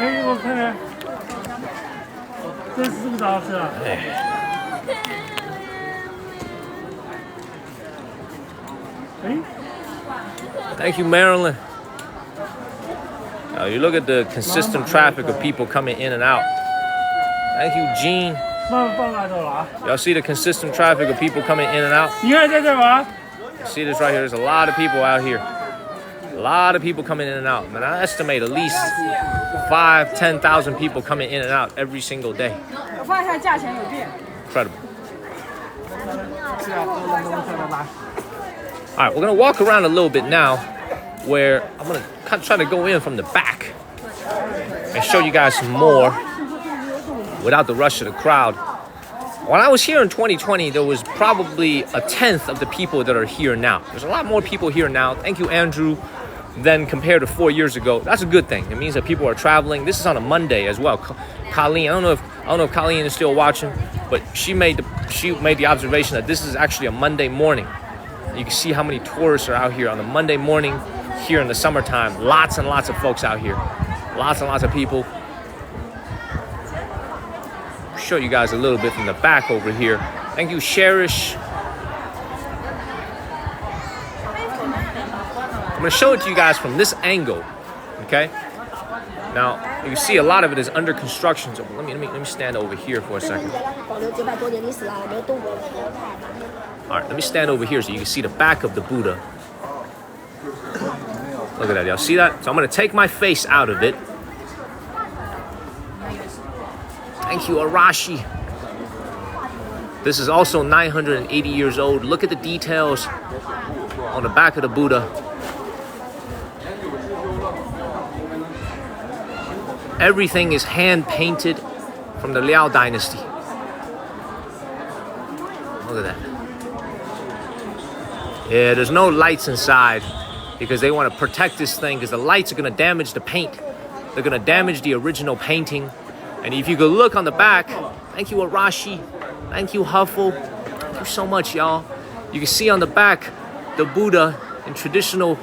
哎，我看看，这是不是好吃啊？Thank you, Marilyn. Now you look at the consistent traffic of people coming in and out. Thank you, Gene. Y'all see the consistent traffic of people coming in and out? See this right here? There's a lot of people out here. A lot of people coming in and out. Man, I estimate at least 5,000-10,000 people coming in and out every single day. Incredible. All right, we're gonna walk around a little bit now, where I'm gonna try to go in from the back and show you guys some more without the rush of the crowd. When I was here in 2020, there was probably 1/10 of the people that are here now. There's a lot more people here now. Thank you, Andrew. Than compared to 4 years ago. That's a good thing. It means that people are traveling. This is on a Monday as well. Colleen, I don't know if Colleen is still watching, but she made the observation that this is actually a Monday morning. You can see how many tourists are out here on a Monday morning here in the summertime. Lots and lots of folks out here. Lots and lots of people. I'll show you guys a little bit from the back over here. Thank you, Cherish. I'm gonna show it to you guys from this angle, okay? Now you can see a lot of it is under construction. So let me stand over here for a second. All right, let me stand over here so you can see the back of the Buddha. Look at that, y'all see that? So I'm gonna take my face out of it. Thank you, Arashi. This is also 980 years old. Look at the details on the back of the Buddha. Everything is hand-painted from the Liao dynasty. Look at that. Yeah, there's no lights inside because they want to protect this thing because the lights are going to damage the paint. They're going to damage the original painting. And if you could look on the back, thank you, Arashi. Thank you, Huffle. Thank you so much, y'all. You can see on the back the Buddha in traditional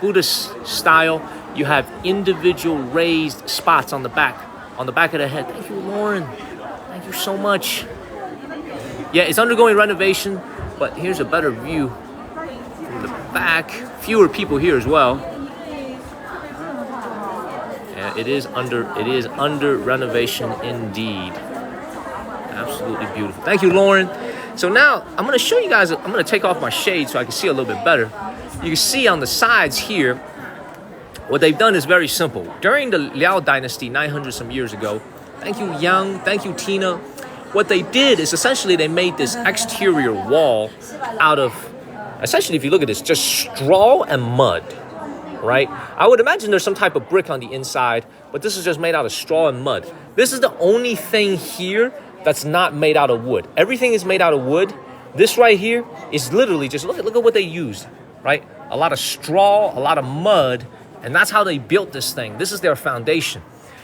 Buddhist style. You have individual raised spots on the back of the head. Thank you, Lauren. Thank you so much. Yeah, it's undergoing renovation, but here's a better view from the back. Fewer people here as well. Yeah, it is under renovation indeed. Absolutely beautiful. Thank you, Lauren. So now I'm gonna show you guys. I'm gonna take off my shade so I can see a little bit better. You can see on the sides here. What they've done is very simple. During the Liao dynasty, 900 some years ago, thank you, Yang, thank you, Tina. What they did is essentially they made this exterior wall out of, essentially, if you look at this, just straw and mud, right? I would imagine there's some type of brick on the inside, but this is just made out of straw and mud. This is the only thing here that's not made out of wood. Everything is made out of wood. This right here is literally just, look at what they used, right? A lot of straw, a lot of mud, and that's how they built this thing. This is their foundation.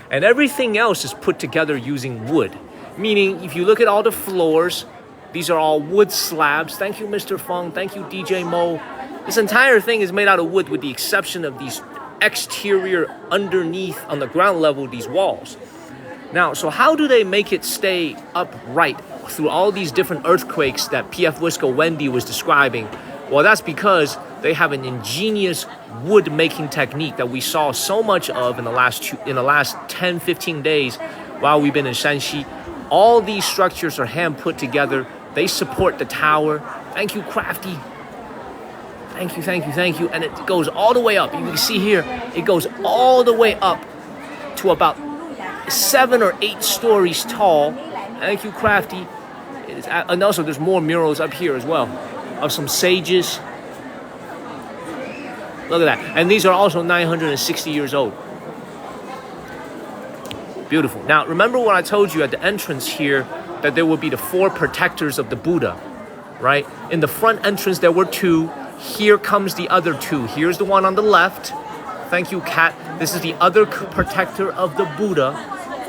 And everything else is put together using wood. Meaning, if you look at all the floors, these are all wood slabs. Thank you, Mr. Feng. Thank you, DJ Mo. This entire thing is made out of wood with the exception of these exterior underneath on the ground level, these walls. Now, so how do they make it stay upright through all these different earthquakes that PF Wisco Wendy was describing? Well, that's because they have an ingenious wood making technique that we saw so much of in the last 10, 15 days while we've been in Shanxi. All these structures are hand put together. They support the tower. Thank you, Crafty. Thank you, thank you, thank you. And it goes all the way up. You can see here, it goes all the way up to about 7 or 8 stories tall. Thank you, Crafty. And also there's more murals up here as well of some sages. Look at that. And these are also 960 years old. Beautiful. Now, remember what I told you at the entrance here that there would be the 4 protectors of the Buddha, right? In the front entrance, there were 2. Here comes the other 2. Here's the one on the left. Thank you, Kat. This is the other protector of the Buddha.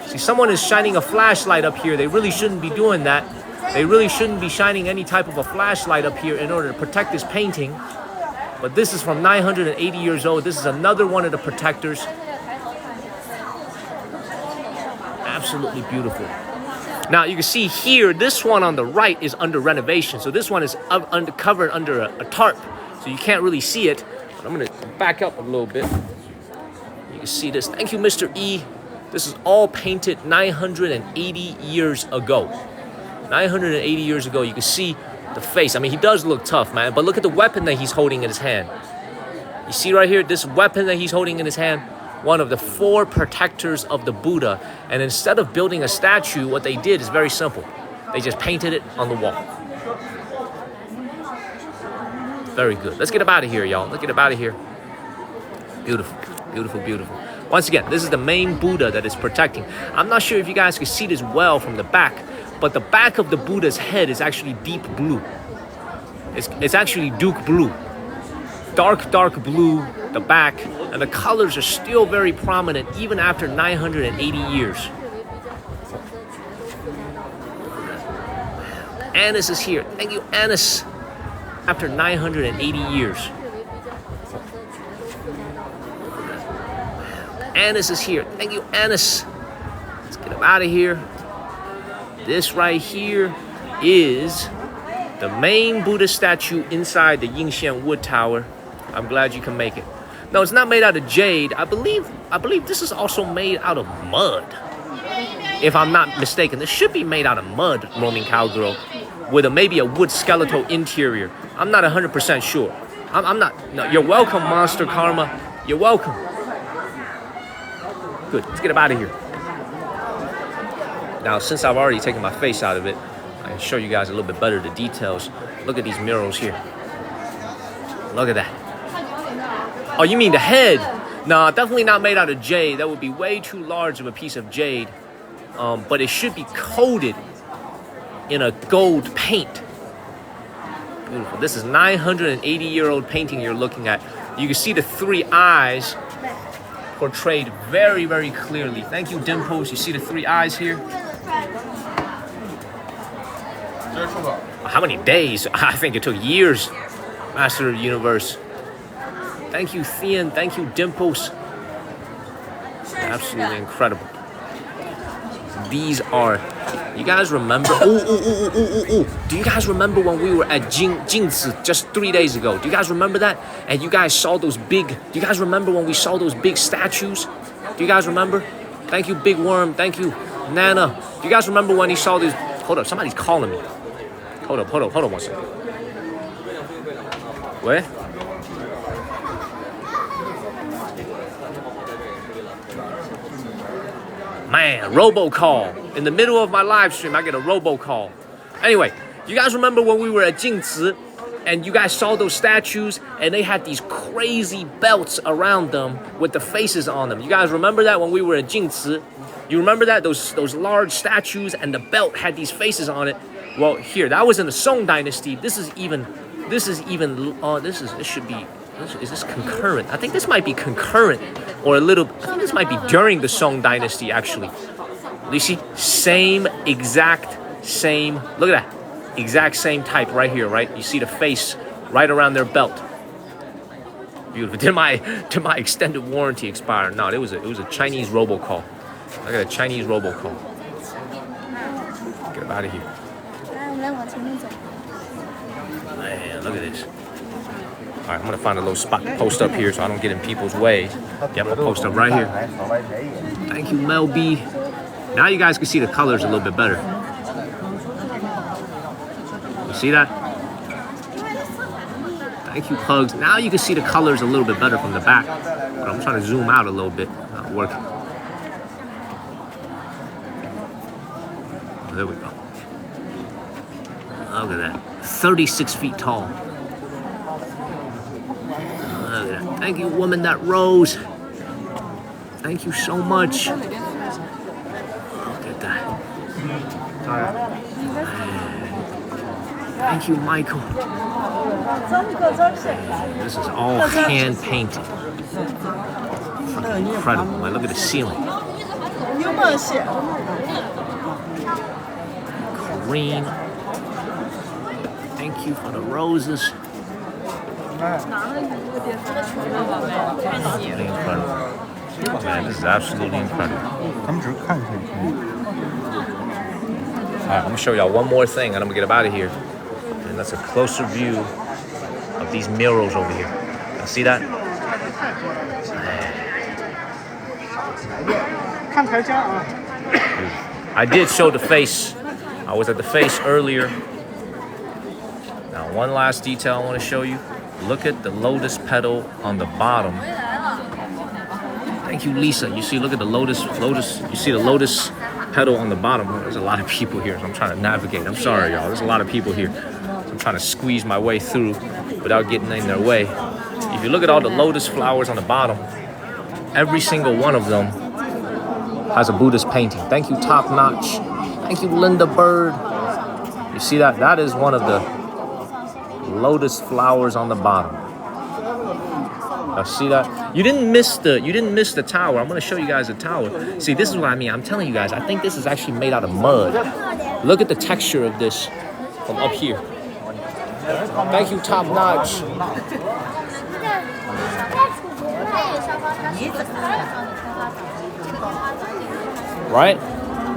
See, someone is shining a flashlight up here. They really shouldn't be doing that. They really shouldn't be shining any type of a flashlight up here in order to protect this painting. But this is from 980 years old. This is another one of the protectors. Absolutely beautiful. Now you can see here, this one on the right is under renovation. So this one is covered under a tarp. So you can't really see it. But I'm gonna back up a little bit. You can see this. Thank you, Mr. E. This is all painted 980 years ago. 980 years ago, you can see the face. I mean, he does look tough, man. But look at the weapon that he's holding in his hand. You see right here, this weapon that he's holding in his hand, one of the 4 protectors of the Buddha. And instead of building a statue, what they did is very simple. They just painted it on the wall. Very good. Let's get up out of here, y'all. Let's get up out of here. Beautiful, beautiful, beautiful. Once again, this is the main Buddha that is protecting. I'm not sure if you guys can see this well from the back, but the back of the Buddha's head is actually deep blue. It's actually Duke blue. Dark, dark blue, the back, and the colors are still very prominent even after 980 years. Annis is here. Thank you, Annis. After 980 years. Annis is here. Thank you, Annis. Let's get him out of here. This right here is the main Buddha statue inside the Yingxian wood tower. I'm glad you can make it. No, it's not made out of jade. I believe this is also made out of mud. If I'm not mistaken, this should be made out of mud, Roaming Cowgirl, with maybe a wood skeletal interior. I'm not 100% sure. I'm not. No, you're welcome, Monster Karma. You're welcome. Good. Let's get him out of here. Now, since I've already taken my face out of it, I can show you guys a little bit better the details. Look at these murals here. Look at that. Oh, you mean the head? No, definitely not made out of jade. That would be way too large of a piece of jade. But it should be coated in a gold paint. Beautiful. This is 980-year-old painting you're looking at. You can see the 3 eyes portrayed very, very clearly. Thank you, Dimples. You see the 3 eyes here? How many days? I think it took years, Master of the Universe. Thank you, Thean. Thank you, Dimples. Absolutely incredible. These are, you guys remember? Do you guys remember when we were at Jingzi just 3 days ago? Do you guys remember that? And you guys saw those big, do you guys remember when we saw those big statues? Do you guys remember? Thank you, Big Worm. Thank you, Nana. Do you guys remember when he saw these? Hold up, somebody's calling me. Hold up 1 second. Where? Man, robocall. In the middle of my live stream, I get a robocall. Anyway, you guys remember when we were at Jingzi and you guys saw those statues and they had these crazy belts around them with the faces on them? You guys remember that when we were at Jingzi? You remember that? Those large statues and the belt had these faces on it. Well, here, that was in the Song Dynasty. This should be, is this concurrent? I think this might be concurrent or a little, I think this might be during the Song Dynasty, actually. You see, exact same, look at that. Exact same type right here, right? You see the face right around their belt. Beautiful. Did my extended warranty expire? No, it was a Chinese robocall. I got a Chinese robocall. Get out of here. Man, look at this. All right, I'm gonna find a little spot to post up here so I don't get in people's way. Yeah, I'm gonna post up right here. Thank you, Mel B. Now you guys can see the colors a little bit better. You see that? Thank you, Pugs. Now you can see the colors a little bit better from the back. But I'm trying to zoom out a little bit. Not working. There we go. Look at that. 36 feet tall. Look at that. Thank you, woman that rose. Thank you so much. Look at that. Thank you, Michael. This is all hand painted. Incredible. Man, look at the ceiling. Green. Thank you for the roses. Absolutely incredible. Man, this is absolutely incredible. All right, I'm gonna show y'all one more thing and I'm gonna get up out of here. And that's a closer view of these murals over here. You see that? I did show the face. I was at the face earlier. Now, one last detail I want to show you. Look at the lotus petal on the bottom. Thank you, Lisa. You see, look at the lotus. You see the lotus petal on the bottom. There's a lot of people here, so I'm trying to navigate. I'm sorry, y'all. There's a lot of people here. So I'm trying to squeeze my way through without getting in their way. If you look at all the lotus flowers on the bottom, every single one of them has a Buddhist painting. Thank you, Top Notch. Thank you, Linda Bird. You see that? That is one of the lotus flowers on the bottom. Now see that? You didn't miss the tower. I'm gonna show you guys the tower. See, this is what I mean. I'm telling you guys, I think this is actually made out of mud. Look at the texture of this from up here. Thank you, Top Notch. Right?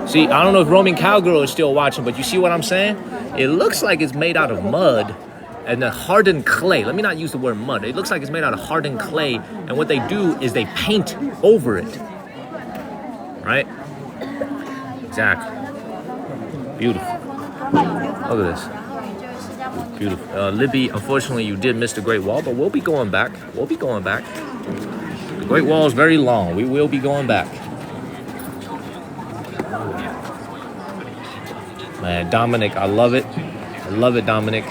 See, I don't know if Roman Cowgirl is still watching, but you see what I'm saying? It looks like it's made out of mud and then hardened clay. Let me not use the word mud. It looks like it's made out of hardened clay, and what they do is they paint over it. Right? Exactly. Beautiful. Look at this. Beautiful. Libby, unfortunately, you did miss the Great Wall, but we'll be going back. We'll be going back. The Great Wall is very long. We will be going back. Man, Dominic, I love it. I love it, Dominic.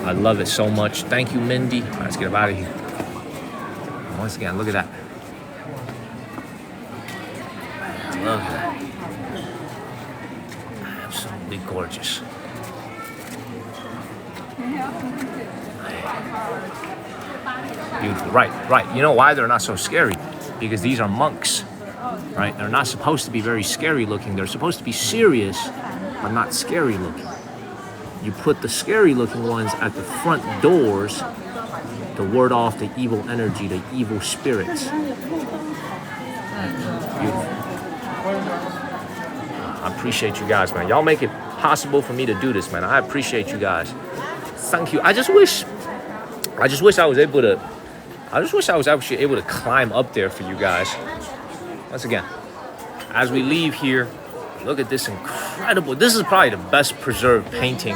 I love it so much. Thank you, Mindy. All right, let's get up out of here. Once again, look at that. I love that. Absolutely gorgeous. Beautiful. Right. You know why they're not so scary? Because these are monks. Right? They're not supposed to be very scary looking. They're supposed to be serious, but not scary looking. You put the scary looking ones at the front doors to ward off the evil energy, the evil spirits. Beautiful. I appreciate you guys, man. Y'all make it possible for me to do this, man. I appreciate you guys. Thank you. I just wish I was actually able to climb up there for you guys. Once again, as we leave here, look at this incredible. This is probably the best preserved painting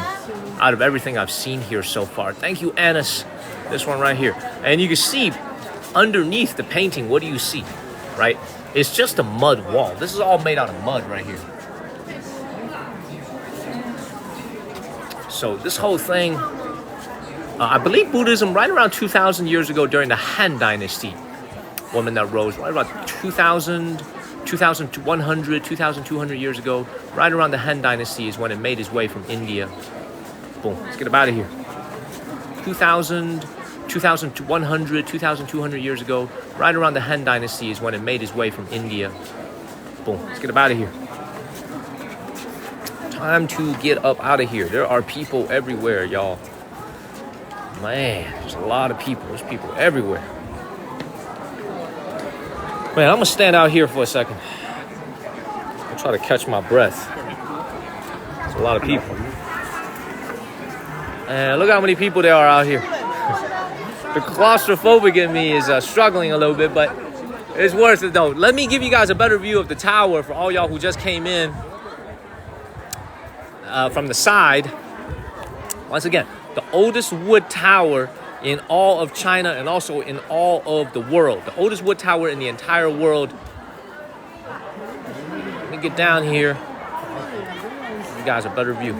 out of everything I've seen here so far. Thank you, Annis. This one right here. And you can see underneath the painting, what do you see? Right? It's just a mud wall. This is all made out of mud right here. So this whole thing, I believe Buddhism right around 2,000 years ago during the Han Dynasty, woman that rose right about 2,000, 2,100, 2,200 years ago, right around the Han Dynasty is when it made its way from India. Boom, let's get up out of here. 2,000, 2,100, 2,200 years ago, right around the Han Dynasty is when it made its way from India. Boom, let's get up out of here. Time to get up out of here. There are people everywhere, y'all. Man, there's a lot of people. There's people everywhere. Man, I'm gonna stand out here for a second. I'll try to catch my breath. There's a lot of people. And look how many people there are out here. The claustrophobic in me is struggling a little bit, but it's worth it though. Let me give you guys a better view of the tower for all y'all who just came in from the side. Once again, the oldest wood tower in all of China and also in all of the world. The oldest wood tower in the entire world. Let me get down here. Give you guys a better view.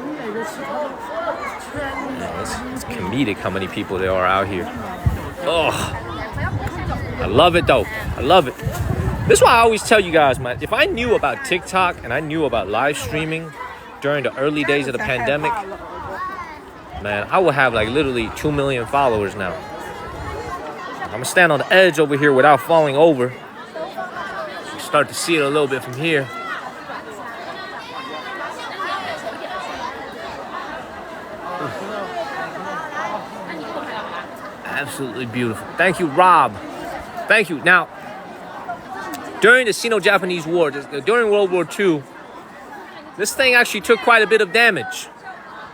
Man, it's comedic how many people there are out here. Oh, I love it though. I love it. This is why I always tell you guys, man, if I knew about TikTok and I knew about live streaming during the early days of the pandemic, man, I will have like literally 2 million followers now. I'm gonna stand on the edge over here without falling over. You start to see it a little bit from here. Absolutely beautiful. Thank you, Rob. Thank you. Now, during the Sino-Japanese War, during World War II, This thing actually took quite a bit of damage.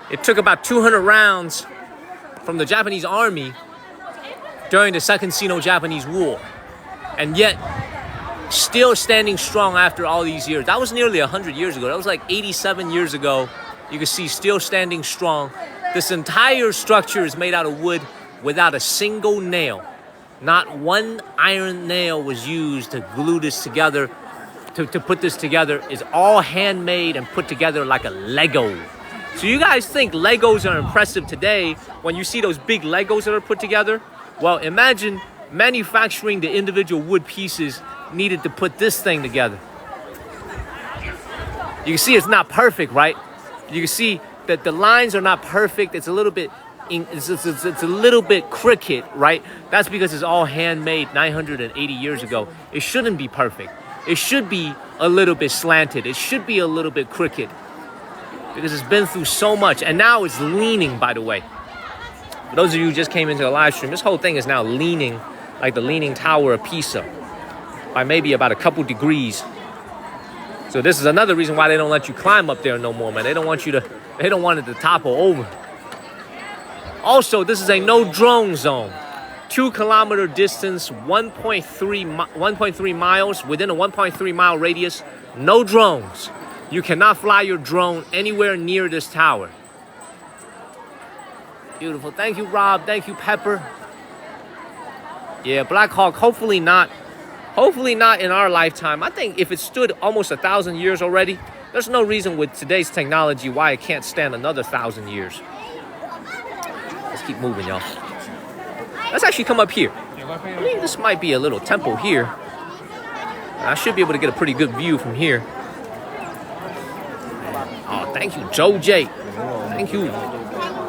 It took about 200 rounds from the Japanese army during the Second Sino-Japanese War. And yet, still standing strong after all these years. That was nearly 100 years ago. That was like 87 years ago. You can see still standing strong. This entire structure is made out of wood without a single nail. Not one iron nail was used to glue this together, to put this together. It's all handmade and put together like a Lego. So you guys think Legos are impressive today when you see those big Legos that are put together? Well, imagine manufacturing the individual wood pieces needed to put this thing together. You can see it's not perfect, right? You can see that the lines are not perfect. It's a little bit, it's a little bit crooked, right? That's because it's all handmade 980 years ago. It shouldn't be perfect. It should be a little bit slanted. It should be a little bit crooked because it's been through so much. And now it's leaning, by the way. For those of you who just came into the live stream, this whole thing is now leaning like the Leaning Tower of Pisa by maybe about a couple degrees. So this is another reason why they don't let you climb up there no more, man. They don't want it to topple over. Also, this is a no drone zone. 2-kilometer distance, 1.3 miles, within a 1.3 mile radius, no drones. You cannot fly your drone anywhere near this tower. Beautiful. Thank you, Rob. Thank you, Pepper. Yeah, Black Hawk, hopefully not in our lifetime. I think if it stood almost 1,000 years already, there's no reason with today's technology why it can't stand another 1,000 years. Let's keep moving, y'all. Let's actually come up here. I think this might be a little temple here. I should be able to get a pretty good view from here. Oh, thank you, Joe J. Thank you.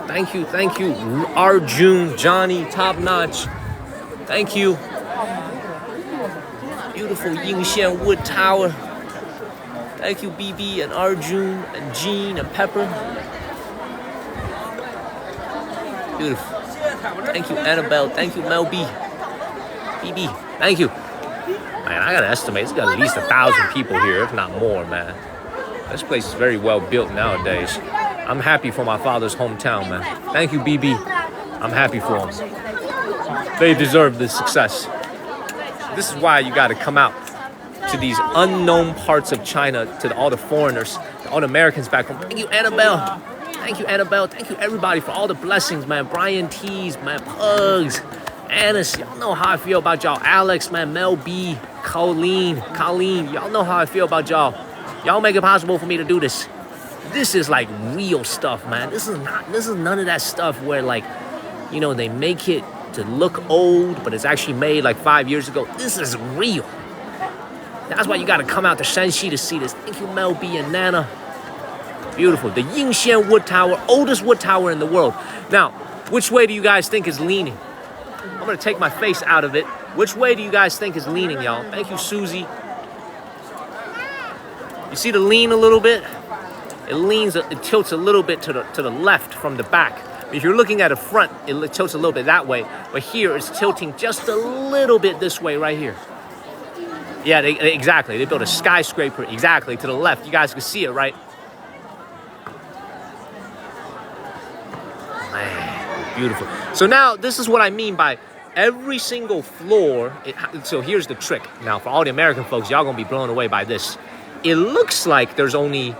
Thank you, thank you. Arjun, Johnny, top notch. Thank you. Beautiful Yingxian wood tower. Thank you, BB and Arjun and Jean and Pepper. Beautiful. Thank you, Annabelle. Thank you, Mel B. BB, thank you. Man, I gotta estimate, it's got at least 1,000 people here, if not more, man. This place is very well built nowadays. I'm happy for my father's hometown, man. Thank you, BB. I'm happy for them. They deserve this success. This is why you gotta come out to these unknown parts of China, to all the foreigners, all the Americans back home. Thank you, Annabelle. Thank you, Annabelle. Thank you, everybody, for all the blessings, man. Brian T's, man. Pugs. Annis. Y'all know how I feel about y'all. Alex, man. Mel B. Colleen. Y'all know how I feel about y'all. Y'all make it possible for me to do this. This is like real stuff, man. This is none of that stuff where, like, you know, they make it to look old, but it's actually made like 5 years ago. This is real. That's why you gotta come out to Shanxi to see this. Thank you, Mel B and Nana. Beautiful. The Yingxian wood tower, oldest wood tower in the world. Now, which way do you guys think is leaning? I'm gonna take my face out of it. Which way do you guys think is leaning, y'all? Thank you, Susie. You see the lean a little bit? It tilts a little bit to the left from the back. If you're looking at the front, it tilts a little bit that way. But here, it's tilting just a little bit this way right here. Yeah, exactly. They built a skyscraper exactly to the left. You guys can see it, right? Man, beautiful. So now, this is what I mean by every single floor. So here's the trick. Now, for all the American folks, y'all gonna be blown away by this. It looks like there's only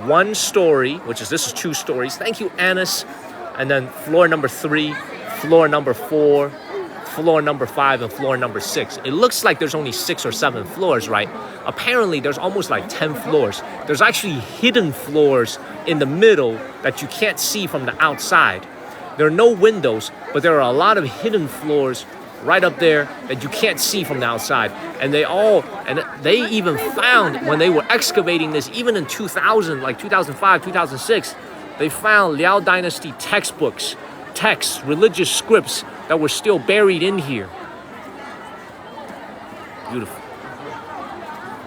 one story, this is 2 stories. Thank you, Annis. And then floor number 3, floor number 4, floor number 5, and floor number 6. It looks like there's only 6 or 7 floors, right? Apparently, there's almost like 10 floors. There's actually hidden floors in the middle that you can't see from the outside. There are no windows, but there are a lot of hidden floors right up there that you can't see from the outside. And they even found, when they were excavating this, even in 2000, like 2005, 2006, they found Liao Dynasty textbooks, texts, religious scripts that were still buried in here. Beautiful.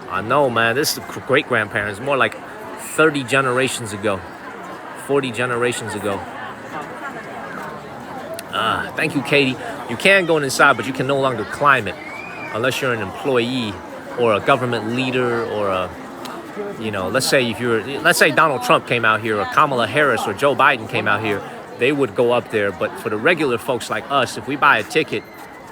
I know, man, this is great-grandparents, more like 30 generations ago, 40 generations ago. Thank you, Katie. You can go inside, but you can no longer climb it unless you're an employee or a government leader or you know, let's say Donald Trump came out here, or Kamala Harris or Joe Biden came out here, they would go up there. But for the regular folks like us, if we buy a ticket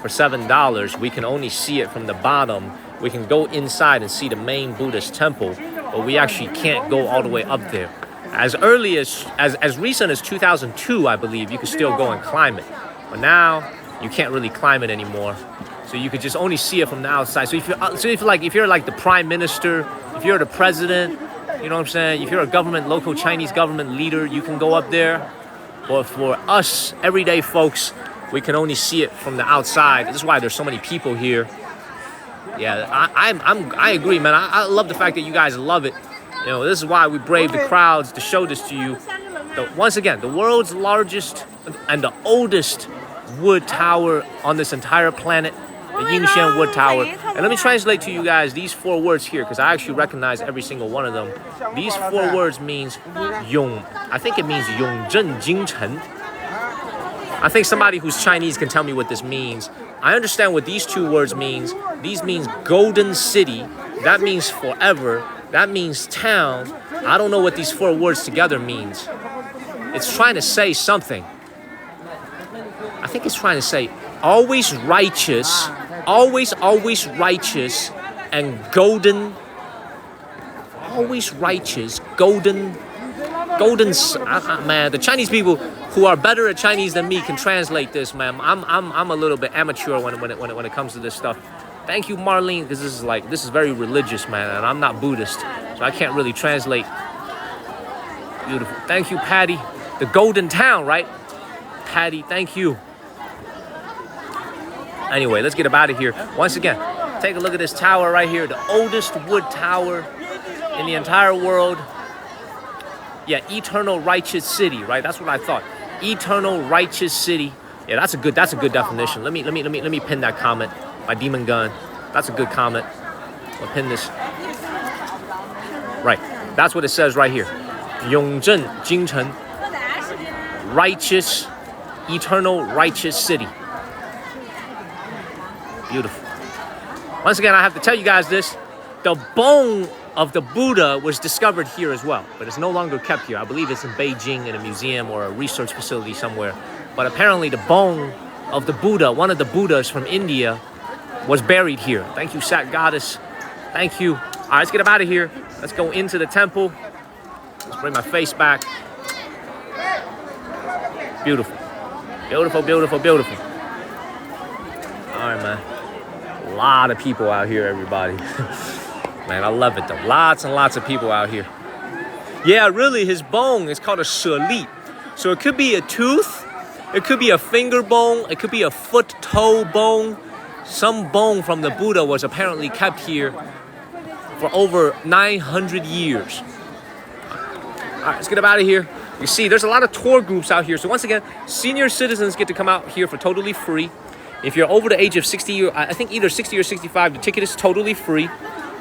for $7, we can only see it from the bottom. We can go inside and see the main Buddhist temple, but we actually can't go all the way up there. As early as recent as 2002, I believe, you could still go and climb it. But now you can't really climb it anymore. So you could just only see it from the outside. So if you're like the prime minister, if you're the president, you know what I'm saying? If you're a local Chinese government leader, you can go up there. But for us, everyday folks, we can only see it from the outside. This is why there's so many people here. Yeah, I agree, man. I love the fact that you guys love it. You know, this is why we brave the crowds to show this to you. Once again, the world's largest and the oldest wood tower on this entire planet, the Yingxian wood tower. And let me translate to you guys these 4 words here, because I actually recognize every single one of them. These 4 words means Yong. I think it means Yongzhen Jingchen. I think somebody who's Chinese can tell me what this means. I understand what these 2 words means. These means golden city. That means forever. That means town. I don't know what these 4 words together means. It's trying to say something. I think it's trying to say always righteous, always righteous, and golden. Always righteous, golden. Man, the Chinese people who are better at Chinese than me can translate this, man. I'm a little bit amateur when it comes to this stuff. Thank you, Marlene, because this is very religious, man, and I'm not Buddhist, so I can't really translate. Beautiful. Thank you, Patty. The Golden Town, right? Patty, thank you. Anyway, let's get up out of here. Once again, take a look at this tower right here, the oldest wood tower in the entire world. Yeah, eternal righteous city, right? That's what I thought. Eternal righteous city. Yeah, that's a good definition. Let me pin that comment. My demon gun. That's a good comment. I'll pin this. Right. That's what it says right here. Yongzhen Jingchen. Righteous, eternal righteous city. Beautiful. Once again, I have to tell you guys this. The bone of the Buddha was discovered here as well, but it's no longer kept here. I believe it's in Beijing in a museum or a research facility somewhere. But apparently the bone of the Buddha, one of the Buddhas from India, was buried here. Thank you, Sat Goddess. Thank you. All right, let's get up out of here. Let's go into the temple. Let's bring my face back. Beautiful. Beautiful, beautiful, beautiful. All right, man. A lot of people out here, everybody. Man, I love it, though. Lots and lots of people out here. Yeah, really, his bone is called a sheli. So it could be a tooth. It could be a finger bone. It could be a foot-toe bone. Some bone from the Buddha was apparently kept here for over 900 years. All right, let's get up out of here. You see, there's a lot of tour groups out here. So once again, senior citizens get to come out here for totally free. If you're over the age of 60, I think either 60 or 65, the ticket is totally free.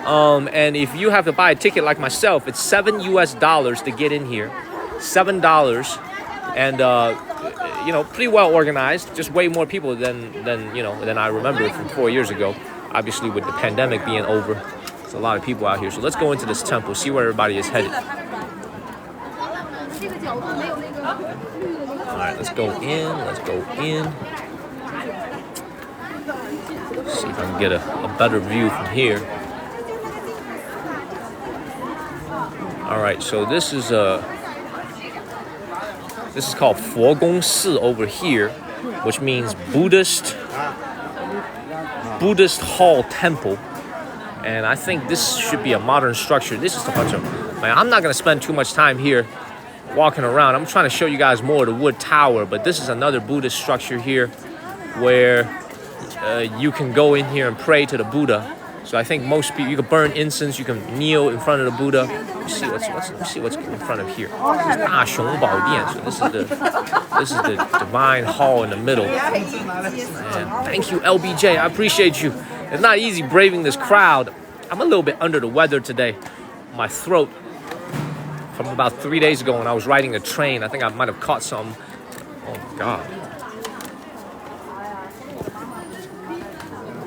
And if you have to buy a ticket like myself, it's $7 US to get in here. $7. And, you know, pretty well organized. Just way more people than I remember from 4 years ago. Obviously, with the pandemic being over, there's a lot of people out here. So let's go into this temple, see where everybody is headed. All right, let's go in. Let's go in. See if I can get a better view from here. All right, so this is called Fogong Si over here, which means Buddhist Hall Temple. And I think this should be a modern structure. This is a bunch of, man, I'm not gonna spend too much time here walking around. I'm trying to show you guys more of the wood tower, but this is another Buddhist structure here where you can go in here and pray to the Buddha. So I think most people, you can burn incense, you can kneel in front of the Buddha. Let's see what's in front of here. So this is the divine hall in the middle. Man, thank you, LBJ. I appreciate you. It's not easy braving this crowd. I'm a little bit under the weather today. My throat from about 3 days ago when I was riding a train. I think I might have caught something. Oh my God.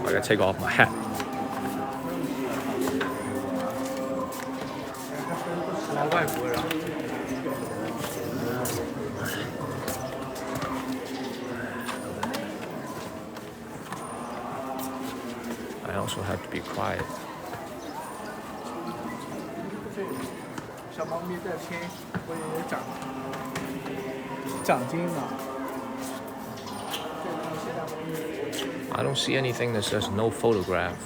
I gotta take off my hat. 多外国人。I also have to be quiet. 小猫咪在拼，我以为奖金呢。 I don't see anything that says no photograph.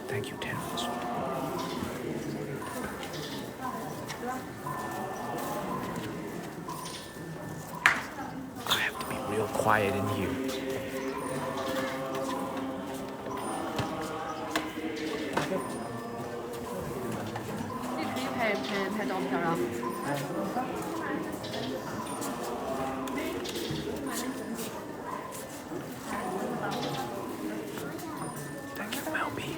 Thank you, Terrence. I have to be real quiet in here. 你可以拍照片啊。Thank you, Melby.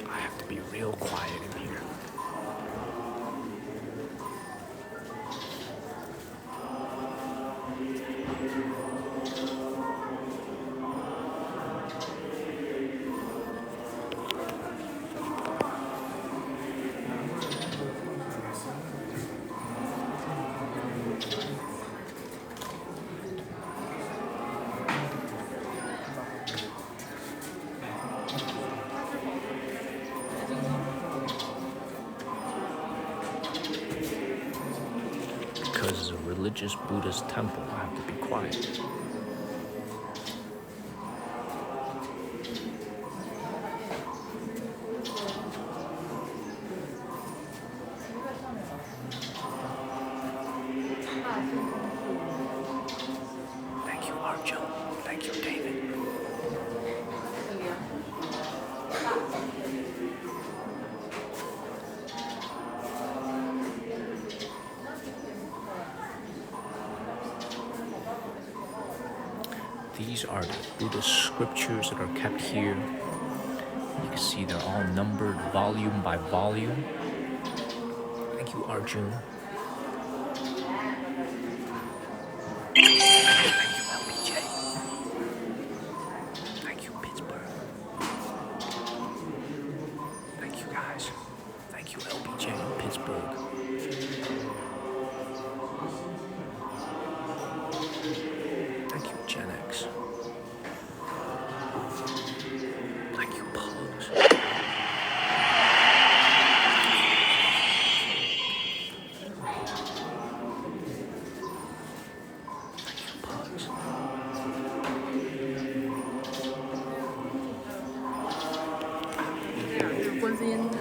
I have to be real quiet in here. Because it's a religious Buddhist temple, I have to be quiet. Thank you, Arjun. Thank you, David. These are the Buddhist scriptures that are kept here. You can see they're all numbered volume by volume. Thank you, Arjun. Thank you, LBJ. Thank you, Pittsburgh. Thank you, guys. Thank you, LBJ in Pittsburgh. Thank you, Gen X. Thank you, Pugs. Thank you, Pugs. 这样就是观世音的。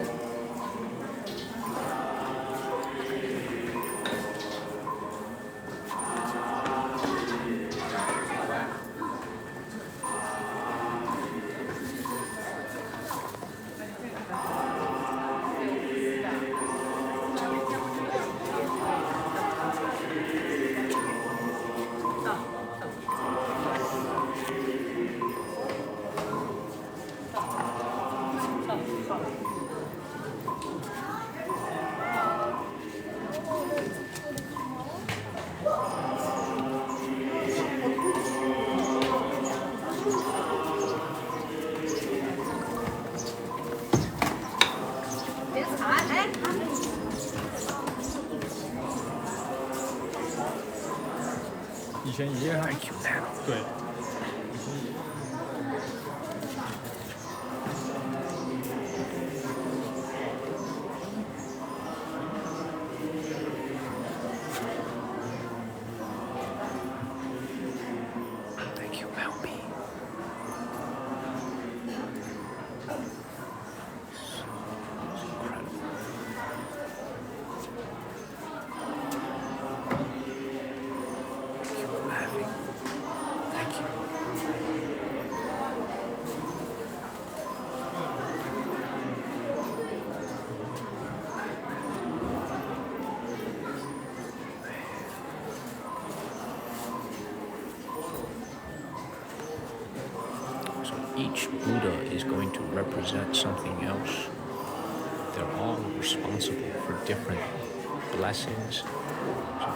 以前爷爷他 Thank you, man. 对。Thank you, Melby. Incredible. Thank you for having. Thank you. So each Buddha is going to represent something else. they're all responsible for different blessings. So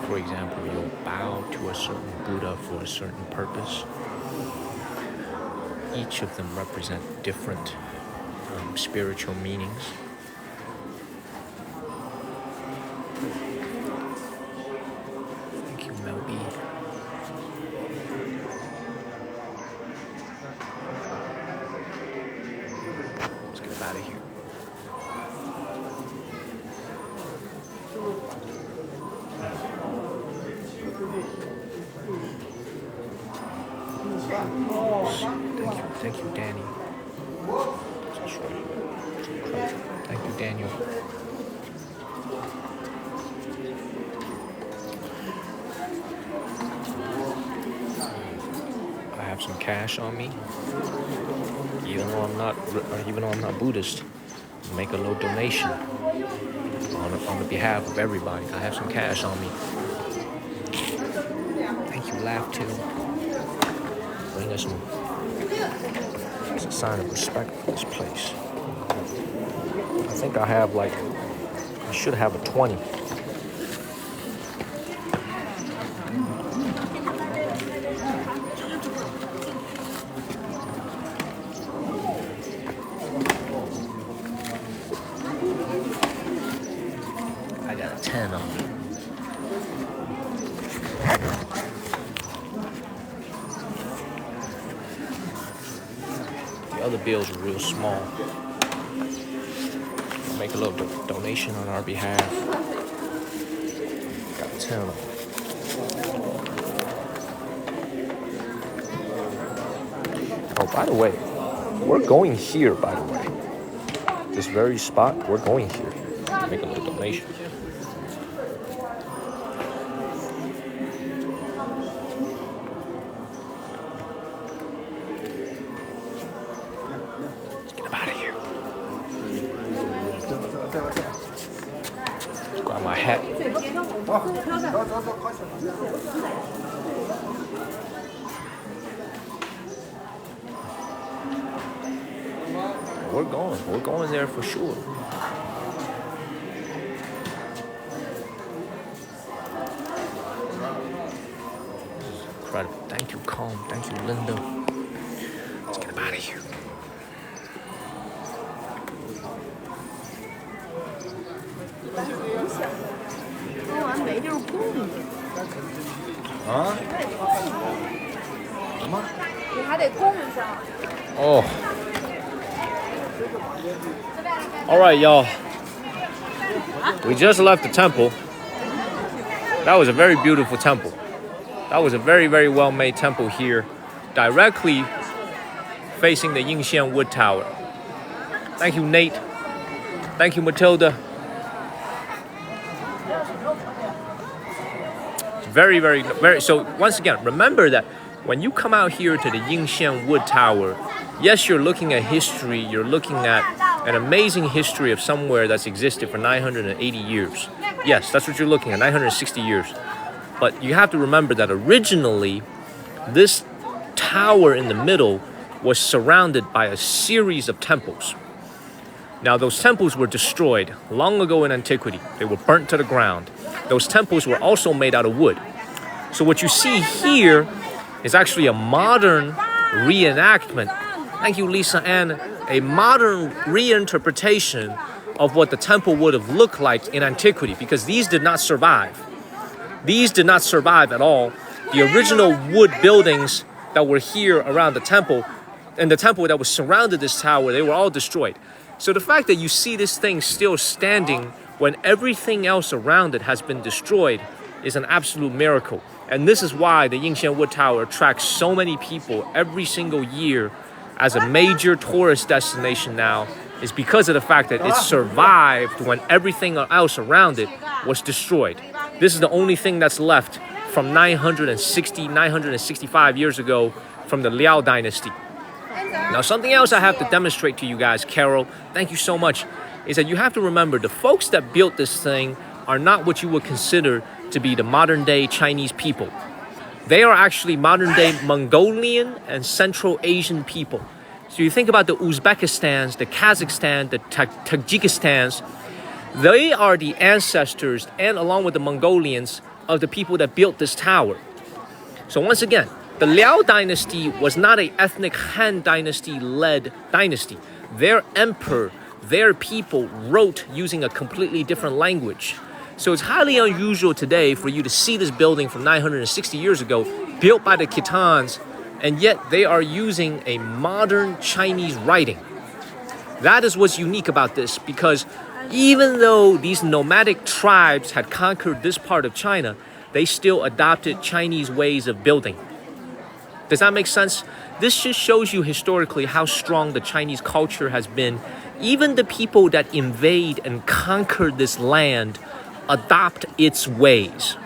for example, you'll bow to a certain Buddha for a certain purpose. Each of them represent different spiritual meanings. Thank you, Melby. Let's get out of here. Thank you, Danny. That's right. Thank you, Daniel. I have some cash on me. Even though I'm not Buddhist, make a little donation on the behalf of everybody. I have some cash on me. Thank you, Laugh Till. Bring us some. It's a sign of respect for this place. I think I should have a 20. I got a 10 on me. The other bills are real small. I'll make a little donation on our behalf. Got 10 on. Oh, by the way, we're going here, by the way. This very spot, we're going here. Make a little donation. Let's get him out of here. Let's grab my hat. We're going there for sure. This is incredible. Thank you, Kang. Thank you, Linda. Let's get him out of here. Oh. All right, y'all. We just left the temple. That was a very beautiful temple. That was a very, very well-made temple here, directly facing the Yingxian wood tower. Thank you, Nate. Thank you, Matilda. Very, very, very. So once again, remember that when you come out here to the Yingxian wood tower, yes, you're looking at history. You're looking at an amazing history of somewhere that's existed for 980 years. Yes, that's what you're looking at, 960 years. But you have to remember that originally, this tower in the middle was surrounded by a series of temples. Now, those temples were destroyed long ago in antiquity. They were burnt to the ground. Those temples were also made out of wood. So what you see here is actually a modern reenactment. Thank you, Lisa Ann. A modern reinterpretation of what the temple would have looked like in antiquity, because these did not survive. These did not survive at all. The original wood buildings that were here around the temple, and the temple that was surrounded this tower, they were all destroyed. So the fact that you see this thing still standing when everything else around it has been destroyed is an absolute miracle. And this is why the Yingxian Wood Tower attracts so many people every single year as a major tourist destination now, is because of the fact that it survived when everything else around it was destroyed. This is the only thing that's left from 965 years ago from the Liao dynasty. Now, something else I have to demonstrate to you guys, Carol, thank you so much, is that you have to remember the folks that built this thing are not what you would consider to be the modern day Chinese people. They are actually modern day Mongolian and Central Asian people. So you think about the Uzbekistans, the Kazakhstan, the Tajikistans. They are the ancestors, and along with the Mongolians, of the people that built this tower. So once again, the Liao dynasty was not an ethnic Han dynasty-led dynasty. Their emperor, their people wrote using a completely different language. So it's highly unusual today for you to see this building from 960 years ago, built by the Khitans, and yet they are using a modern Chinese writing. That is what's unique about this, because even though these nomadic tribes had conquered this part of China, they still adopted Chinese ways of building. Does that make sense? This just shows you historically how strong the Chinese culture has been. Even the people that invade and conquer this land adopt its ways.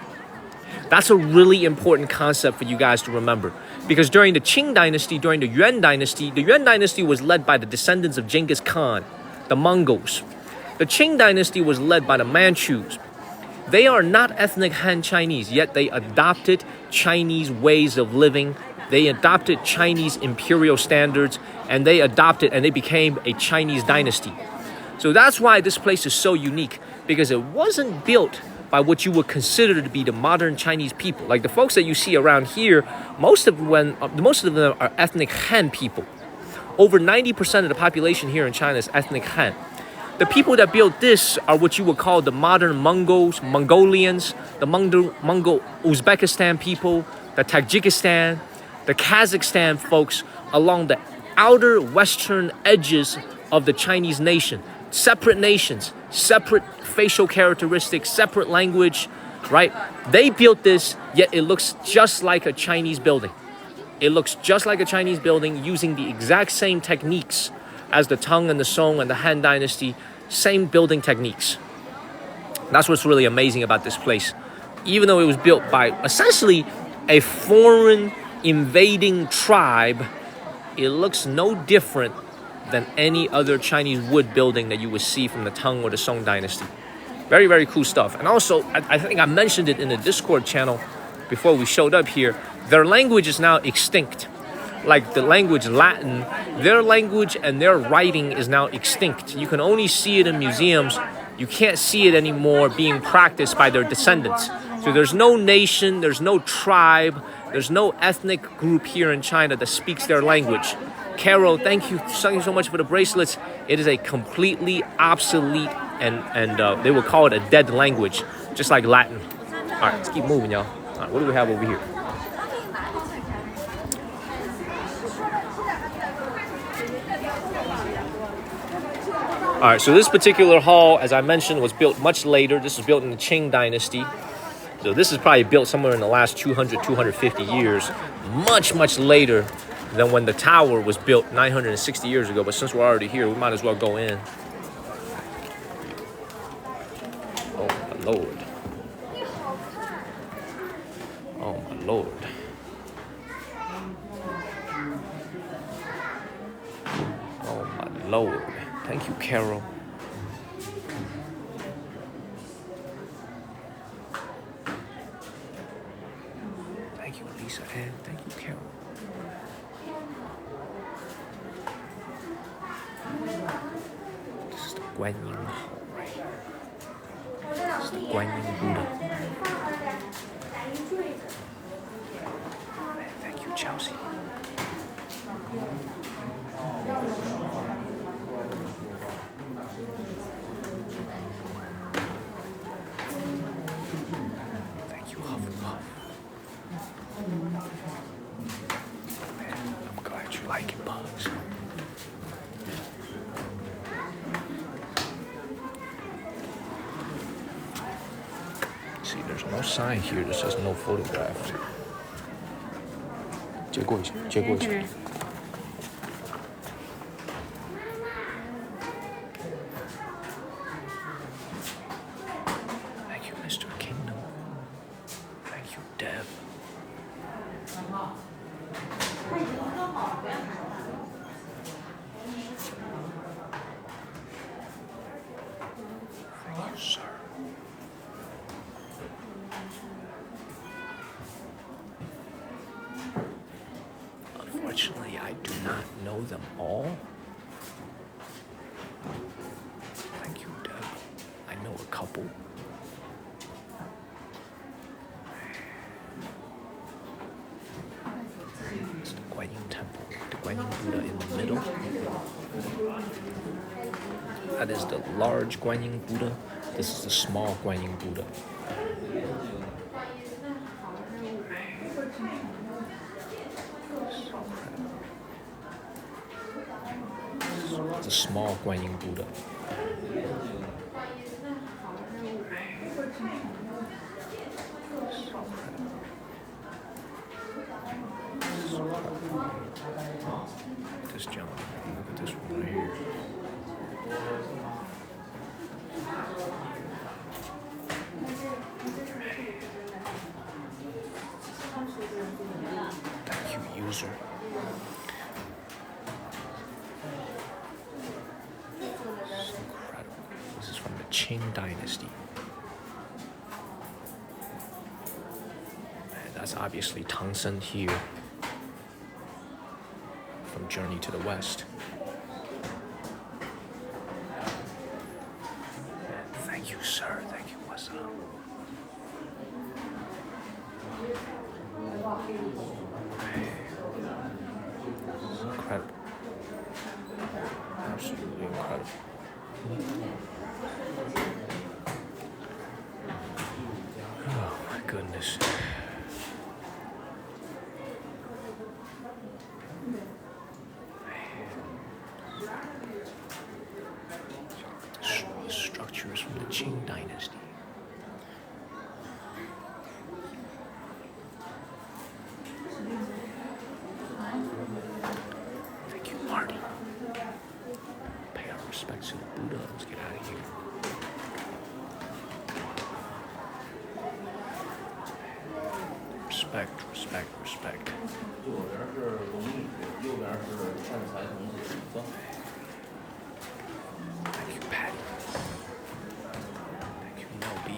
That's a really important concept for you guys to remember. Because during the Qing dynasty, during the Yuan dynasty was led by the descendants of Genghis Khan, the Mongols. The Qing dynasty was led by the Manchus. They are not ethnic Han Chinese, yet they adopted Chinese ways of living. They adopted Chinese imperial standards, and they became a Chinese dynasty. So that's why this place is so unique, because it wasn't built by what you would consider to be the modern Chinese people. Like the folks that you see around here, most of them are ethnic Han people. Over 90% of the population here in China is ethnic Han. The people that built this are what you would call the modern Mongolians, the Mongol Uzbekistan people, the Tajikistan, the Kazakhstan folks along the outer western edges of the Chinese nation. Separate nations, separate facial characteristics, separate language, right? They built this, yet it looks just like a Chinese building. It looks just like a Chinese building using the exact same techniques as the Tang and the Song and the Han dynasty, same building techniques. That's what's really amazing about this place. Even though it was built by essentially a foreign invading tribe, it looks no different than any other Chinese wood building that you would see from the Tang or the Song dynasty. Very, very cool stuff. And also, I think I mentioned it in the Discord channel before we showed up here, their language is now extinct. Like the language Latin, their language and their writing is now extinct. You can only see it in museums. You can't see it anymore being practiced by their descendants. So there's no nation, there's no tribe, there's no ethnic group here in China that speaks their language. Carol, thank you so much for the bracelets. It is a completely obsolete and they will call it a dead language, just like Latin. All right, let's keep moving, y'all. All right, what do we have over here? All right, so this particular hall, as I mentioned, was built much later. This was built in the Qing dynasty. So this is probably built somewhere in the last 200, 250 years, much, much later than when the tower was built 960 years ago. But since we're already here, we might as well go in. Oh, my Lord. Oh, my Lord. Oh, my Lord. Thank you, Carol. Thank you, Lisa, and thank you, Carol. This is the Guanyin Hall, right here. This is the Guanyin Buddha. Thank you, Chelsea. Thank you, Hufflepuff. Man, I'm glad you like it, Bugs. See, there's no sign here that says no photograph. 接过一下，接过一下。Thank you, Mr. Kingdom. Thank you, Deb. Thank you, sir. Unfortunately, I do not know them all? Thank you, Deb. I know a couple. It's the Guanyin Temple, the Guanyin Buddha in the middle. That is the large Guanyin Buddha. This is the small Guanyin Buddha. The small Guanyin Buddha. This gentleman, look at this one right here. Thank you, user. Incredible. This is from the Qing Dynasty. And that's obviously Tangsen here from Journey to the West. Thank you, sir. Thank you. What's up? Incredible. Absolutely incredible. Oh my goodness. Structures from the Qing Dynasty. Thank you, Marty. Pay our respects to the Buddha. Let's get out of here. Respect, respect, respect. Thank you, Patty. Thank you, Mel B.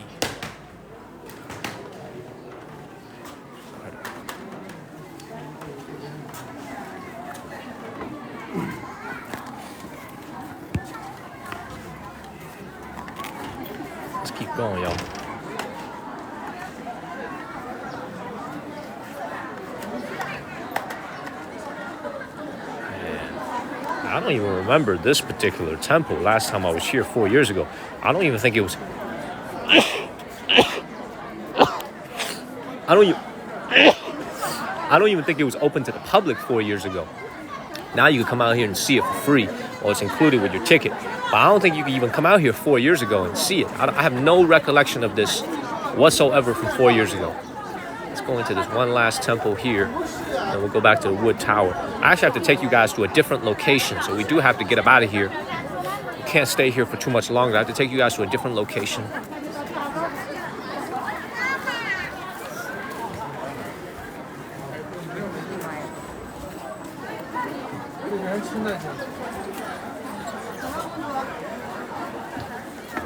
Let's keep going, y'all. I don't even remember this particular temple last time I was here 4 years ago. I don't even think it was... I don't even think it was open to the public 4 years ago. Now you can come out here and see it for free, or it's included with your ticket. But I don't think you can even come out here 4 years ago and see it. I have no recollection of this whatsoever from 4 years ago. Let's go into this one last temple here, and we'll go back to the wood tower. I actually have to take you guys to a different location, so we do have to get up out of here. We can't stay here for too much longer. I have to take you guys to a different location.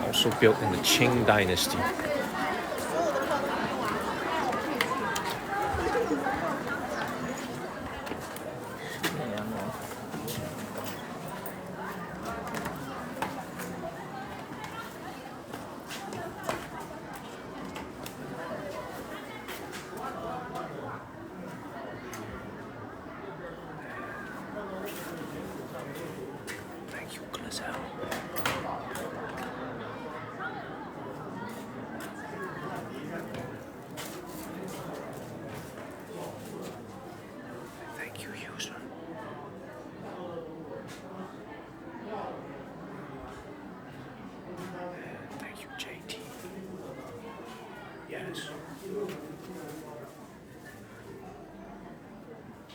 Also built in the Qing Dynasty.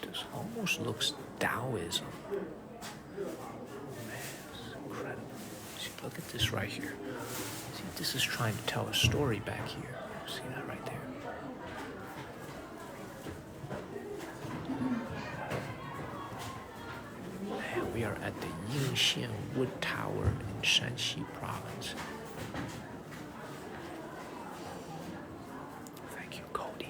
This almost looks Taoism. Man, it's incredible. See, look at this right here. See, this is trying to tell a story back here. See that right there? Man, we are at the Yingxian Wood Tower in Shanxi Province. Thank you, Cody.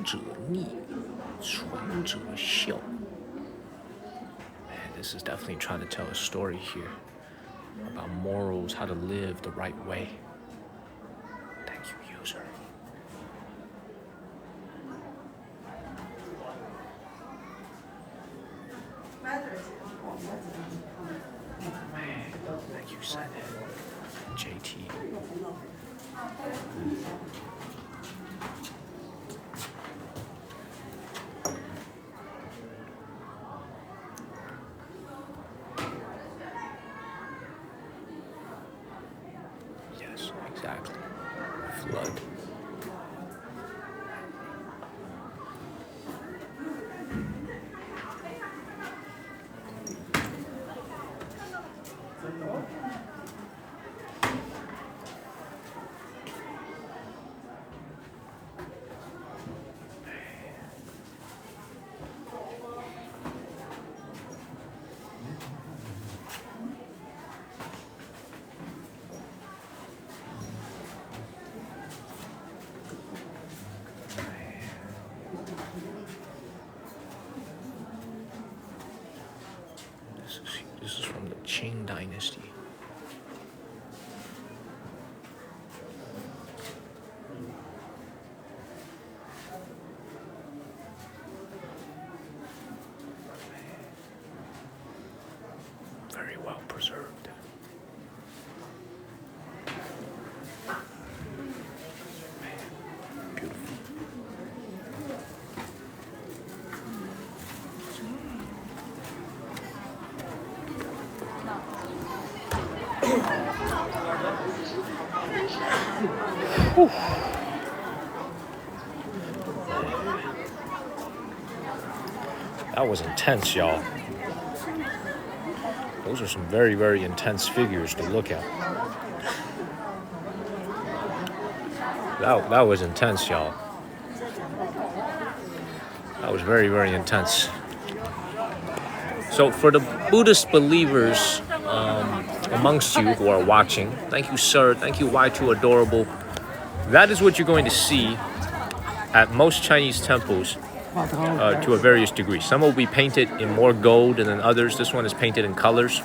者逆，传者孝. Man, this is definitely trying to tell a story here about morals, how to live the right way. Thank you, user. Thank you, Sen. JT. Yes, exactly. Flood. This is from the Qing Dynasty. Very well preserved. Beautiful. That was intense, y'all. Those are some very, very intense figures to look at. That was intense, y'all. That was very, very intense. So for the Buddhist believers amongst you who are watching, thank you, sir. Thank you, Y2 Adorable. That is what you're going to see at most Chinese temples to a various degree. Some will be painted in more gold than others. This one is painted in colors.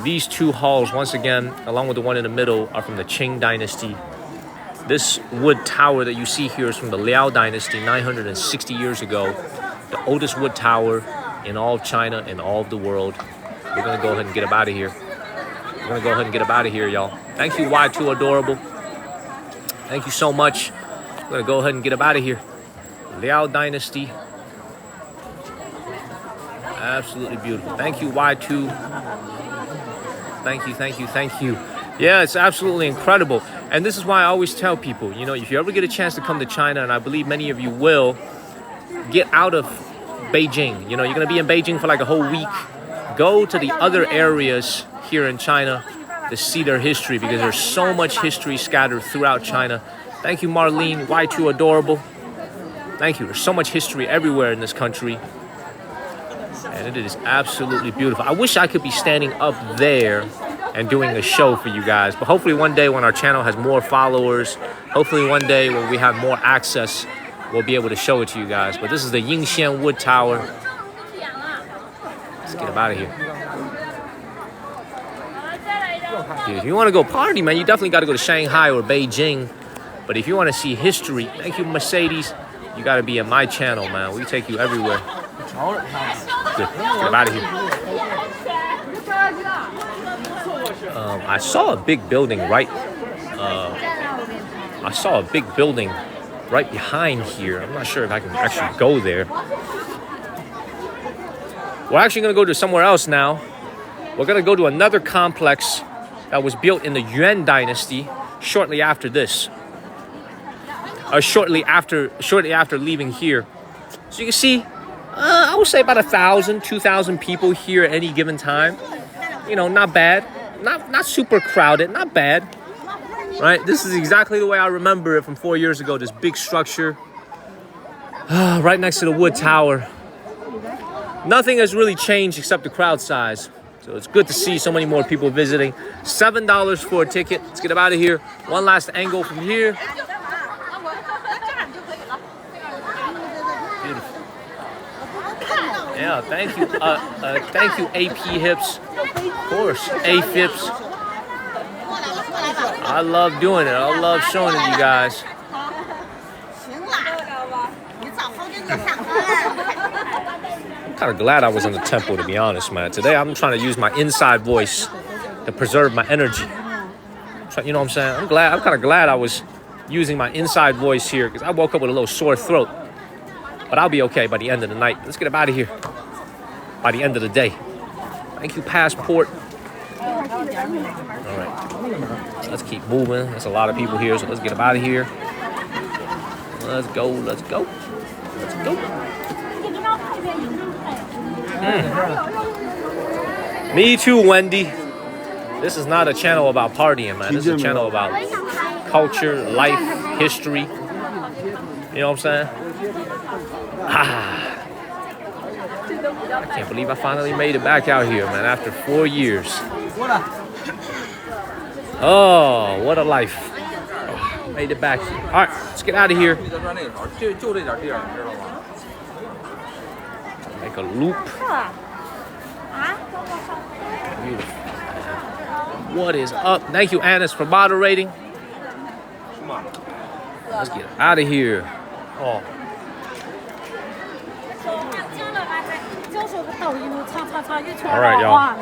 These two halls, once again, along with the one in the middle, are from the Qing Dynasty. This wood tower that you see here is from the Liao Dynasty 960 years ago. The oldest wood tower in all of China and all of the world. We're going to go ahead and get up out of here. We're going to go ahead and get up out of here, y'all. Thank you, Y2 Adorable. Thank you so much. We're going to go ahead and get up out of here. Liao Dynasty. Absolutely beautiful. Thank you, Y2. Thank you, thank you, thank you. Yeah, it's absolutely incredible. And this is why I always tell people, you know, if you ever get a chance to come to China, and I believe many of you will, get out of Beijing. You know, you're going to be in Beijing for like a whole week. Go to the other areas here in China to see their history, because there's so much history scattered throughout China. Thank you, Marlene. Y2 Adorable. Thank you. There's so much history everywhere in this country. And it is absolutely beautiful. I wish I could be standing up there and doing a show for you guys. But hopefully one day when our channel has more followers, hopefully one day when we have more access, we'll be able to show it to you guys. But this is the Yingxian wood tower. Let's get up out of here. Dude, if you want to go party, man, you definitely got to go to Shanghai or Beijing. But if you want to see history, thank you, Mercedes. You got to be in my channel, man. We take you everywhere. Good. Get out of here. I saw a big building right. I saw a big building right behind here. I'm not sure if I can actually go there. We're actually going to go to somewhere else now. We're going to go to another complex that was built in the Yuan Dynasty shortly after this. Shortly after leaving here. So you can see, I would say about 1,000, 2,000 people here at any given time. You know, not bad. Not super crowded, not bad. Right? This is exactly the way I remember it from 4 years ago. This big structure. Right next to the wood tower. Nothing has really changed except the crowd size. So it's good to see so many more people visiting. $7 for a ticket. Let's get up out of here. One last angle from here. Yeah, thank you. Thank you, AP Hips. Of course, AFIPS. I love doing it. I love showing it to you guys. I'm kind of glad I was in the temple, to be honest, man. Today, I'm trying to use my inside voice to preserve my energy. You know what I'm saying? I'm kind of glad I was using my inside voice here because I woke up with a little sore throat. But I'll be okay by the end of the night. Let's get up out of here by the end of the day. Thank you, Passport. All right. So let's keep moving. There's a lot of people here, so let's get up out of here. Let's go. Let's go. Let's go. Me too, Wendy. This is not a channel about partying, man. This is a channel about culture, life, history. You know what I'm saying? I can't believe I finally made it back out here, man, after 4 years. Oh, what a life. Oh, made it back here. All right, let's get out of here. Make a loop. Beautiful. What is up? Thank you, Annis, for moderating. Let's get out of here. Oh. All right, y'all.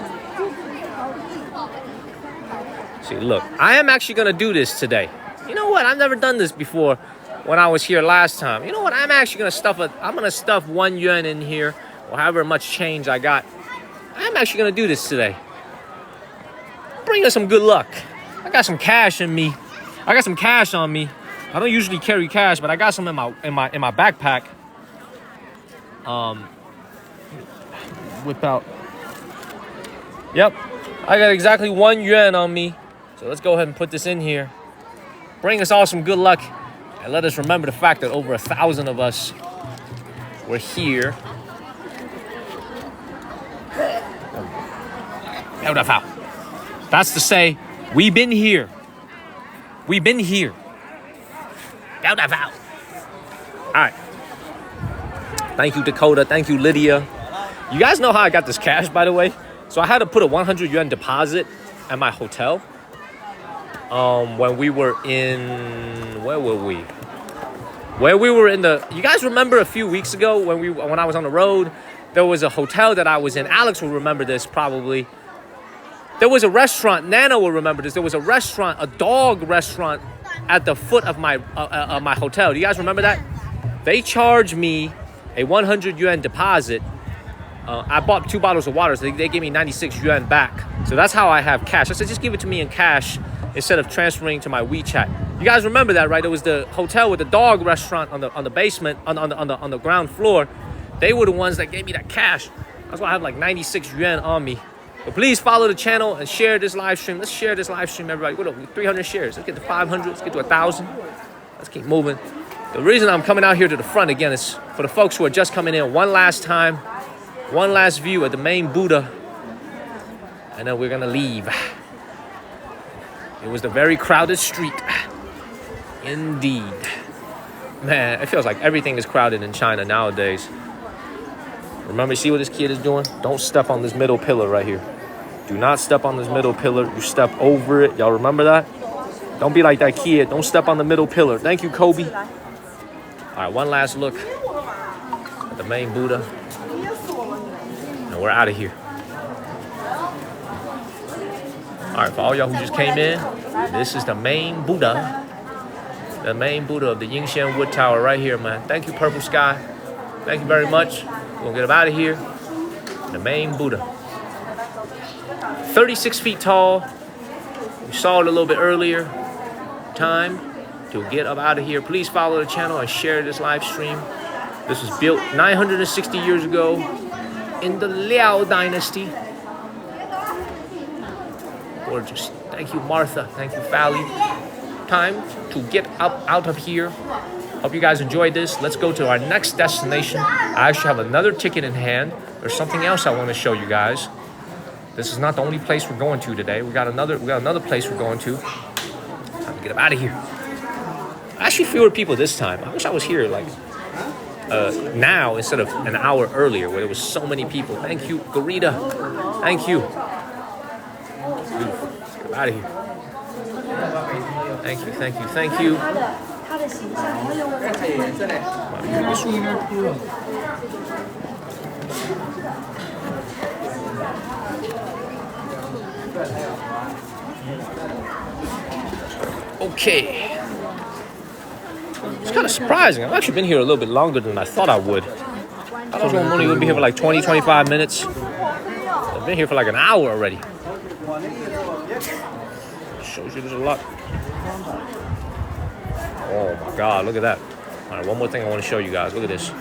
See, look, I am actually going to do this today. You know what? I've never done this before when I was here last time. You know what? I'm actually going to stuff 1 yuan in here, or however much change I got. I'm actually going to do this today. Bring us some good luck. I got some cash in me. I got some cash on me. I don't usually carry cash, but I got some in my backpack. Whip out. Yep, I got exactly 1 yuan on me. So let's go ahead and put this in here. Bring us all some good luck, and let us remember the fact that over 1,000 of us were here. That's to say, we've been here. We've been here. All right. Thank you, Dakota. Thank you, Lydia. You guys know how I got this cash, by the way? So I had to put a 100 yuan deposit at my hotel. When we were in... Where were we? Where we were in the... You guys remember a few weeks ago when I was on the road? There was a hotel that I was in. Alex will remember this probably. There was a restaurant. Nana will remember this. There was a restaurant, a dog restaurant at the foot of my hotel. Do you guys remember that? They charged me a 100 yuan deposit. I bought 2 bottles of water, so they gave me 96 yuan back. So that's how I have cash. I said, just give it to me in cash instead of transferring to my WeChat. You guys remember that, right? It was the hotel with the dog restaurant on the basement, on the ground floor. They were the ones that gave me that cash. That's why I have like 96 yuan on me. But please follow the channel and share this live stream. Let's share this live stream, everybody. What up? 300 shares. Let's get to 500. Let's get to 1,000. Let's keep moving. The reason I'm coming out here to the front again is for the folks who are just coming in one last time, one last view at the main Buddha, and then we're gonna leave. It was the very crowded street. Indeed. Man, it feels like everything is crowded in China nowadays. Remember, see what this kid is doing? Don't step on this middle pillar right here. Do not step on this middle pillar. You step over it. Y'all remember that? Don't be like that kid. Don't step on the middle pillar. Thank you, Kobe. All right, one last look at the main Buddha. And we're out of here. All right, for all y'all who just came in, this is the main Buddha. The main Buddha of the Yingxian Wood Tower right here, man. Thank you, Purple Sky. Thank you very much. We're gonna get up out of here. The main Buddha. 36 feet tall. We saw it a little bit earlier. Time to get up out of here. Please follow the channel and share this live stream. This was built 960 years ago in the Liao Dynasty. Gorgeous. Thank you, Martha. Thank you, Fally. Time to get up out of here. Hope you guys enjoyed this. Let's go to our next destination. I actually have another ticket in hand. There's something else I want to show you guys. This is not the only place we're going to today. We got another place we're going to. Time to get up out of here. Actually, fewer people this time. I wish I was here like now instead of an hour earlier where there was so many people. Thank you, Garita. Thank you. Beautiful. Get out of here. Thank you, thank you, thank you. Okay. It's kind of surprising. I've actually been here a little bit longer than I thought I would. I thought I was only going to be here for like 20, 25 minutes. I've been here for like an hour already. Shows you there's a lot. Oh my God, look at that. All right, one more thing I want to show you guys. Look at this.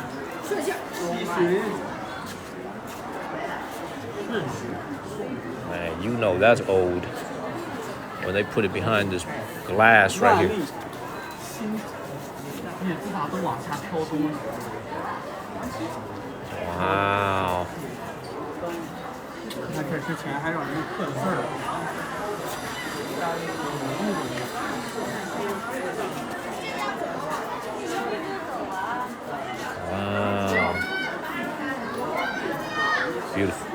Man, you know that's old when they put it behind this glass right here. Wow. Wow. Beautiful.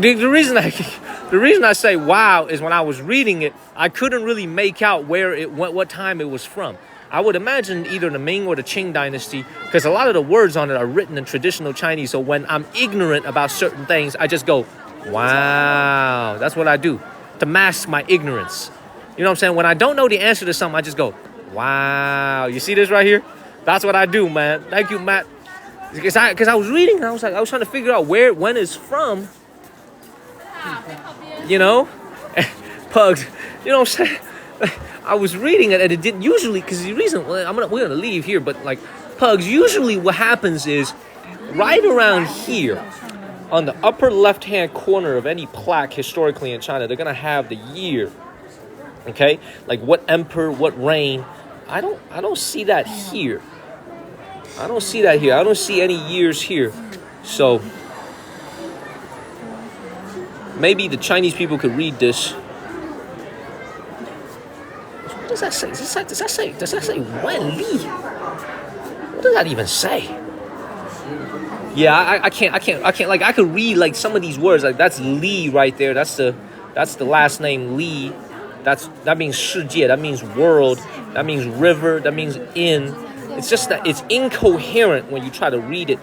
The reason I say wow is when I was reading it, I couldn't really make out where it went, what time it was from. I would imagine either the Ming or the Qing dynasty, because a lot of the words on it are written in traditional Chinese. So when I'm ignorant about certain things, I just go, wow. That's what I do to mask my ignorance. You know what I'm saying? When I don't know the answer to something, I just go, wow. You see this right here? That's what I do, man. Thank you, Matt. Because I was reading, and I was trying to figure out when it's from. You know, Pugs. You know what I'm saying? I was reading it, and it didn't usually, because the reason we're gonna leave here, but like Pugs, usually what happens is right around here on the upper left-hand corner of any plaque historically in China, they're gonna have the year. Okay, like what emperor, what reign. I don't see that here. I don't see that here. I don't see any years here. So maybe the Chinese people could read this. What does that say? Does that say Wen Li? What does that even say? Yeah, I can't. Like, I could read like some of these words. Like, that's Li right there. That's the last name Li. That means 世界. That means world. That means river. That means in. It's just that it's incoherent when you try to read it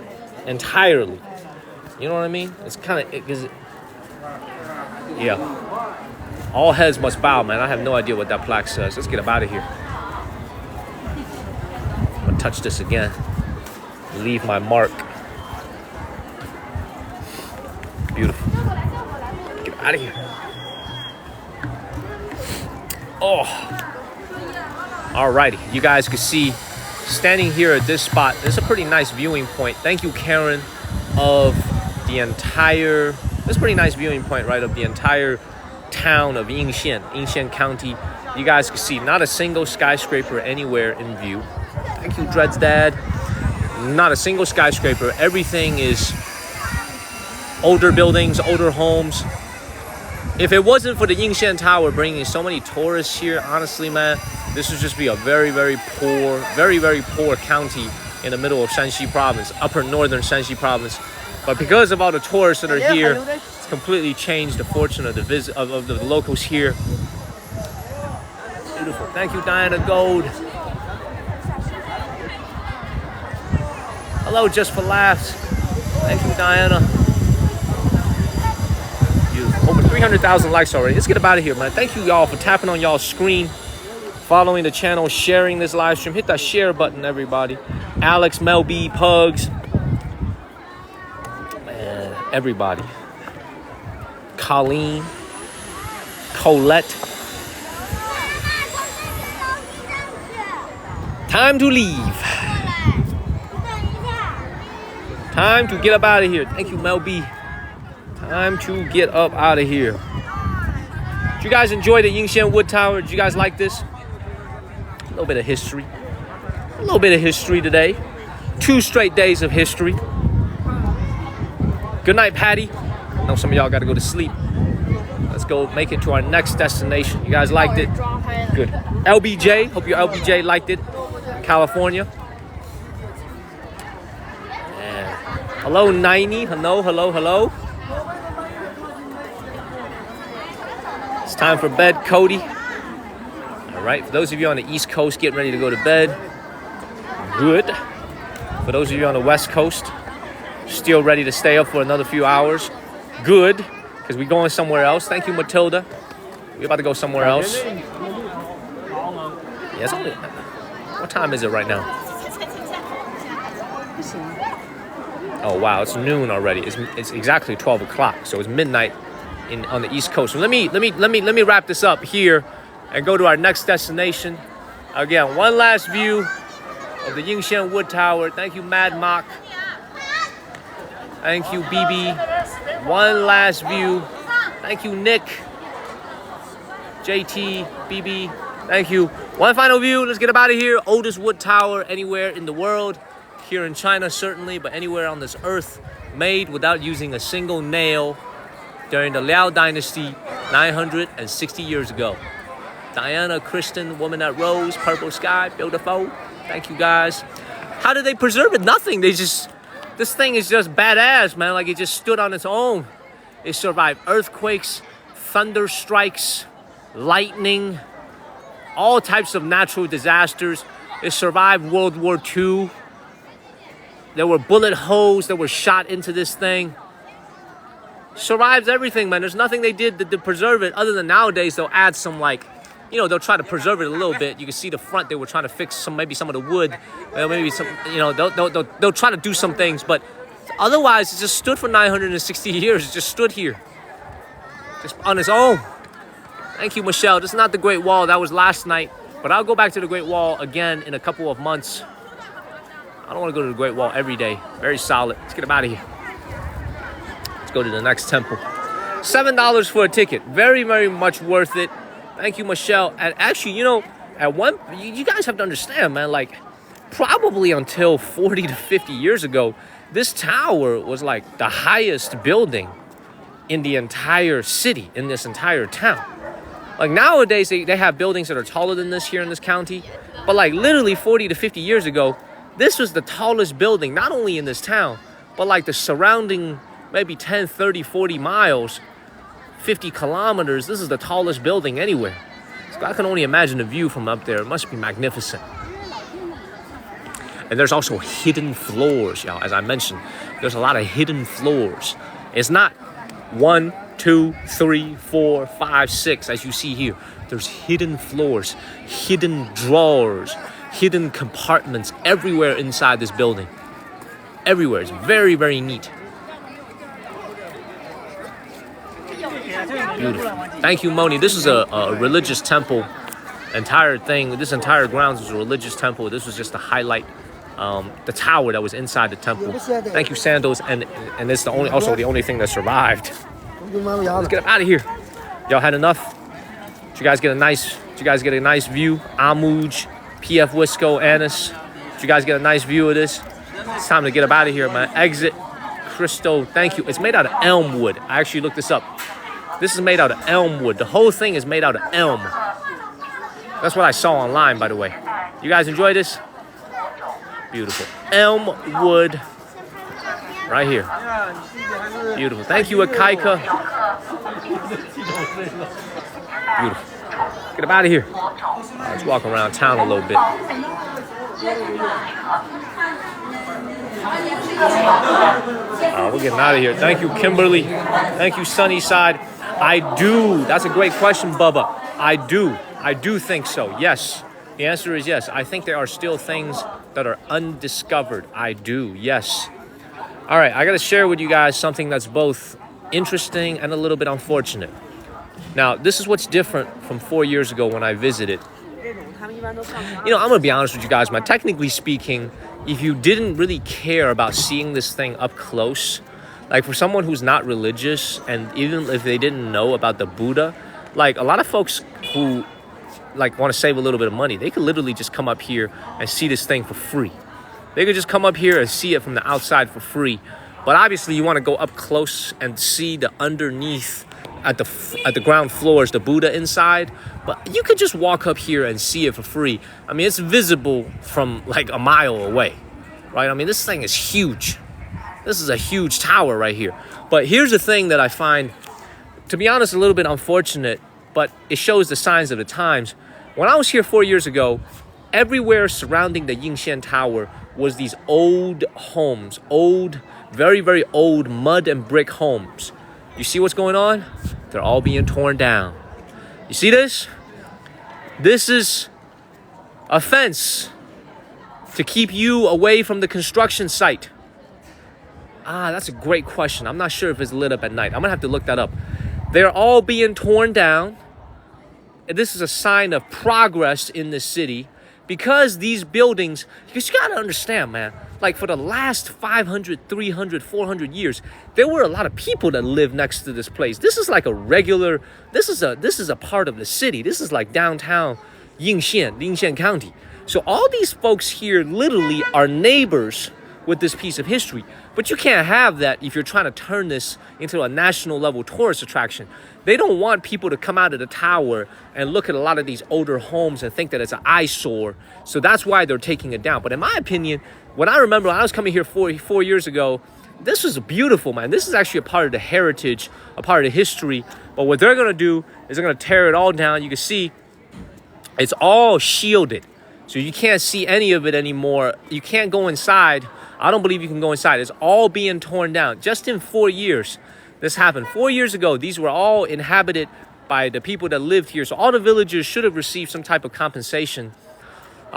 entirely. You know what I mean? It's kind of yeah. All heads must bow, man. I have no idea what that plaque says. Let's get up out of here. I'm gonna touch this again. Leave my mark. Beautiful. Get out of here. Oh. Alrighty. You guys can see, standing here at this spot, this is a pretty nice viewing point. Thank you, Karen, of the entire... This is a pretty nice viewing point, right, of the entire town of Yingxian County. You guys can see not a single skyscraper anywhere in view. Thank you, Dred's dad. Not a single skyscraper. Everything is older buildings, older homes. If it wasn't for the Yingxian Tower bringing so many tourists here, honestly, man, this would just be a very, very poor county in the middle of Shanxi province, upper northern Shanxi province. But because of all the tourists that are here, it's completely changed the fortune of the locals here. Beautiful. Thank you, Diana Gold. Hello, Just for Laughs. Thank you, Diana. Beautiful. Over 300,000 likes already. Let's get up out of here, man. Thank you, y'all, for tapping on y'all's screen, following the channel, sharing this live stream. Hit that share button, everybody. Alex, Mel B, Pugs. Man, everybody. Colleen, Colette. Time to leave. Time to get up out of here. Thank you, Mel B. Time to get up out of here. Did you guys enjoy the Yingxian Wood Tower? Did you guys like this? A little bit of history. A little bit of history today. 2 straight days of history. Good night, Patty. I know some of y'all got to go to sleep. Let's go make it to our next destination. You guys liked it? Good. LBJ. Hope your LBJ liked it. California. Hello, 90. Hello, hello, hello. It's time for bed, Cody. All right, for those of you on the East Coast getting ready to go to bed, good. For those of you on the West Coast, still ready to stay up for another few hours, good, because we're going somewhere else. Thank you, Matilda. We're about to go somewhere else. Yeah, it's only, what time is it right now? Oh wow, it's noon already. It's exactly 12 o'clock, so it's midnight on the East Coast. So let me wrap this up here and go to our next destination. Again, one last view of the Yingxian Wood Tower. Thank you, Mad Mock. Thank you, BB. One last view. Thank you, Nick. JT, BB. Thank you. One final view. Let's get up out of here. Oldest wood tower anywhere in the world. Here in China, certainly, but anywhere on this earth. Made without using a single nail during the Liao Dynasty 960 years ago. Diana, Kristen, woman that rose, purple sky, beautiful. Thank you, guys. How did they preserve it? Nothing. This thing is just badass, man. Like, it just stood on its own. It survived earthquakes, thunder strikes, lightning, all types of natural disasters. It survived World War II. There were bullet holes that were shot into this thing. Survives everything, man. There's nothing they did to preserve it, other than nowadays they'll add some, like, you know, they'll try to preserve it a little bit. You can see the front, they were trying to fix maybe some of the wood, maybe some, you know, they'll try to do some things, but otherwise it just stood for 960 years. It just stood here, just on its own. Thank you, Michelle. This is not the Great Wall. That was last night, but I'll go back to the Great Wall again in a couple of months. I don't want to go to the Great Wall every day. Very solid. Let's get them out of here. Let's go to the next temple. $7 for a ticket. Very, very much worth it. Thank you, Michelle. And actually, you know, you guys have to understand, man, like, probably until 40 to 50 years ago, this tower was like the highest building in the entire city, in this entire town. Like, nowadays, they have buildings that are taller than this here in this county. But like literally 40 to 50 years ago, this was the tallest building, not only in this town, but like the surrounding maybe 10, 30, 40 miles, 50 kilometers. This is the tallest building anywhere. So I can only imagine the view from up there. It must be magnificent. And there's also hidden floors, y'all. As I mentioned, there's a lot of hidden floors. It's not 1, 2, 3, 4, 5, 6, as you see here. There's hidden floors, hidden drawers, hidden compartments everywhere inside this building. Everywhere. It's very, very neat. Beautiful. Thank you, Moni. This is a religious temple. Entire thing, this entire grounds was a religious temple. This was just to highlight the tower that was inside the temple. Thank you, Sandals. And it's the only thing that survived. Let's get out of here. Y'all had enough? Did you guys get a nice view? Amuj, PF Wisco, Annis. Did you guys get a nice view of this? It's time to get up out of here, man. Exit. Crystal, thank you. It's made out of elm wood. I actually looked this up. This is made out of elm wood. The whole thing is made out of elm. That's what I saw online, by the way. You guys enjoy this? Beautiful. Elm wood. Right here. Beautiful. Thank you, Akaika. Beautiful. Get up out of here. Let's walk around town a little bit. We're getting out of here. Thank you, Kimberly. Thank you, Sunnyside. I do. That's a great question, Bubba. I do think so. Yes. The answer is yes. I think there are still things that are undiscovered. I do. Yes. All right. I got to share with you guys something that's both interesting and a little bit unfortunate. Now, this is what's different from 4 years ago when I visited. You know, I'm going to be honest with you guys, man. Technically speaking, if you didn't really care about seeing this thing up close, like for someone who's not religious, and even if they didn't know about the Buddha, like a lot of folks who like want to save a little bit of money, they could literally just come up here and see this thing for free. They could just come up here and see it from the outside for free. But obviously you want to go up close and see the underneath at the ground floors, the Buddha inside. But you could just walk up here and see it for free. I mean, it's visible from like a mile away, right? I mean, this thing is huge. This is a huge tower right here. But here's the thing that I find, to be honest, a little bit unfortunate, but it shows the signs of the times. When I was here 4 years ago, everywhere surrounding the Yingxian Tower was these old homes, old, very, very old mud and brick homes. You see what's going on? They're all being torn down. You see this? This is a fence to keep you away from the construction site. That's a great question. I'm not sure if it's lit up at night. I'm gonna have to look that up. They're all being torn down. And this is a sign of progress in the city because these buildings, because you gotta understand, man, like for the last 500, 300, 400 years, there were a lot of people that lived next to this place. This is like a regular, this is a part of the city. This is like downtown Yingxian County. So all these folks here literally are neighbors with this piece of history. But you can't have that if you're trying to turn this into a national level tourist attraction. They don't want people to come out of the tower and look at a lot of these older homes and think that it's an eyesore. So that's why they're taking it down. But in my opinion, when I remember when I was coming here four years ago, this was beautiful, man. This is actually a part of the heritage, a part of the history. But what they're gonna do is they're gonna tear it all down. You can see it's all shielded. So you can't see any of it anymore. You can't go inside. I don't believe you can go inside. It's all being torn down. Just in 4 years, this happened. 4 years ago, these were all inhabited by the people that lived here. So all the villagers should have received some type of compensation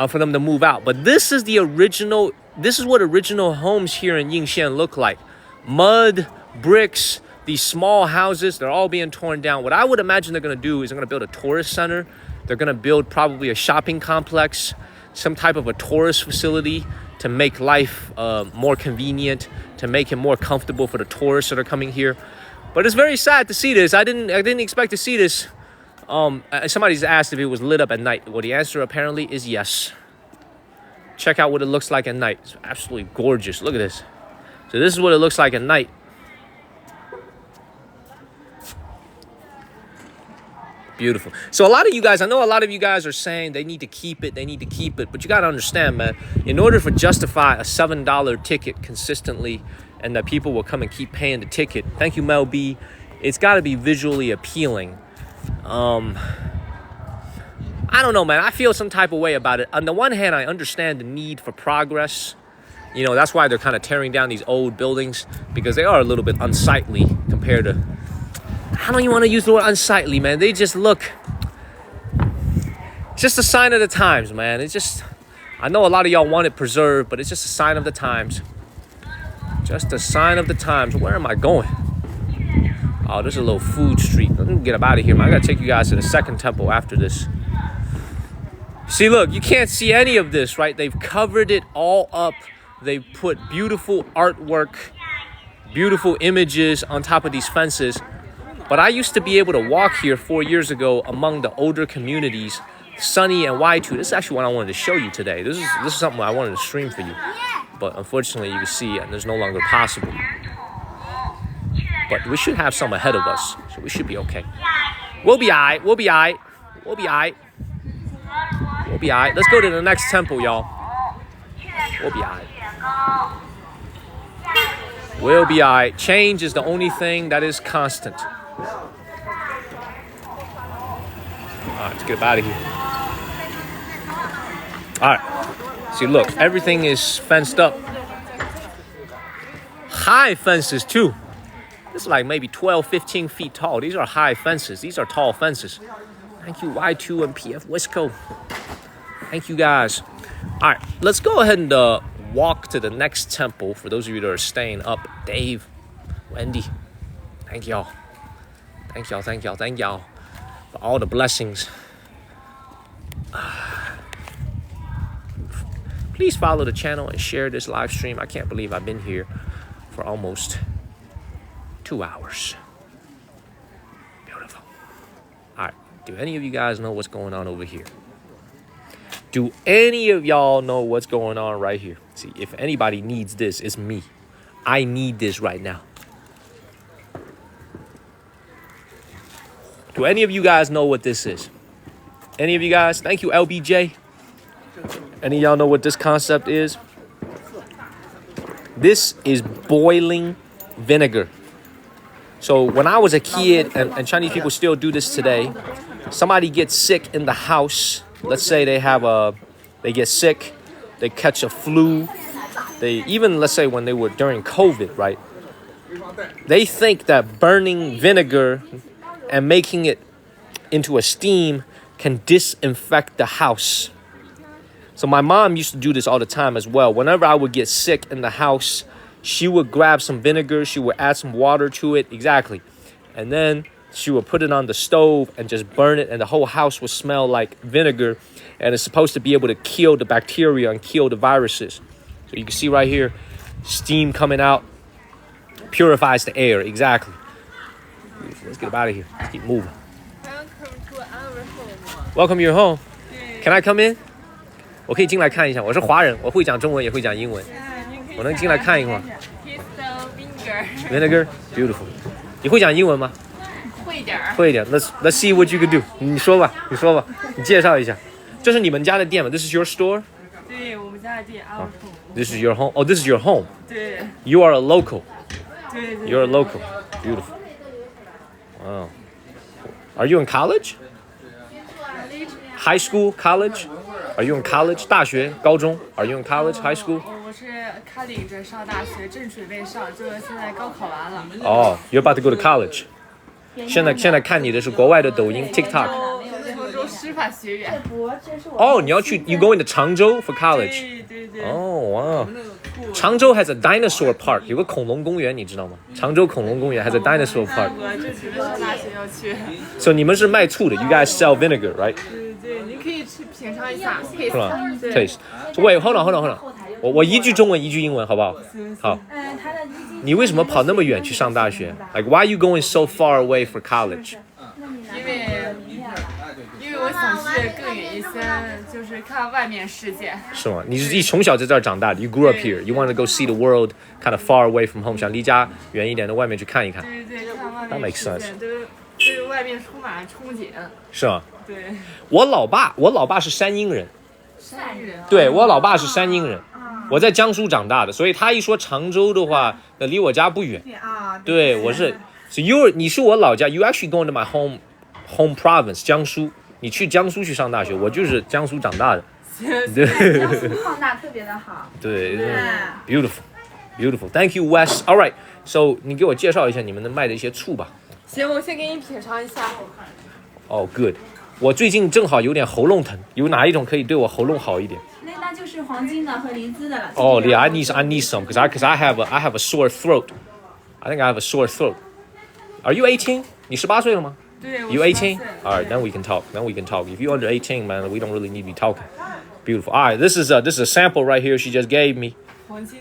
for them to move out. But this is the original, this is what original homes here in Yingxian look like. Mud, bricks, these small houses, they're all being torn down. What I would imagine they're gonna do is they're gonna build a tourist center. They're gonna build probably a shopping complex, some type of a tourist facility to make life more convenient, to make it more comfortable for the tourists that are coming here. But it's very sad to see this. I didn't expect to see this. Somebody's asked if it was lit up at night. Well, the answer apparently is yes. Check out what it looks like at night. It's absolutely gorgeous. Look at this. So this is what it looks like at night. Beautiful. So a lot of you guys, I know a lot of you guys are saying they need to keep it, but you got to understand, man, in order for justify a $7 ticket consistently and that people will come and keep paying the ticket, thank you, Mel B, it's got to be visually appealing. I don't know, man. I feel some type of way about it. On the one hand, I understand the need for progress. You know, that's why they're kind of tearing down these old buildings, because they are a little bit unsightly compared to, I don't even want to use the word unsightly, man. They just look, it's just a sign of the times, man. It's just, I know a lot of y'all want it preserved, but it's just a sign of the times. Just a sign of the times. Where am I going? Oh, there's a little food street. Let me get up out of here, man. I gotta take you guys to the second temple after this. See, look, you can't see any of this, right? They've covered it all up. They put beautiful artwork, beautiful images on top of these fences. But I used to be able to walk here 4 years ago among the older communities, Sunny and Y2. This is actually what I wanted to show you today. This is something I wanted to stream for you. But unfortunately, you can see it's no longer possible. But we should have some ahead of us, so we should be okay. We'll be all right. We'll be all right. We'll be all right. We'll be all right. Let's go to the next temple, y'all. We'll be all right. We'll be all right. Change is the only thing that is constant. All right, let's get up out of here. All right. See, look, everything is fenced up. High fences, too. This is like maybe 12, 15 feet tall. These are high fences. These are tall fences. Thank you, Y2 and PF Wisco. Thank you, guys. All right, let's go ahead and walk to the next temple. For those of you that are staying up, Dave, Wendy, thank y'all. Thank y'all, thank y'all, thank y'all for all the blessings. Please follow the channel and share this live stream. I can't believe I've been here for almost 2 hours. Beautiful. All right, do any of you guys know what's going on over here? Do any of y'all know what's going on right here? See, if anybody needs this, it's me. I need this right now. Do any of you guys know what this is? Any of you guys? Thank you, LBJ. Any of y'all know what this concept is? This is boiling vinegar. So when I was a kid, and Chinese people still do this today, somebody gets sick in the house. Let's say they get sick, they catch a flu. Let's say when they were during COVID, right? They think that burning vinegar and making it into a steam can disinfect the house. So my mom used to do this all the time as well. Whenever I would get sick in the house, she would grab some vinegar, she would add some water to it, exactly. And then she would put it on the stove and just burn it, and the whole house would smell like vinegar. And it's supposed to be able to kill the bacteria and kill the viruses. So you can see right here, steam coming out, purifies the air, exactly. Let's get out of here, let's keep moving. Welcome to your home. Can I come in? 我可以进来看一下，我是华人，我会讲中文也会讲英文，我能进来看一会儿。Vinegar, beautiful. 你会讲英文吗？会一点。会一点。Let's see what you can do. 你说吧，你介绍一下。这是你们家的店吗 ？This is your store? 对，我们家的店 our home. This is your home. Oh, this is your home. 对。You are a local. 对。You're a local. Beautiful. Wow. Are you in college? High school, college? Are you in college? 大学、高中 Are you in college, high school? 我是开领着上大学，正准备上，就是现在高考完了。Oh, you're about to go to college. 现在看你的是国外的抖音 TikTok. 常州师范学院。Oh, 你要去 You going to 常州 for college? 对。Oh, wow. 常州 has a dinosaur park. 有个恐龙公园，你知道吗？常州恐龙公园 has a dinosaur park. 我就准备上大学要去。So 你们是卖醋的 You guys sell vinegar, right? 对，你可以去品尝一下 taste. So wait, hold on. 我一句中文一句英文，好不好？好。你为什么跑那么远去上大学 ？Like why are you going so far away for college? 因为我想去更远一些，就是看外面世界。是吗？你是从小在这儿长大的 You grew up here. You want to go see the world, kind of far away from home. 想离家远一点的外面去看一看。对，看外面。That makes sense. 对外面充满了憧憬。是吗？对。我老爸是山阴人。山阴人。对，我老爸是山阴人。我在江苏长大的，所以他一说常州的话，那离我家不远。对，我是。So你是我老家 ，You actually going to my home province 江苏。你去江苏去上大学，我就是江苏长大的。对，江苏矿大特别的好。对 ，beautiful. Thank you, Wes. All right. So 你给我介绍一下你们的卖的一些醋吧。行，我先给你品尝一下。Oh, good. 我最近正好有点喉咙疼，有哪一种可以对我喉咙好一点？那就是黄金的和灵芝的了。Oh, yeah, I need some because I have a sore throat. I think I have a sore throat. Are you 18? 你18岁了吗？对。You 18? All right, then we can talk. If you're under 18, man, we don't really need to be talking. Beautiful. All right, this is a sample right here she just gave me. 黄金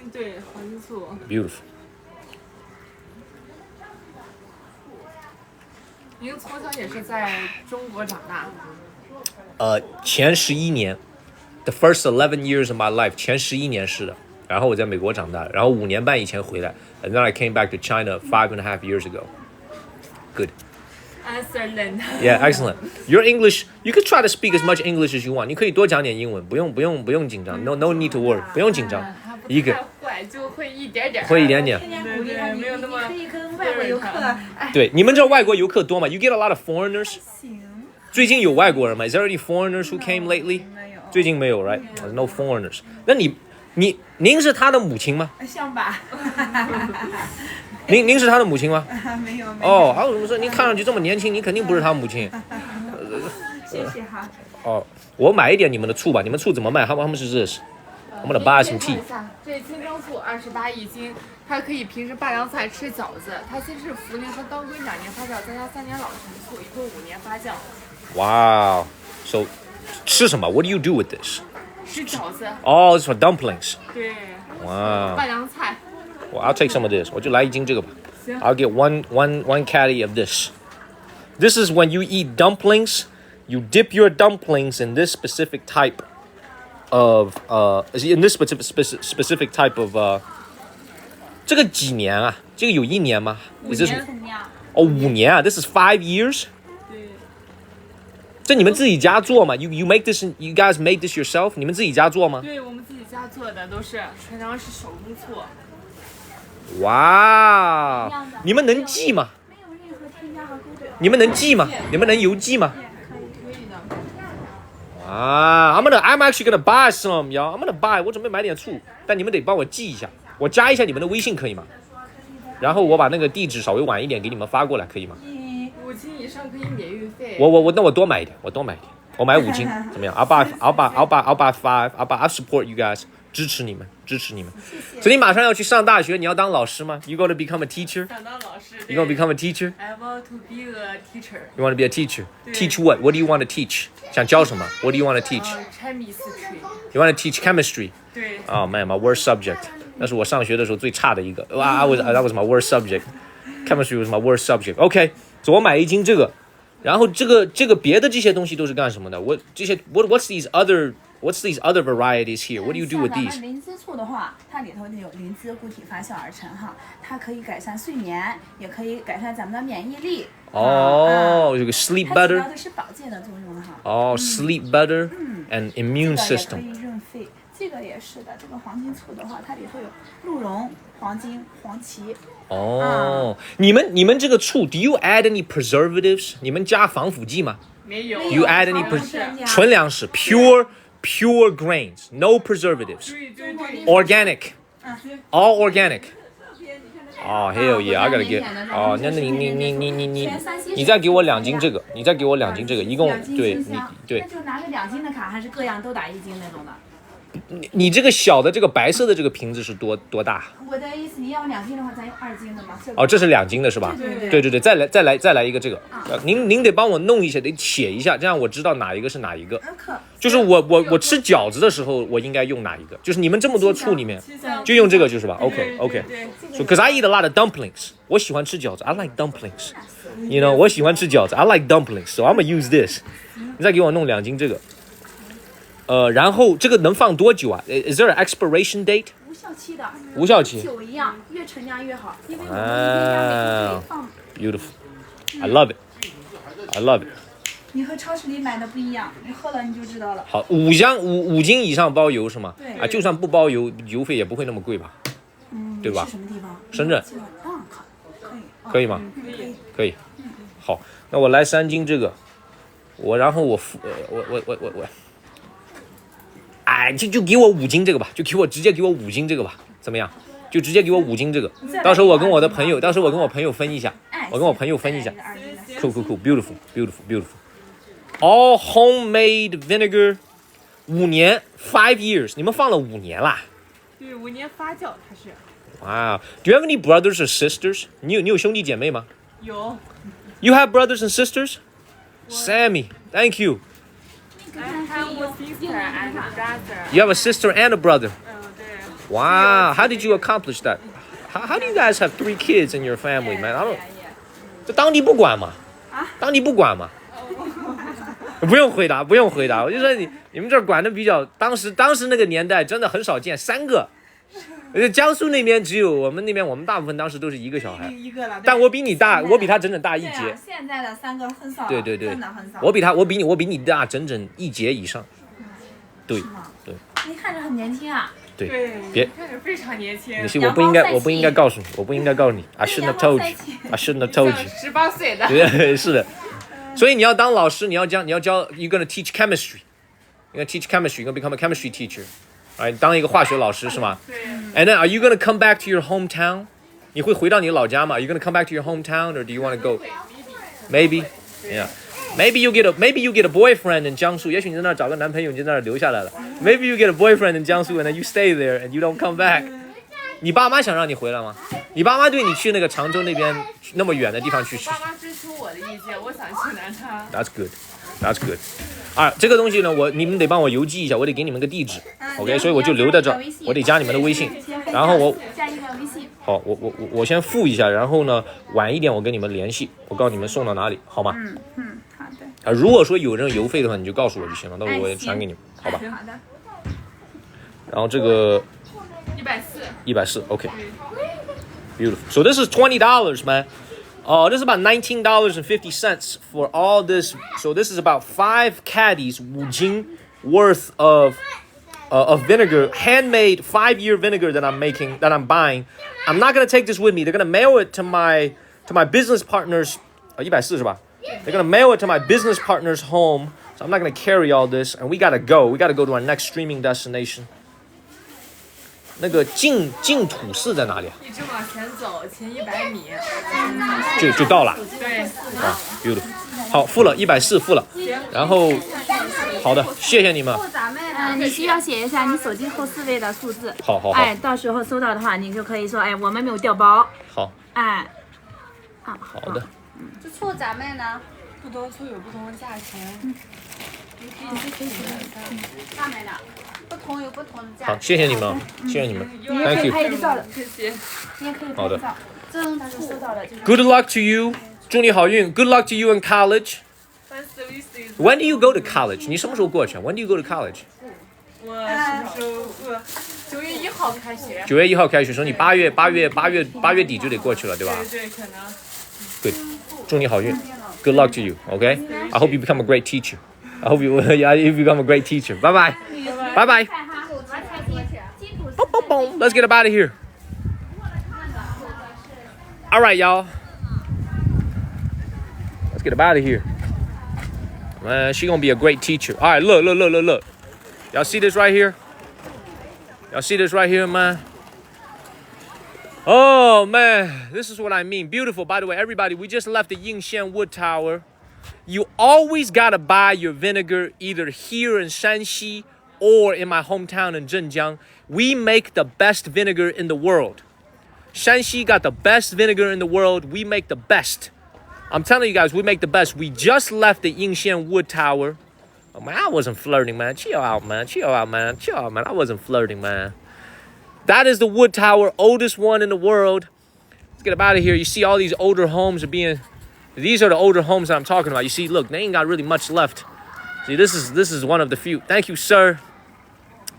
醋。Beautiful. 您从小也是在中国长大。前11年 ，the first 11 years of my life， 前11年是的。然后我在美国长大，然后5年半以前回来 ，and then I came back to China 5.5 years ago. Good. Excellent. Yeah, excellent. Your English, you could try to speak as much English as you want. 你可以多讲点英文，不用紧张。No need to worry， 不用紧张。一个。就会一点点。会一点点。对，没有那么。可以跟外国游客。对，你们这外国游客多吗 ？You get a lot of foreigners. 最近有外国人吗 ？Is there any foreigners who came lately? 没有。最近没有 ，right? No foreigners. 那您是他的母亲吗？像吧。您是他的母亲吗？没有。哦，还有什么说您看上去这么年轻，您肯定不是他母亲。谢谢哈。哦，我买一点你们的醋吧。你们醋怎么卖？How much is this? I'm gonna buy some tea. 这金装醋28一斤，它可以平时拌凉菜吃饺子。它先是茯苓和当归2年发酵，再加3年老陈醋，一共5年发酵。Wow. So 吃什么 ？What do you do with this? 吃饺子。Oh, it's for dumplings. 对。Wow. 拌凉菜。Well, I'll take some of this. 我就来一斤这个吧。I'll get one caddy of this. This is when you eat dumplings. You dip your dumplings in this specific type of in this specific type of 这个几年啊？这个有1年吗？5年。哦，5年啊 ！This is 5 years. 对。这你们自己家做吗 ？You make this? You guys make this yourself? 你们自己家做吗？对，我们自己家做的都是，全都是手工醋。哇，你们能记吗？没有任何添加和勾兑。你们能记吗？你们能邮寄吗？可以的。啊 I'm actually gonna buy some, y'all. I'm gonna buy. 我准备买点醋，但你们得帮我记一下，我加一下你们的微信可以吗？然后我把那个地址稍微晚一点给你们发过来，可以吗5斤以上可以免运费。那我多买一点，我买5斤怎么样？I'll buy 5. I'll support you guys. 支持你们。所以你马上要去上大学，你要当老师吗 ？You gonna become a teacher? 想当老师。You gonna become a teacher? I want to be a teacher. You want to be a teacher? Teach what? What do you want to teach? 想教什么 What do you want to teach? Chemistry. You want to teach chemistry? 对。Oh man, my worst subject. 那是我上学的时候最差的一个。That was my worst subject. Chemistry was my worst subject. OK, 所以我买1斤这个，然后这个别的这些东西都是干什么的？What's these other varieties here? What do you do with 像 these? 咱们灵芝醋的话，它里头有灵芝固体发酵而成哈，它可以改善睡眠，也可以改善咱们的免疫力。哦，这个 sleep 它主 better. 要的是保健的作用哈。哦，sleep better and immune 这个也可 system. 以润肺，这个也是的。这个黄金醋的话，它里头有鹿茸、黄金、黄芪。哦，你们这个醋 ，Do you add any preservatives? 你们加防腐剂吗没有。 ？You add any 不是这样纯粮食 pure grains, no preservatives, 对。 organic, all organic. 哦 ，hell yeah, I gotta get. 哦，那你再给我2斤这个，一共对你对那就拿个2斤的卡，还是各样都打1斤那种的。你这个小的这个白色的这个瓶子是多大？我的意思，你要2斤的话，咱用2斤的嘛。哦，这是2斤的是吧？对，再来一个这个。您得帮我弄一下，得写一下，这样我知道哪一个是哪一个。就是我吃饺子的时候，我应该用哪一个？就是你们这么多醋里面，就用这个就是吧 ？OK。So, cause I eat a lot of dumplings. 我喜欢吃饺子 ，I like dumplings. You know, 我喜欢吃饺子 ，I like dumplings. So I'm gonna use this. 你再给我弄2斤这个。然后这个能放多久啊 ？Is there an expiration date? 无效期的。无效期。酒一样，越陈酿越好，因为我们一天加每天放。Beautiful. I love it. 你和超市里买的不一样，你喝了你就知道了。好，5斤以上包邮是吗？对。啊，就算不包邮，邮费也不会那么贵吧？对吧？是什么地方？深圳。可以。吗？可以。好，那我来3斤这个，然后我哎，就给我5斤这个吧，直接给我5斤这个吧，怎么样？就直接给我5斤这个，到时候我跟我朋友分一下，Cool, beautiful. All homemade vinegar, 5年 5 years， 你们放了5年啦？对，5年发酵它是。Wow. Do you have any brothers or sisters? 你有兄弟姐妹吗？有。You have brothers and sisters? Sammy, thank you. I have a sister and a brother. You have a sister and a brother. 对。 Wow. How did you accomplish that? How do you guys have 3 kids in your family, man? I don't. 这当地不管嘛？不用回答，我就说你们这儿管的比较，当时那个年代真的很少见3个。江苏那边只有我们大部分当时都是1个小孩，但我比你大，我比他整整大1截。现在的3个很少。对，真的很少。我比你大整整1截以上。对。你看着很年轻啊。对，别看着非常年轻。我不应该告诉你。I shouldn't have told you. 18岁的。对，是的。所以你要当老师，你要教 ，You're gonna teach chemistry. You're gonna teach chemistry. You're gonna become a chemistry teacher. 当一个化学老师是吗？对。And then, are you gonna come back to your hometown? 你会回到你老家吗？ Are you gonna come back to your hometown, or do you want to go? Maybe. Yeah. Maybe you get a boyfriend in 江苏。也许你在那儿找个男朋友，你就在那儿留下来了。Maybe you get a boyfriend in 江苏 and then you stay there and you don't come back. 你爸妈想让你回来吗？你爸妈对你去那个常州那边那么远的地方去？我爸妈征求我的意见，我想去南昌。That's good. 这个东西呢，你们得帮我邮寄一下，我得给你们个地址。OK， 所以我就留在这儿，我得加你们的微信。然后加一个微信。好，我先付一下，然后呢，晚一点我跟你们联系，我告诉你们送到哪里，好吗？好的。如果说有这个邮费的话，你就告诉我就行了，到时候我也传给你们，好吧？好的。然后这个140 ，OK。Beautiful. So this is $20, man. This is about $19.50 for all this. So this is about 5 caddies 5斤 worth of of vinegar, handmade 5-year vinegar that I'm buying. I'm not gonna take this with me. They're gonna mail it to my business partners. 140吧? They're gonna mail it to my business partner's home. So I'm not gonna carry all this, and we gotta go. We gotta go to our next streaming destination. 那个净土寺在哪里啊？一直往前走，前100米。就到了。对。啊 ，beautiful。好，付了140，付了。然后，好的，谢谢你们。你需要写一下你手机后4位的数字。好。哎，到时候收到的话，你就可以说，哎，我们没有掉包。好。哎。好的。这醋咋卖呢？不同醋有不同的价钱。上面的。不同有不同的价。好，谢谢你们，谢谢你们。Thank you。谢谢。你也可以拍照。这种他是收到的。Good luck to you， 祝你好运。Good luck to you in college。When do you go to college？ 你什么时候过去 ？When do you go to college？ 我什么时候？9月1号开学。9月1号开学，说你8月底就得过去了，对吧？对，可能。Good， 祝你好运。Good luck to you. Okay. I hope you become a great teacher. I hope you become a great teacher. Bye bye. Bye bye. Boom, boom, boom. Let's get up out of here. All right, y'all. Let's get up out of here. Man, she gonna be a great teacher. All right, look. Y'all see this right here? Y'all see this right here, man? Oh, man. This is what I mean. Beautiful. By the way, everybody, we just left the Yingxian Wood Tower. You always gotta buy your vinegar either here in Shanxi or in my hometown in Zhenjiang. We make the best vinegar in the world. Shanxi got the best vinegar in the world. We make the best. I'm telling you guys, we make the best. We just left the Yingxian Wood Tower. Oh, man, I wasn't flirting, man. Chill out, man. I wasn't flirting, man. That is the Wood Tower, oldest one in the world. Let's get up out of here. You see all these older homes are being... These are the older homes that I'm talking about. You see, look, they ain't got really much left. See, this is one of the few. Thank you, sir.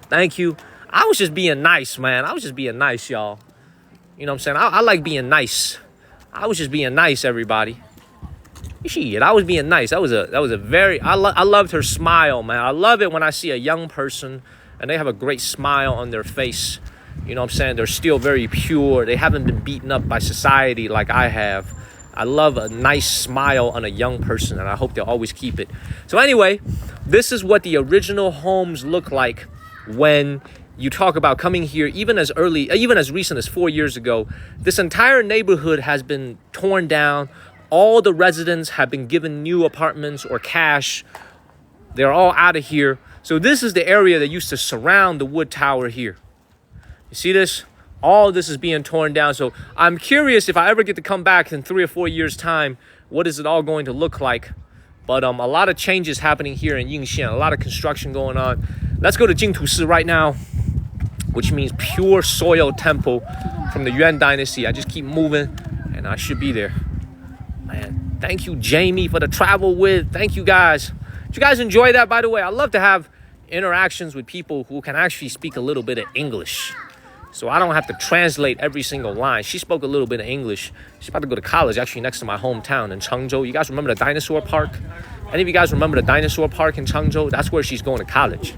Thank you. I was just being nice, man. I was just being nice, y'all. You know what I'm saying? I like being nice. I was just being nice, everybody. Shit, I was being nice. That was a very... I loved her smile, man. I love it when I see a young person and they have a great smile on their face. You know what I'm saying? They're still very pure. They haven't been beaten up by society like I have. I love a nice smile on a young person, and I hope they'll always keep it. So anyway, this is what the original homes look like when you talk about coming here, even as recent as 4 years ago. This entire neighborhood has been torn down. All the residents have been given new apartments or cash. They're all out of here. So this is the area that used to surround the Wood Tower here. You see this? All this is being torn down. So I'm curious if I ever get to come back in 3 or 4 years' time, what is it all going to look like? But a lot of changes happening here in Yingxian, a lot of construction going on. Let's go to Jingtusi right now, which means pure soil temple from the Yuan dynasty. I just keep moving and I should be there. Man, thank you, Jamie, for the travel with. Thank you, guys. Did you guys enjoy that, by the way? I love to have interactions with people who can actually speak a little bit of English. So I don't have to translate every single line. She spoke a little bit of English. She's about to go to college, actually, next to my hometown in Changzhou. You guys remember the dinosaur park? Any of you guys remember the dinosaur park in Changzhou? That's where she's going to college.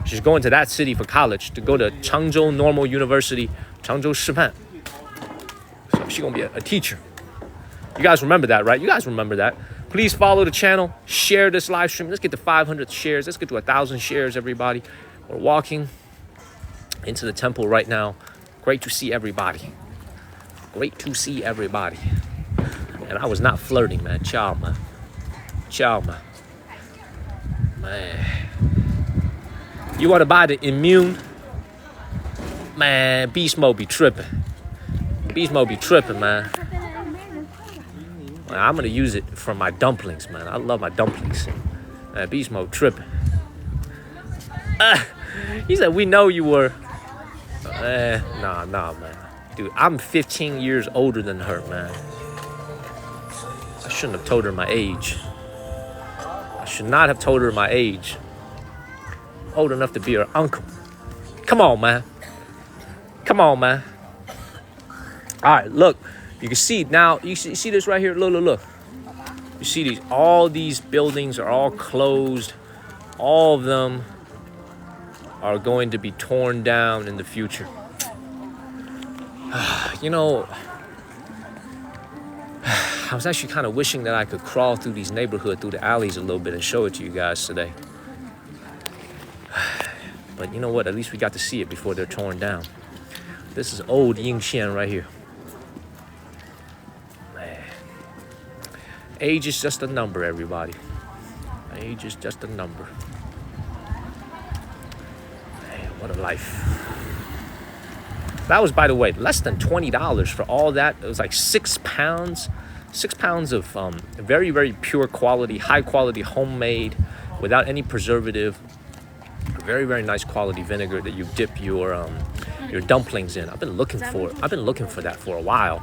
She's going to that city for college to go to Changzhou Normal University, Changzhou Shipan. So she's going to be a teacher. You guys remember that, right? You guys remember that. Please follow the channel. Share this live stream. Let's get to 500 shares. Let's get to 1,000 shares, everybody. We're walking into the temple right now. Great to see everybody. Great to see everybody. And I was not flirting, man. Ciao, man. Ciao, man. Man. You want to buy the immune? Man, Beast Mode be tripping. Beast Mode be tripping, man. I'm going to use it for my dumplings, man. I love my dumplings. Beast Mode tripping. He said, we know you were... Nah, man. Dude, I'm 15 years older than her, man. I shouldn't have told her my age. I should not have told her my age. Old enough to be her uncle. Come on, man. Come on, man. All right, look. You can see now. You see this right here? Look. You see these? All these buildings are all closed. All of them. are going to be torn down in the future. You know, I was actually kind of wishing that I could crawl through these neighborhoods, through the alleys a little bit and show it to you guys today. But you know what? At least we got to see it before they're torn down. This is old Yingxian right here. Man. Age is just a number, everybody. Age is just a number. Man, what a life. That was, by the way, less than $20 for all that. It was like 6 pounds. 6 pounds of very, very pure quality, high quality, homemade, without any preservative. Very, very nice quality vinegar that you dip your dumplings in. I've been looking for that for a while.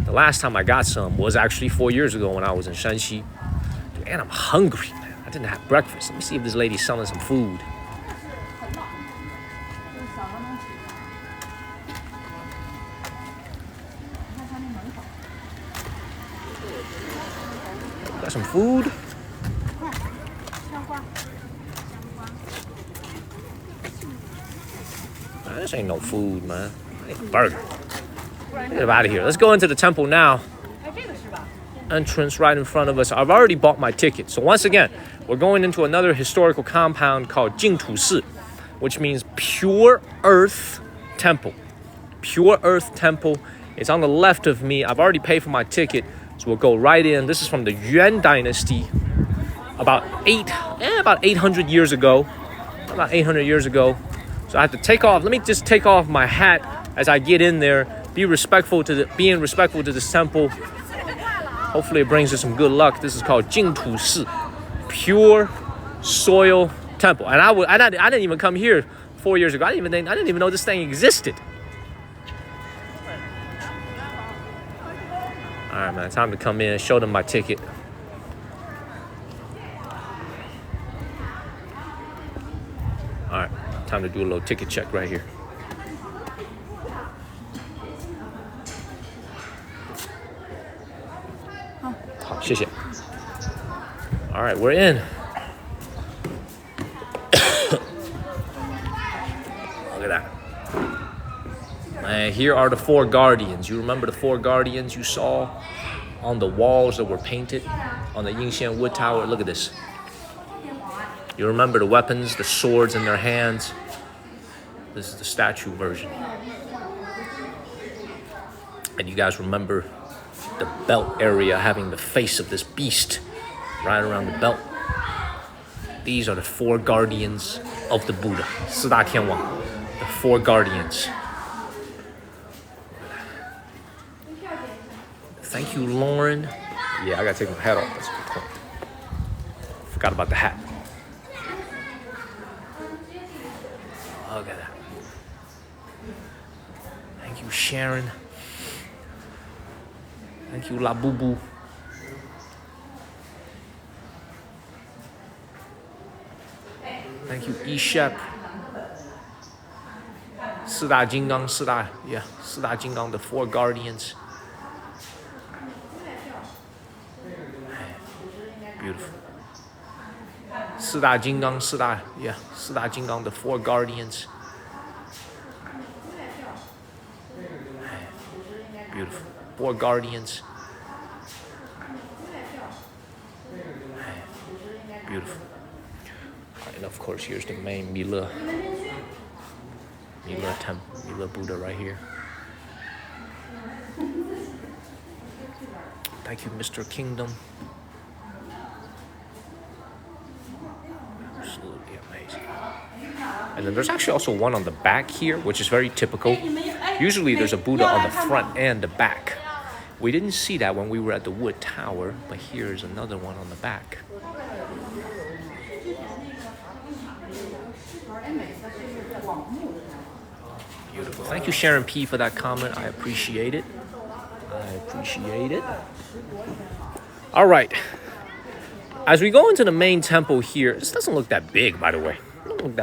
The last time I got some was actually 4 years ago when I was in Shanxi. And I'm hungry, man. I didn't have breakfast. Let me see if this lady's selling some food. Got some food? Man, this ain't no food, man. It's a burger. Get out of here. Let's go into the temple now. Entrance right in front of us. I've already bought my ticket. So once again, we're going into another historical compound called 净土寺, which means pure earth temple. Pure earth temple. It's on the left of me. I've already paid for my ticket. So we'll go right in. This is from the Yuan dynasty, about 800 years ago. About 800 years ago. So I have to take off. Let me just take off my hat as I get in there. Being respectful to this temple. Hopefully it brings us some good luck. This is called 净土寺, pure soil temple. And I didn't even come here 4 years ago. I didn't even know this thing existed. All right, man, time to come in, show them my ticket. All right, time to do a little ticket check right here. Oh, 谢谢. All right, we're in. Look at that. Man, here are the 4 guardians. You remember the 4 guardians you saw on the walls that were painted on the Yingxian wood tower? Look at this. You remember the weapons, the swords in their hands? This is the statue version. And you guys remember the belt area having the face of this beast right around the belt? These are the 4 guardians of the Buddha. 四大天王, the 4 guardians. Thank you, Lauren. Yeah, I gotta take my hat off. That's a good point. Forgot about the hat. Look at that. Thank you, Sharon. Thank you, La Boo Boo. Thank you, Ishep. 四大金刚, 四大金刚, the 4 guardians. Beautiful. 四大金刚, 四大金刚, the 4 guardians. Beautiful. 4 guardians. Beautiful. And of course, here's the main Mila temple, Mila Buddha right here. Thank you, Mr. Kingdom. Absolutely amazing. And then there's actually also one on the back here, which is very typical. Usually there's a Buddha on the front and the back. We didn't see that when we were at the wood tower, but here's another one on the back. Beautiful. Thank you, Sharon P, for that comment. I appreciate it. All right. As we go into the main temple here, this doesn't look that big, by the way. It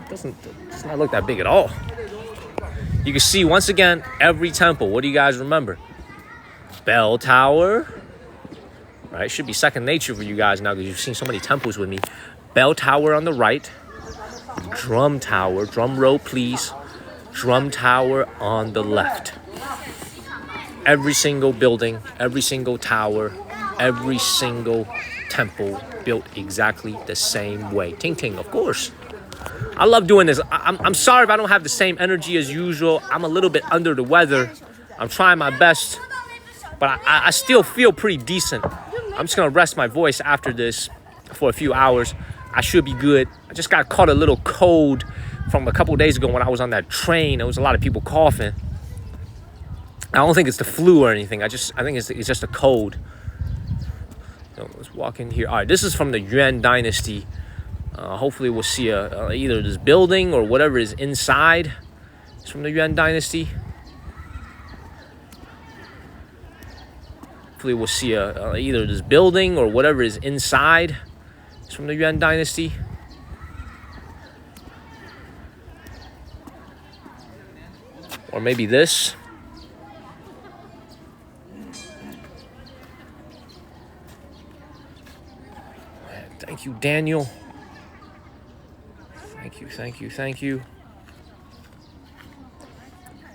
does not look that big at all. You can see, once again, every temple. What do you guys remember? Bell tower. Right? Should be second nature for you guys now because you've seen so many temples with me. Bell tower on the right. Drum tower, drum roll please. Drum tower on the left. Every single building, every single tower, every single temple built exactly the same way. Ting ting, of course. I love doing this. I'm sorry if I don't have the same energy as usual. I'm a little bit under the weather. I'm trying my best, but I still feel pretty decent. I'm just gonna rest my voice after this for a few hours. I should be good. I just got caught a little cold from a couple days ago when I was on that train. There was a lot of people coughing. I don't think it's the flu or anything. I think it's just a cold. So let's walk in here. All right, this is from the Yuan Dynasty. Hopefully we'll see either this building or whatever is inside. It's from the Yuan Dynasty. Hopefully we'll see either this building or whatever is inside. It's from the Yuan Dynasty. Or maybe this. Thank you, Daniel. Thank you.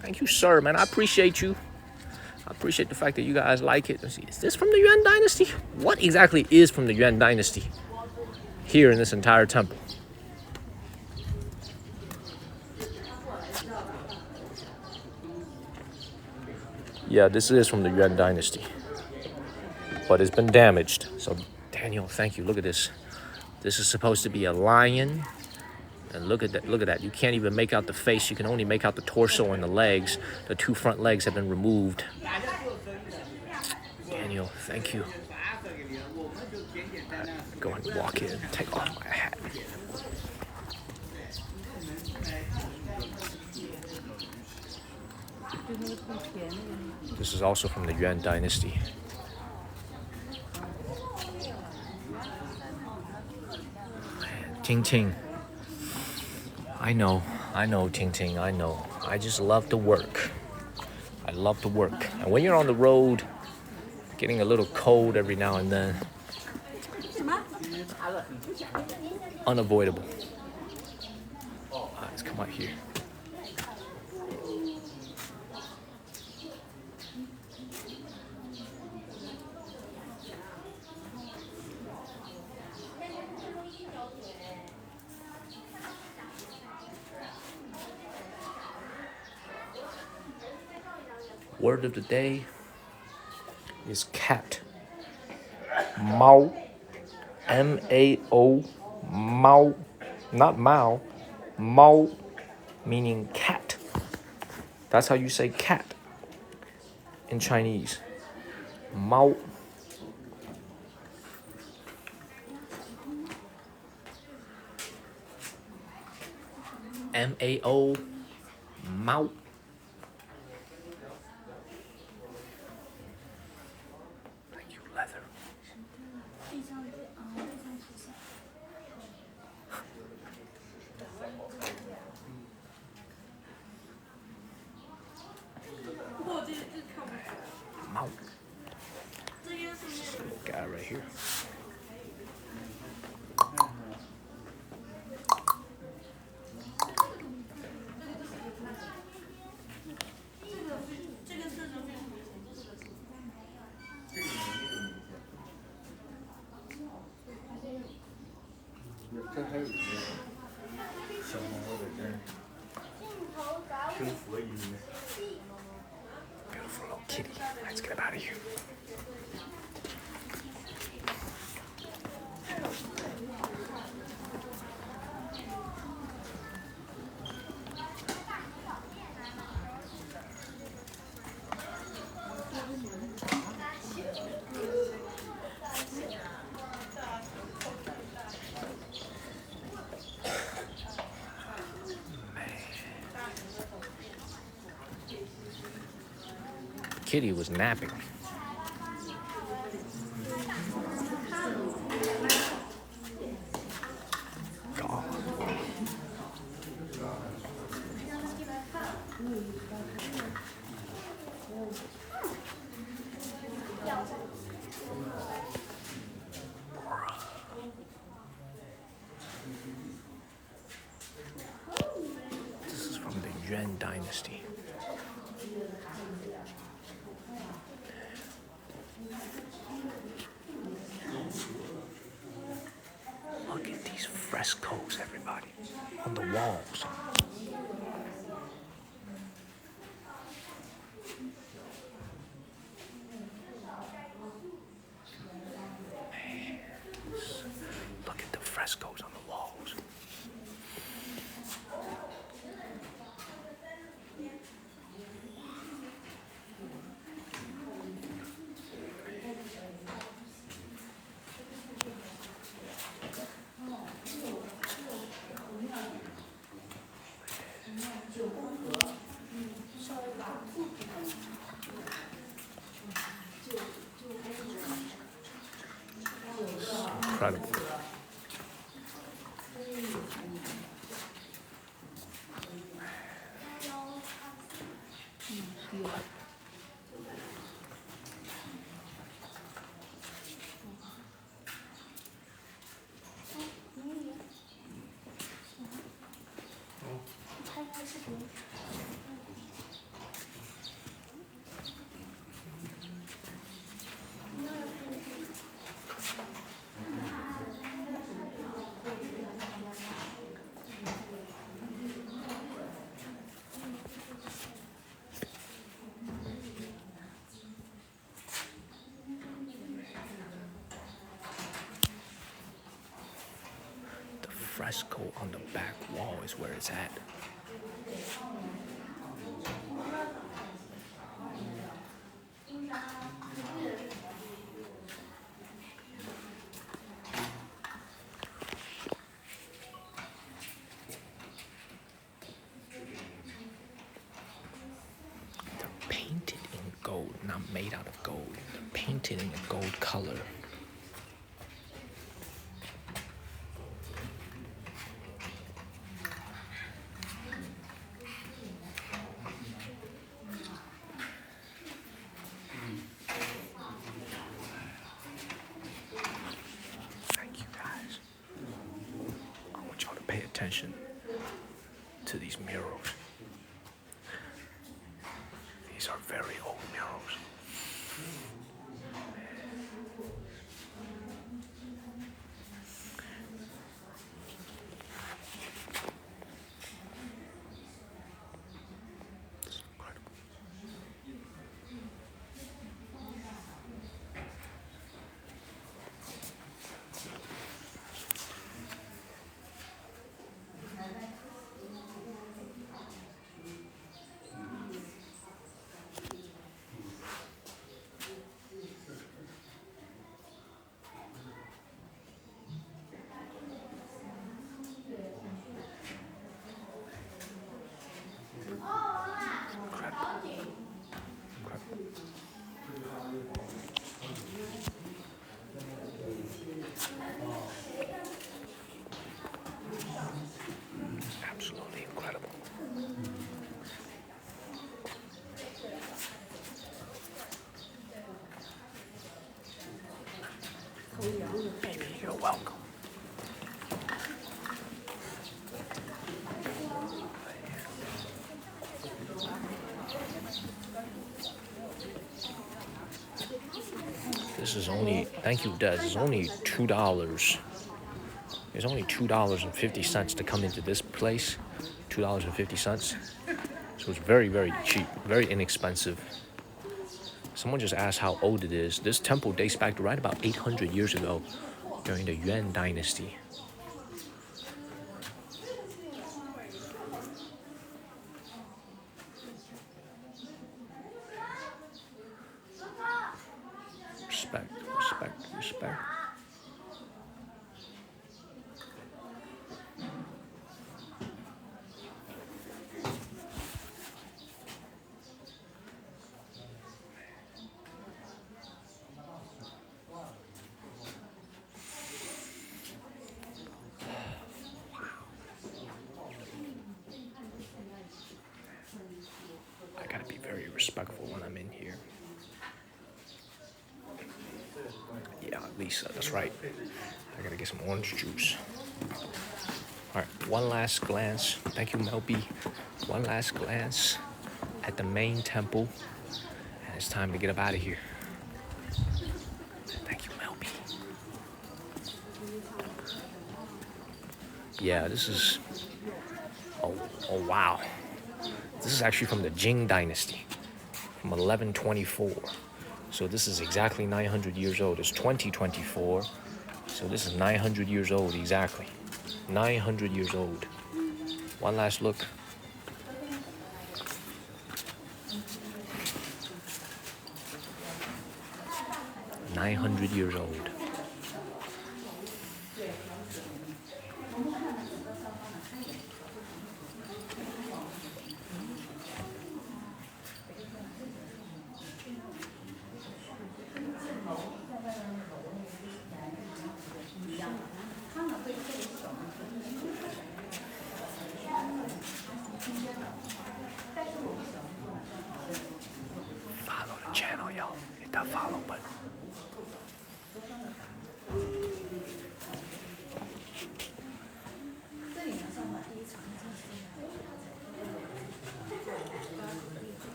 Thank you, sir, man. I appreciate you. I appreciate the fact that you guys like it. Let's see, is this from the Yuan Dynasty? What exactly is from the Yuan Dynasty here in this entire temple? Yeah, this is from the Yuan Dynasty, but it's been damaged. So, Daniel, thank you. Look at this. This is supposed to be a lion. And look at that, look at that. You can't even make out the face. You can only make out the torso and the legs. The two front legs have been removed. Daniel, thank you. Go and walk in and take off my hat. This is also from the Yuan Dynasty. Ting Ting. I know, Ting Ting, I know. I just love to work. I love to work. And when you're on the road, getting a little cold every now and then, unavoidable. All right, let's come out here. Word of the day is cat. Mao. M-A-O. Mao. Not Mao. Mao meaning cat. That's how you say cat in Chinese. Mao. M-A-O. Mao. Guy right here. Beautiful little kitty. Let's get out of here. Kitty was napping. God. Dynasty. Look at these frescoes, everybody, on the walls. Man, look at the frescoes on the walls. Incredible. Fresco on the back wall is where it's at. They're painted in gold, not made out of gold. They're painted in a gold color. Pay attention to these murals. These are very old murals. It's incredible. Absolutely incredible. Baby, you're welcome. This is only, thank you, Des, it's only $2. It's only $2.50 to come into this place. $2.50. So it's very, very cheap, very inexpensive. Someone just asked how old it is. This temple dates back to right about 800 years ago during the Yuan dynasty. Respect, respect, respect. I gotta be very respectful when I'm in here. Yeah, Lisa, that's right. I gotta get some orange juice. All right, one last glance. Thank you, Melby. One last glance at the main temple, and it's time to get up out of here. Thank you, Melby. Yeah, this is, oh wow. This is actually from the Jing Dynasty, from 1124. So this is exactly 900 years old. It's 2024, so this is 900 years old exactly. 900 years old. One last look. "900 years old." Follow the channel, y'all. Hit that follow button.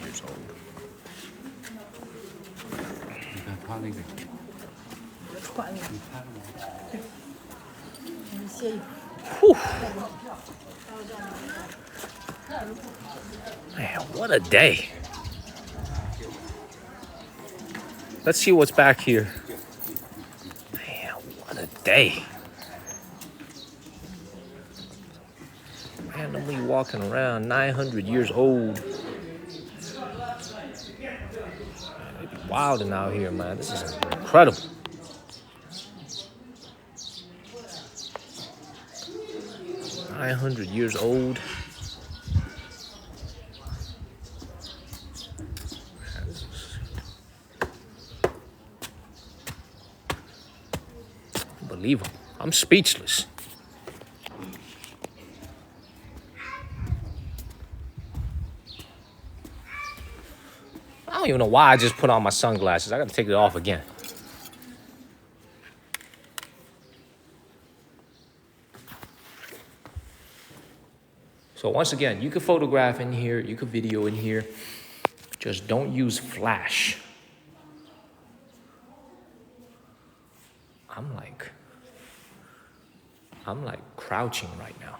Years old. 你看他那个，穿了，你看了吗？你歇一会儿。 Whew. Man, what a day. Let's see what's back here. Man, what a day. Randomly walking around, 900 years old. Man, they be wilding out here, man. This is incredible. "900 years old. Unbelievable. I'm speechless. I don't even know why I just put on my sunglasses. I gotta take it off again. So once again, you could photograph in here, you could video in here. Just don't use flash. I'm like crouching right now.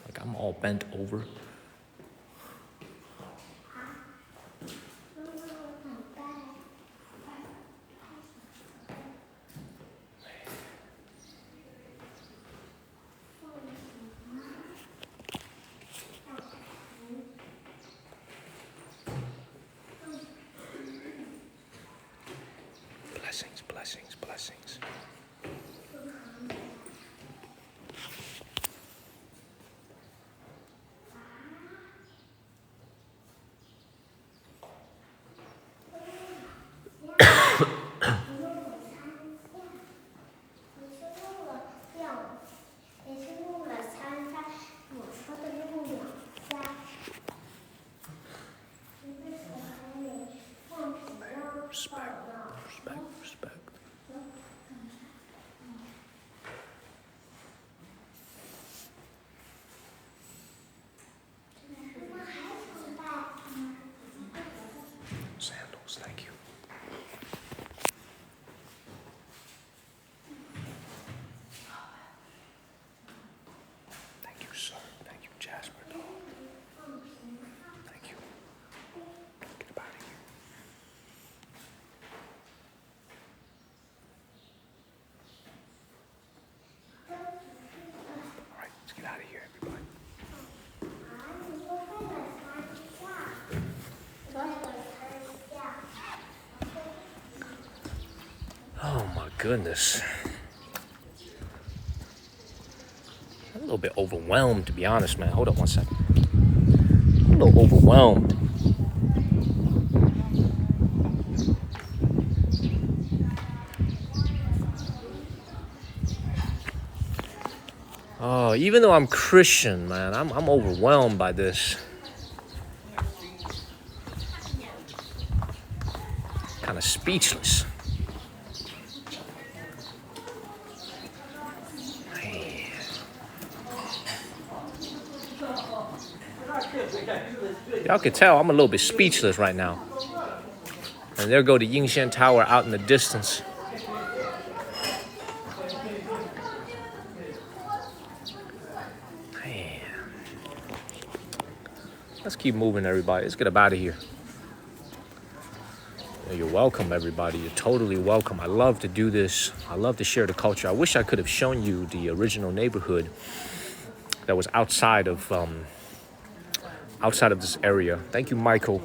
Like I'm all bent over. Blessings, blessings, blessings. Respect, respect, respect. Sandals, thank you. Thank you, sir. Thank you, Jasper. Thank you. Get up out of here. All right, let's get out of here, everybody. Oh my goodness. I'm a little bit overwhelmed, to be honest, man. Hold up one second. I'm a little overwhelmed. Oh, even though I'm Christian, man, I'm overwhelmed by this. Kind of speechless. Man. Y'all can tell I'm a little bit speechless right now. And there go the Yingxian Tower out in the distance. Man. Let's keep moving, everybody. Let's get up out of here. You're welcome, everybody. You're totally welcome. I love to do this. I love to share the culture. I wish I could have shown you the original neighborhood that was outside of this area. Thank you, Michael.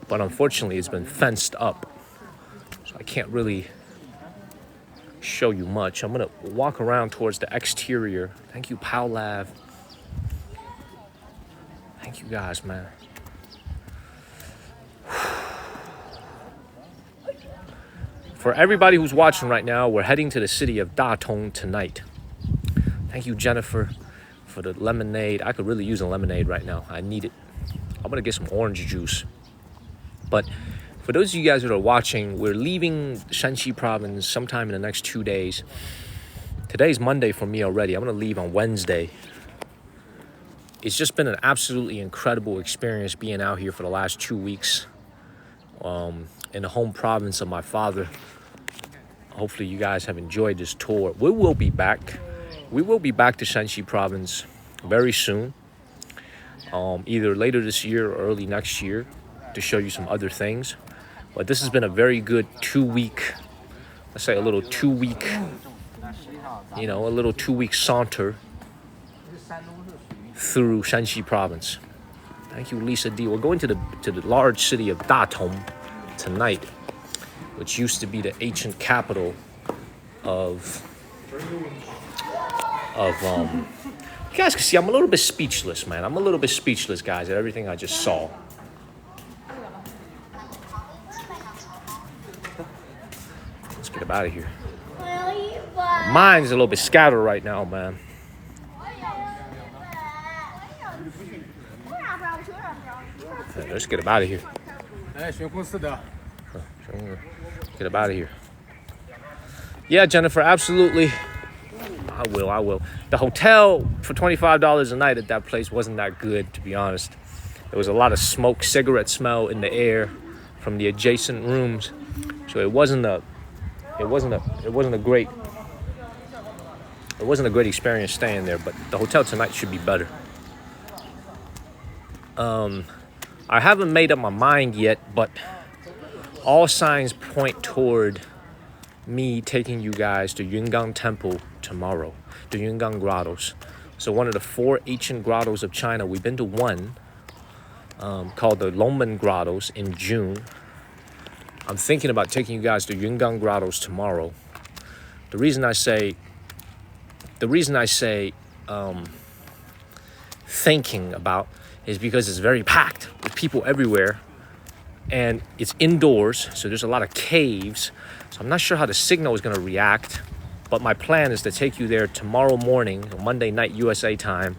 But unfortunately, it's been fenced up, so I can't really show you much. I'm gonna walk around towards the exterior. Thank you, Powlav. Thank you guys, man. For everybody who's watching right now, we're heading to the city of Datong tonight. Thank you, Jennifer, for the lemonade. I could really use a lemonade right now. I need it. I'm gonna get some orange juice. But for those of you guys that are watching, we're leaving Shanxi province sometime in the next 2 days. Today's Monday for me already. I'm gonna leave on Wednesday. It's just been an absolutely incredible experience being out here for the last 2 weeks in the home province of my father. Hopefully you guys have enjoyed this tour. We will be back. We will be back to Shanxi province very soon. Either later this year or early next year to show you some other things. But this has been a very good 2 week, let's say a little 2 week, a little 2 week saunter through Shanxi province. Thank you, Lisa D. We're going to the large city of Datong tonight, which used to be the ancient capital of you guys can see I'm a little bit speechless, man. I'm a little bit speechless, guys, at everything I just saw. Let's get up out of here. Mine's a little bit scattered right now, man. Yeah, let's get up out of here. Get up out of here. Yeah, Jennifer, absolutely. I will. The hotel for $25 a night at that place wasn't that good, to be honest. There was a lot of smoke, cigarette smell in the air from the adjacent rooms, so it wasn't a great experience staying there. But the hotel tonight should be better. I haven't made up my mind yet, but all signs point toward me taking you guys to Yungang Temple tomorrow, the Yungang Grottos. So one of the 4 ancient grottos of China. We've been to one called the Longmen Grottos in June. I'm thinking about taking you guys to Yungang Grottos tomorrow. The reason I say thinking about is because it's very packed with people everywhere, and it's indoors, so there's a lot of caves. So I'm not sure how the signal is going to react, but my plan is to take you there tomorrow morning, Monday night USA time,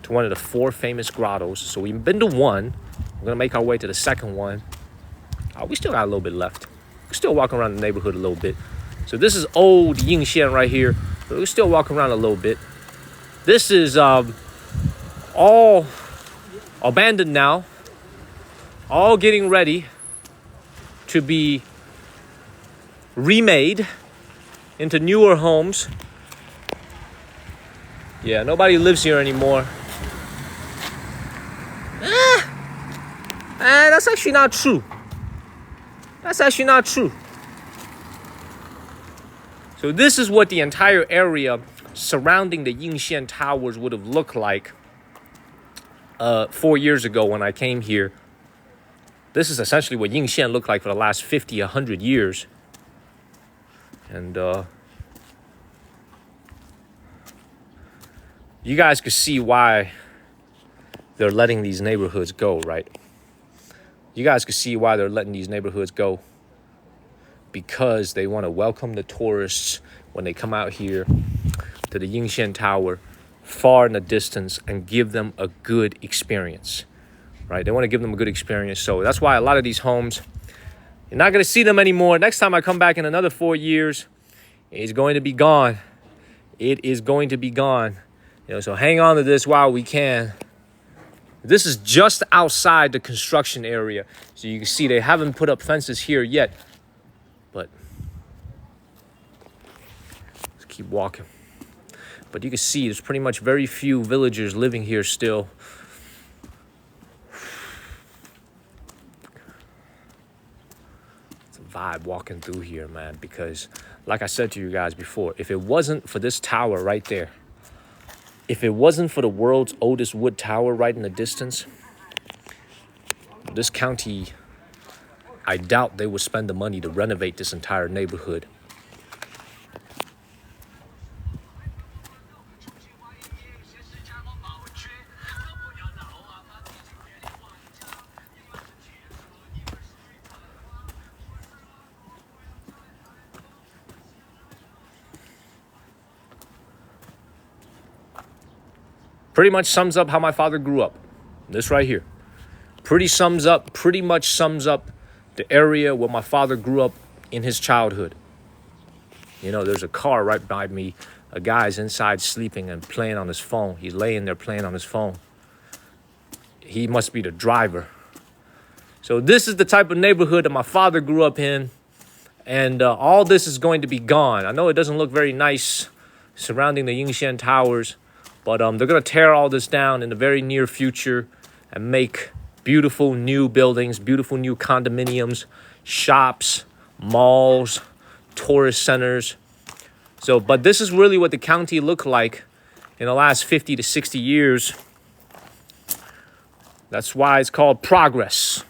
to one of the 4 famous grottos. So we've been to one. We're going to make our way to the second one. We still got a little bit left. We can still walk around the neighborhood a little bit. So this is old Yingxian right here. But we can still walk around a little bit. This is all abandoned now. All getting ready to be remade into newer homes. Yeah, nobody lives here anymore. That's actually not true. That's actually not true. So this is what the entire area surrounding the Yingxian Towers would have looked like 4 years ago when I came here. This is essentially what Yingxian looked like for the last 50, 100 years. And you guys could see why they're letting these neighborhoods go, right? You guys could see why they're letting these neighborhoods go. Because they want to welcome the tourists when they come out here to the Yingxian Tower far in the distance and give them a good experience, right? They want to give them a good experience. So that's why a lot of these homes, you're not going to see them anymore. Next time I come back in another 4 years, it's going to be gone. It is going to be gone. So hang on to this while we can. This is just outside the construction area. So you can see they haven't put up fences here yet. But let's keep walking. But you can see there's pretty much very few villagers living here still. It's a vibe walking through here, man, because like I said to you guys before, if it wasn't for this tower right there, if it wasn't for the world's oldest wood tower right in the distance, this county, I doubt they would spend the money to renovate this entire neighborhood. Pretty much sums up how my father grew up. This right here. Pretty much sums up the area where my father grew up in his childhood. There's a car right by me. A guy's inside sleeping and playing on his phone. He's laying there playing on his phone. He must be the driver. So this is the type of neighborhood that my father grew up in. And all this is going to be gone. I know it doesn't look very nice surrounding the Yingxian towers. But they're going to tear all this down in the very near future and make beautiful new buildings, beautiful new condominiums, shops, malls, tourist centers. But this is really what the county looked like in the last 50 to 60 years. That's why it's called progress.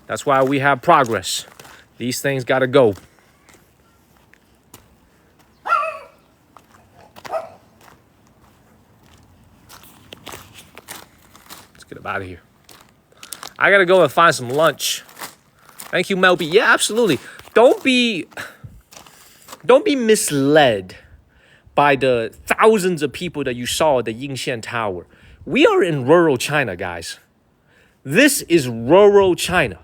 That's why we have progress. These things got to go. Get up out of here. I gotta go and find some lunch. Thank you, Melby. Yeah, absolutely. Don't be misled by the thousands of people that you saw at the Yingxian Tower. We are in rural China, guys. This is rural China.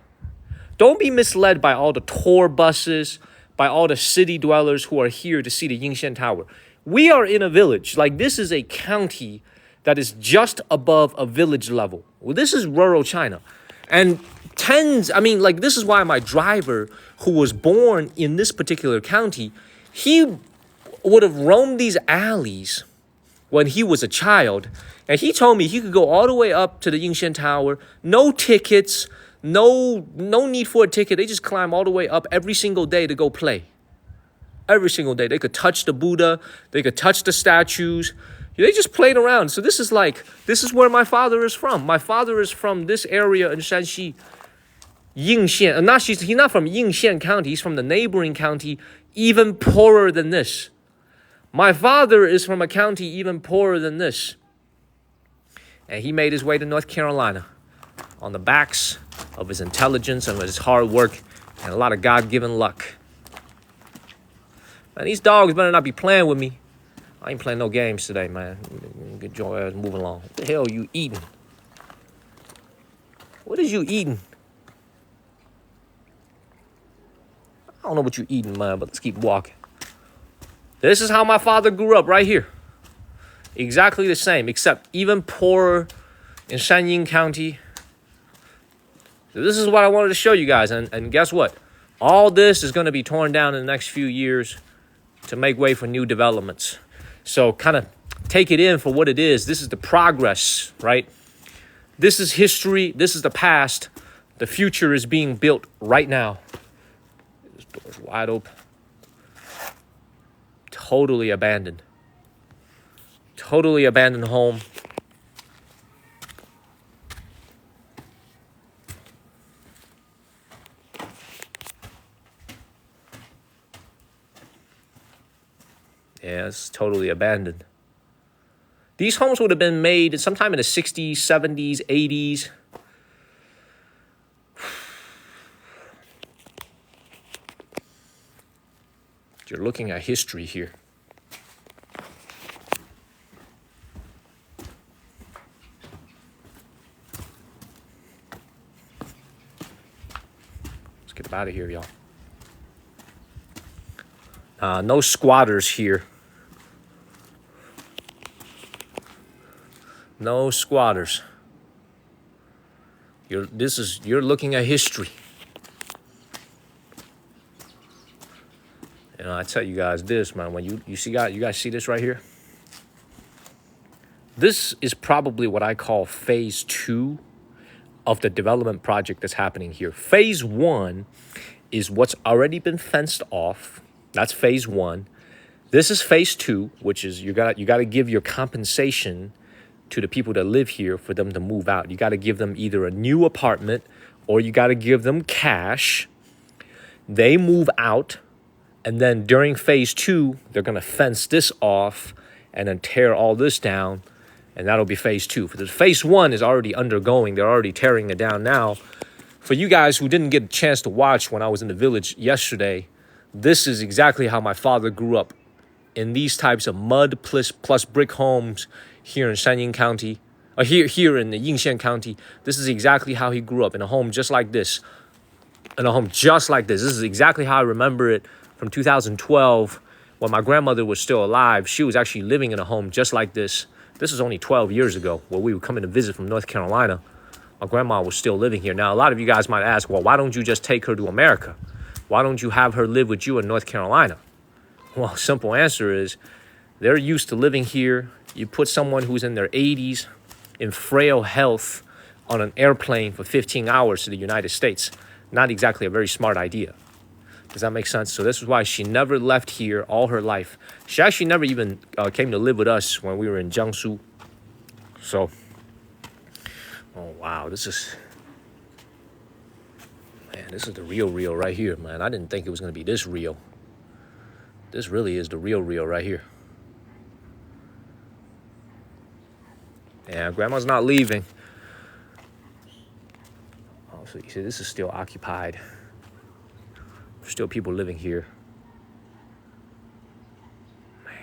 Don't be misled by all the tour buses, by all the city dwellers who are here to see the Yingxian Tower. We are in a village. Like, this is a county that is just above a village level. Well, this is rural China. And this is why my driver, who was born in this particular county, he would have roamed these alleys when he was a child. And he told me he could go all the way up to the Yingxian Tower, no tickets, no need for a ticket. They just climb all the way up every single day to go play. Every single day. They could touch the Buddha. They could touch the statues. They just played around. So this is where my father is from. My father is from this area in Shanxi, Yingxian. He's not from Yingxian County. He's from the neighboring county, even poorer than this. My father is from a county even poorer than this. And he made his way to North Carolina on the backs of his intelligence and his hard work and a lot of God-given luck. Man, these dogs better not be playing with me. I ain't playing no games today, man. Get your ass moving along. What the hell are you eating? What is you eating? I don't know what you eating, man, but let's keep walking. This is how my father grew up, right here. Exactly the same, except even poorer in Shanyin County. So this is what I wanted to show you guys. And guess what? All this is going to be torn down in the next few years to make way for new developments. So kind of take it in for what it is. This is the progress, right? This is history. This is the past. The future is being built right now. This door's wide open. Totally abandoned. Totally abandoned home. Yeah, it's totally abandoned. These homes would have been made sometime in the 60s, 70s, 80s. You're looking at history here. out of here, y'all. No squatters here. No squatters. You're looking at history. You know, I tell you guys this, man. When you guys see this right here. This is probably what I call phase 2 of the development project that's happening here. Phase 1 is what's already been fenced off. That's phase 1. This is phase 2, which is you got to give your compensation to the people that live here for them to move out. You got to give them either a new apartment or you got to give them cash. They move out, and then during phase 2, they're going to fence this off and then tear all this down, and that'll be phase 2. For phase 1 is already undergoing. They're already tearing it down now. For you guys who didn't get a chance to watch when I was in the village yesterday, this is exactly how my father grew up, in these types of mud plus brick homes here in Sanying County, here in the Yingxian County. This is exactly how he grew up, in a home just like this. In a home just like this. This is exactly how I remember it from 2012 when my grandmother was still alive. She was actually living in a home just like this. This is only 12 years ago when we were coming to visit from North Carolina. My grandma was still living here. Now, a lot of you guys might ask, well, why don't you just take her to America? Why don't you have her live with you in North Carolina? Well, simple answer is they're used to living here. You put someone who's in their 80s in frail health on an airplane for 15 hours to the United States. Not exactly a very smart idea. Does that make sense? So this is why she never left here all her life. She actually never even came to live with us when we were in Jiangsu. So, oh, wow, this is the real right here, man. I didn't think it was going to be this real. This really is the real right here. Yeah, grandma's not leaving. Oh, so you see, this is still occupied. There's still people living here. Man.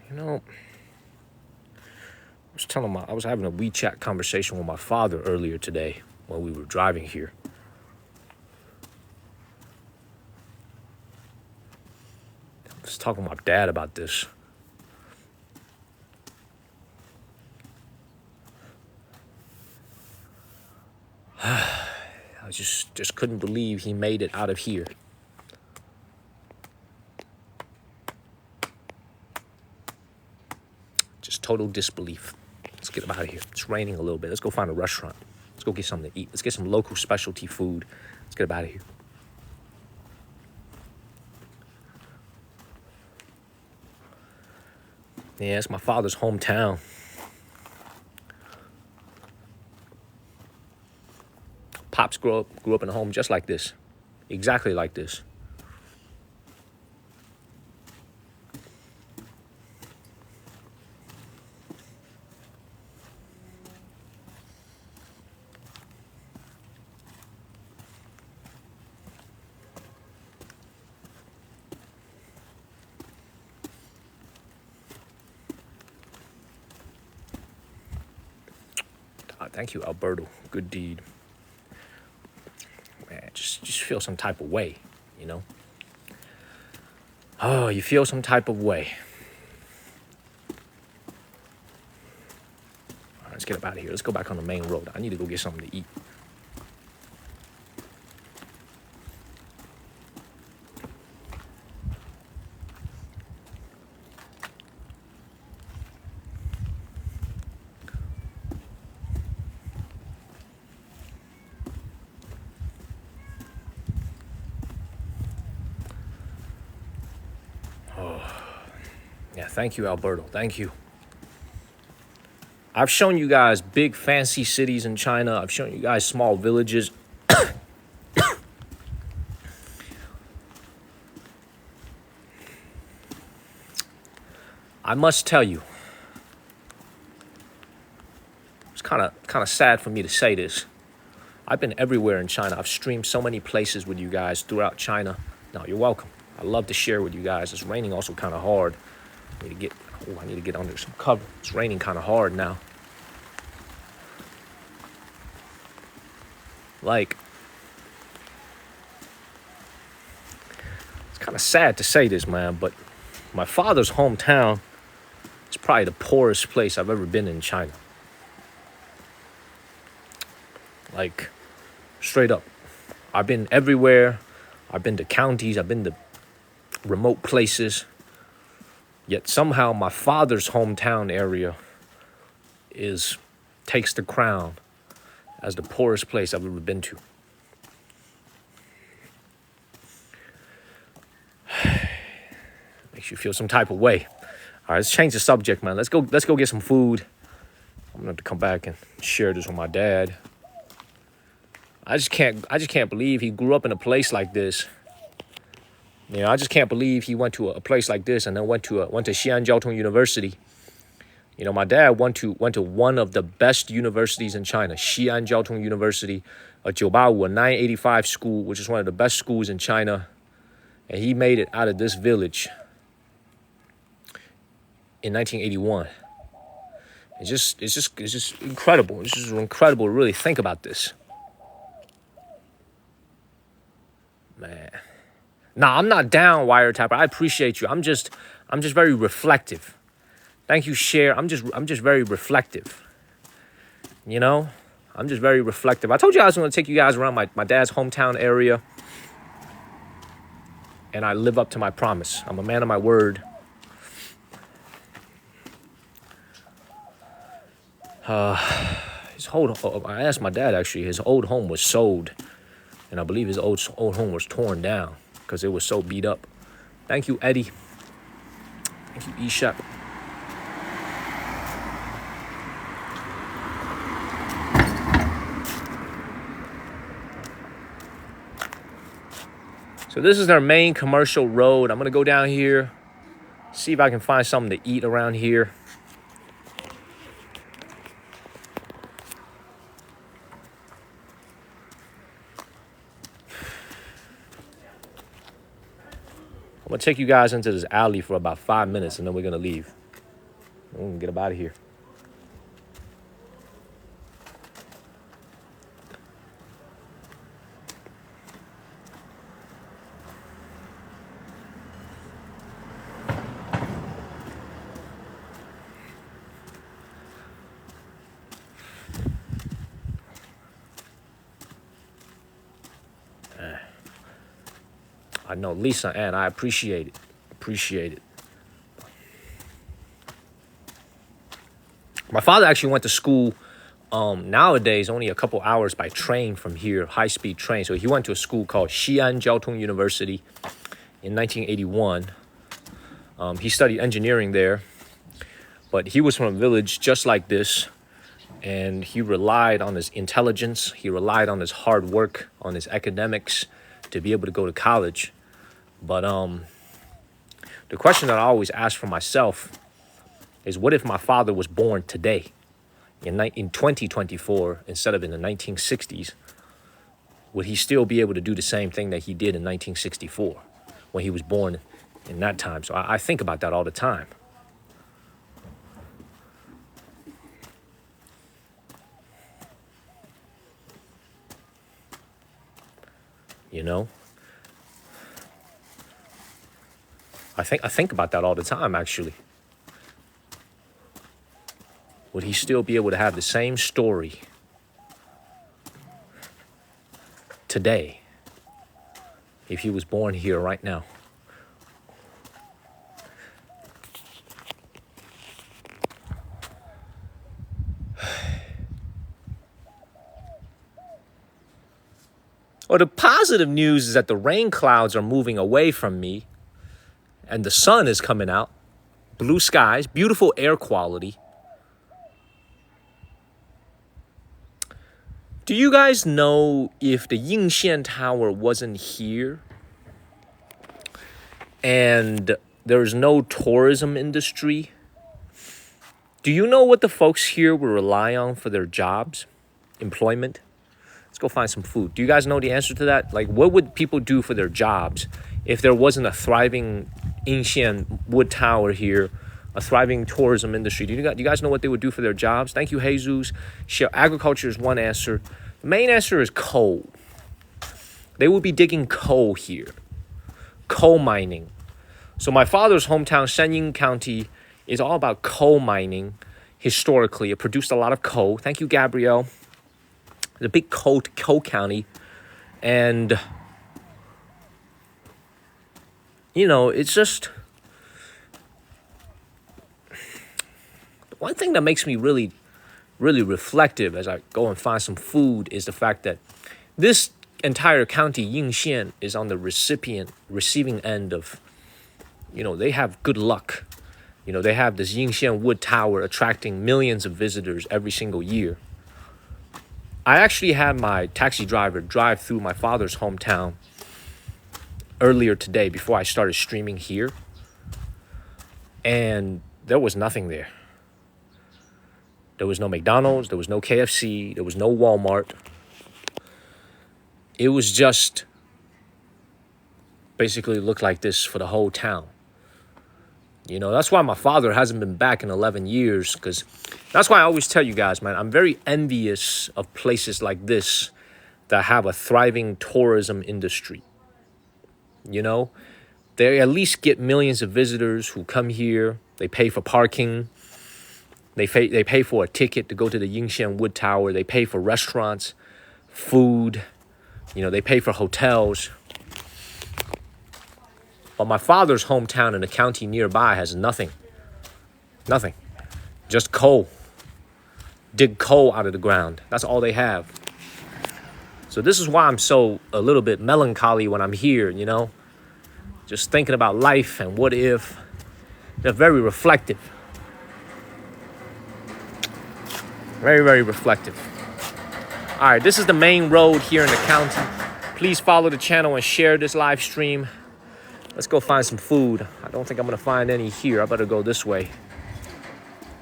You know, I was having a WeChat conversation with my father earlier today when we were driving here. I was talking to my dad about this. I just couldn't believe he made it out of here. Just total disbelief. Let's get him out of here. It's raining a little bit. Let's go find a restaurant. Let's go get something to eat. Let's get some local specialty food. Let's get him out of here. Yeah, it's my father's hometown. Pops grew up in a home just like this. Exactly like this. Thank you, Alberto. Good deed. Man, just feel some type of way, you know? Oh, you feel some type of way. All right, let's get up out of here. Let's go back on the main road. I need to go get something to eat. Yeah, thank you, Alberto. Thank you. I've shown you guys big, fancy cities in China. I've shown you guys small villages. I must tell you, it's kind of sad for me to say this. I've been everywhere in China. I've streamed so many places with you guys throughout China. No, you're welcome. I love to share with you guys. It's raining also kind of hard. I need to get under some cover. It's raining kind of hard now. Like, it's kind of sad to say this, man, but my father's hometown is probably the poorest place I've ever been in China. Like, straight up. I've been everywhere. I've been to counties. I've been to remote places. Yet somehow my father's hometown area takes the crown as the poorest place I've ever been to. Makes you feel some type of way. All right, let's change the subject, man. Let's go get some food. I'm gonna have to come back and share this with my dad. I just can't believe he grew up in a place like this. You know, I just can't believe he went to a place like this and then went to Xi'an Jiaotong University. You know, my dad went to one of the best universities in China, Xi'an Jiaotong University, a 985, a 985 school, which is one of the best schools in China. And he made it out of this village in 1981. It's just incredible. It's just incredible to really think about this. Man. Nah, I'm not down, Wiretapper. I appreciate you. I'm just very reflective. Thank you, Cher. I'm just very reflective. You know? I'm just very reflective. I told you I was going to take you guys around my dad's hometown area. And I live up to my promise. I'm a man of my word. I asked my dad, actually, his old home was sold. And I believe his old home was torn down because it was so beat up. Thank you, Eddie. Thank you, Ishak. So this is their main commercial road. I'm going to go down here, see if I can find something to eat around here. I'm going to take you guys into this alley for about 5 minutes, and then we're going to leave. We're going to get up out of here. I know, Lisa Ann, I appreciate it. Appreciate it. My father actually went to school nowadays only a couple hours by train from here, high-speed train. So he went to a school called Xi'an Jiaotong University in 1981. He studied engineering there, but he was from a village just like this, and he relied on his intelligence, he relied on his hard work, on his academics to be able to go to college. But the question that I always ask for myself is, what if my father was born today, in 2024, instead of in the 1960s? Would he still be able to do the same thing that he did in 1964 when he was born in that time? So I think about that all the time. You know? I think about that all the time, actually. Would he still be able to have the same story today if he was born here right now? Well, the positive news is that the rain clouds are moving away from me and the sun is coming out. Blue skies, beautiful air quality. Do you guys know, if the Yingxian Tower wasn't here and there's no tourism industry, do you know what the folks here will rely on for their jobs, employment? Let's go find some food. Do you guys know the answer to that? Like, what would people do for their jobs if there wasn't a thriving Yingxian wood tower here, a thriving tourism industry. Do you guys know what they would do for their jobs? Thank you, Jesus. Agriculture is one answer. The main answer is coal. They would be digging coal here. Coal mining. So my father's hometown, Shenyang County, is all about coal mining. Historically, it produced a lot of coal. Thank you, Gabrielle. It's a big coal county. And, you know, it's just... One thing that makes me really, really reflective as I go and find some food is the fact that this entire county, Yingxian, is on the receiving end of, you know, they have good luck. You know, they have this Yingxian wood tower attracting millions of visitors every single year. I actually had my taxi driver drive through my father's hometown earlier today before I started streaming here. And there was nothing there. There was no McDonald's, there was no KFC, there was no Walmart. It was just basically looked like this for the whole town. You know, that's why my father hasn't been back in 11 years, because that's why I always tell you guys, man, I'm very envious of places like this that have a thriving tourism industry. You know, they at least get millions of visitors who come here, they pay for parking. They pay for a ticket to go to the Yingxian Wood Tower. They pay for restaurants, food. You know, they pay for hotels. But my father's hometown in the county nearby has nothing. Nothing. Just coal. Dig coal out of the ground. That's all they have. So this is why I'm so a little bit melancholy when I'm here, you know. Just thinking about life and what if. They're very reflective. Very, very reflective. All right, this is the main road here in the county. Please follow the channel and share this live stream. Let's go find some food. I don't think I'm gonna find any here. I better go this way.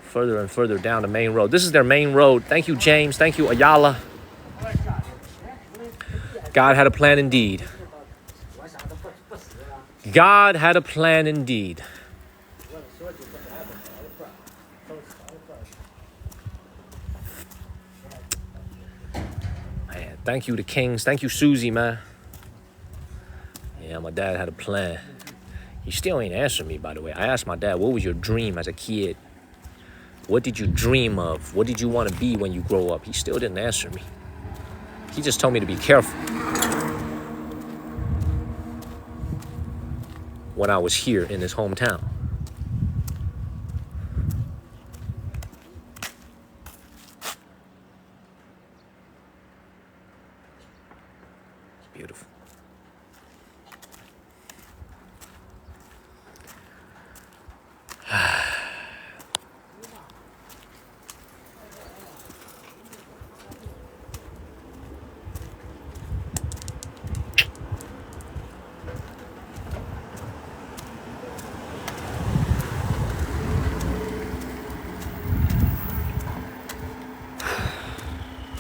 Further and further down the main road. This is their main road. Thank you, James. Thank you, Ayala. God had a plan indeed. God had a plan indeed. Thank you to Kings. Thank you, Susie, man. Yeah, my dad had a plan. He still ain't answered me, by the way. I asked my dad, what was your dream as a kid? What did you dream of? What did you want to be when you grow up? He still didn't answer me. He just told me to be careful when I was here in his hometown. Beautiful.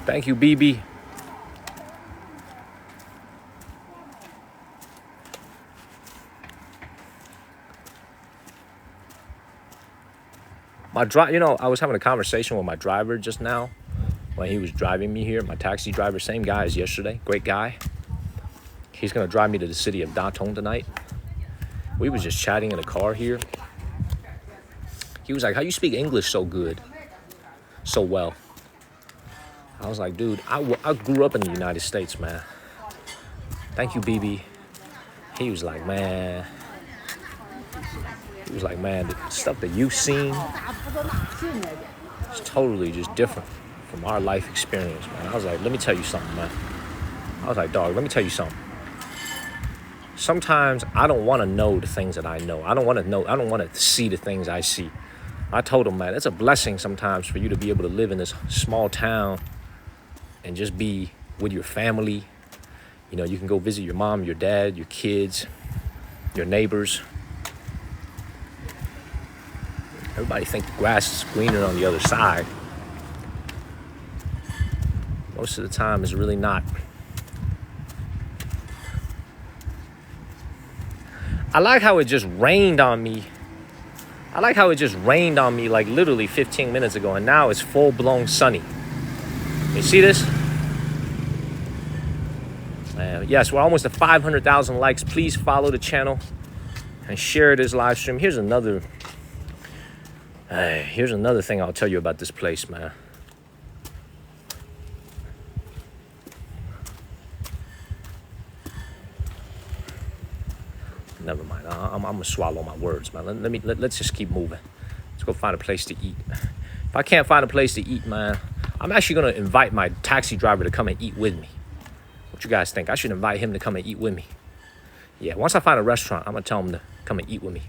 Thank you, BB. You know, I was having a conversation with my driver just now when he was driving me here. My taxi driver, same guy as yesterday, great guy. He's gonna drive me to the city of Datong tonight. We was just chatting in a car here. He was like, how you speak English so good, so well? I was like, dude, I grew up in the United States, man. Thank you, BB. He was like, man. He was like, man, the stuff that you've seen is totally just different from our life experience, man. I was like, let me tell you something, man. I was like, dog, let me tell you something. Sometimes I don't want to know the things that I know. I don't want to see the things I see. I told him, man, it's a blessing sometimes for you to be able to live in this small town and just be with your family. You know, you can go visit your mom, your dad, your kids, your neighbors. Everybody think the grass is greener on the other side. Most of the time, it's really not. I like how it just rained on me. I like how it just rained on me like literally 15 minutes ago, and now it's full-blown sunny. You see this? Yes, we're almost at 500,000 likes. Please follow the channel and share this live stream. Here's another thing I'll tell you about this place, man. Never mind. I'm gonna swallow my words, man. Let's just keep moving. Let's go find a place to eat. If I can't find a place to eat, man, I'm actually gonna invite my taxi driver to come and eat with me. What you guys think? I should invite him to come and eat with me. Yeah, once I find a restaurant, I'm gonna tell him to come and eat with me.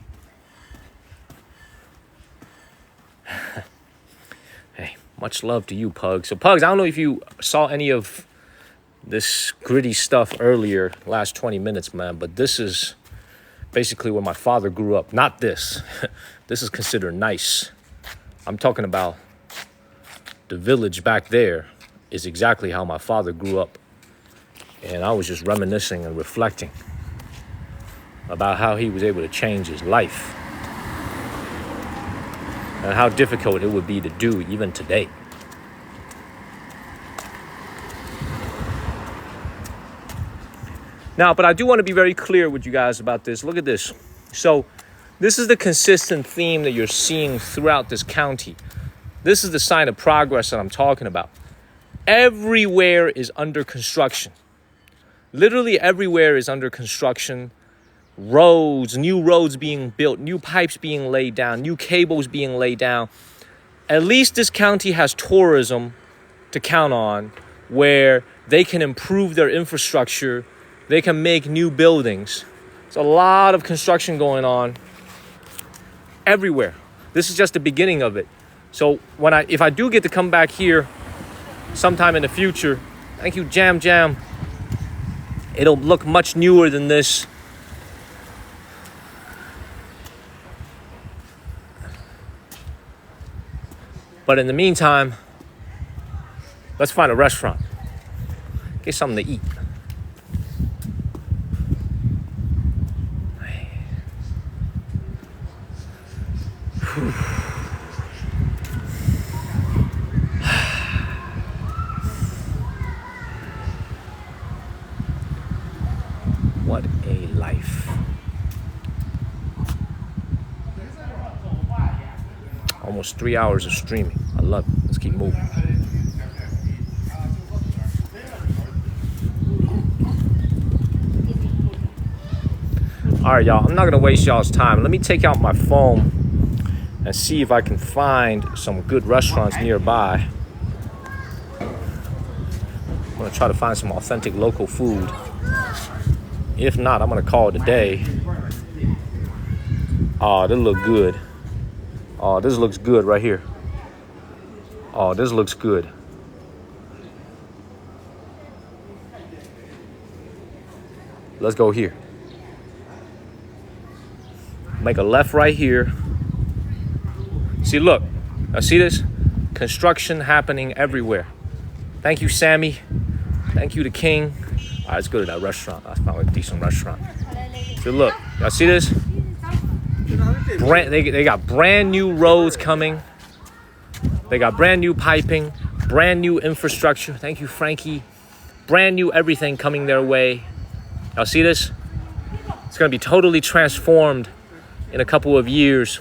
Hey, much love to you, Pugs. So, Pugs, I don't know if you saw any of this gritty stuff earlier, last 20 minutes, man, but this is basically where my father grew up. Not this. This is considered nice. I'm talking about the village back there is exactly how my father grew up. And I was just reminiscing and reflecting about how he was able to change his life and how difficult it would be to do even today. Now, but I do want to be very clear with you guys about this. Look at this. So this is the consistent theme that you're seeing throughout this county. This is the sign of progress that I'm talking about. Everywhere is under construction. Literally everywhere is under construction. Roads, new roads being built, new pipes being laid down, new cables being laid down. At least this county has tourism to count on where they can improve their infrastructure. They can make new buildings. There's a lot of construction going on everywhere. This is just the beginning of it. So if I do get to come back here sometime in the future, thank you, Jam Jam. It'll look much newer than this. But in the meantime, let's find a restaurant. Get something to eat. What a life. Almost 3 hours of streaming. I love it. Let's keep moving. All right, y'all. I'm not going to waste y'all's time. Let me take out my phone and see if I can find some good restaurants nearby. I'm going to try to find some authentic local food. If not, I'm going to call it a day. Oh, this look good. Oh, this looks good right here. Oh, this looks good. Let's go here. Make a left right here. See, look. Now, see this? Construction happening everywhere. Thank you, Sammy. Thank you to King. All right, let's go to that restaurant. I found a decent restaurant. So look, y'all see this? They got brand new roads coming. They got brand new piping, brand new infrastructure. Thank you, Frankie. Brand new everything coming their way. Y'all see this? It's gonna be totally transformed in a couple of years.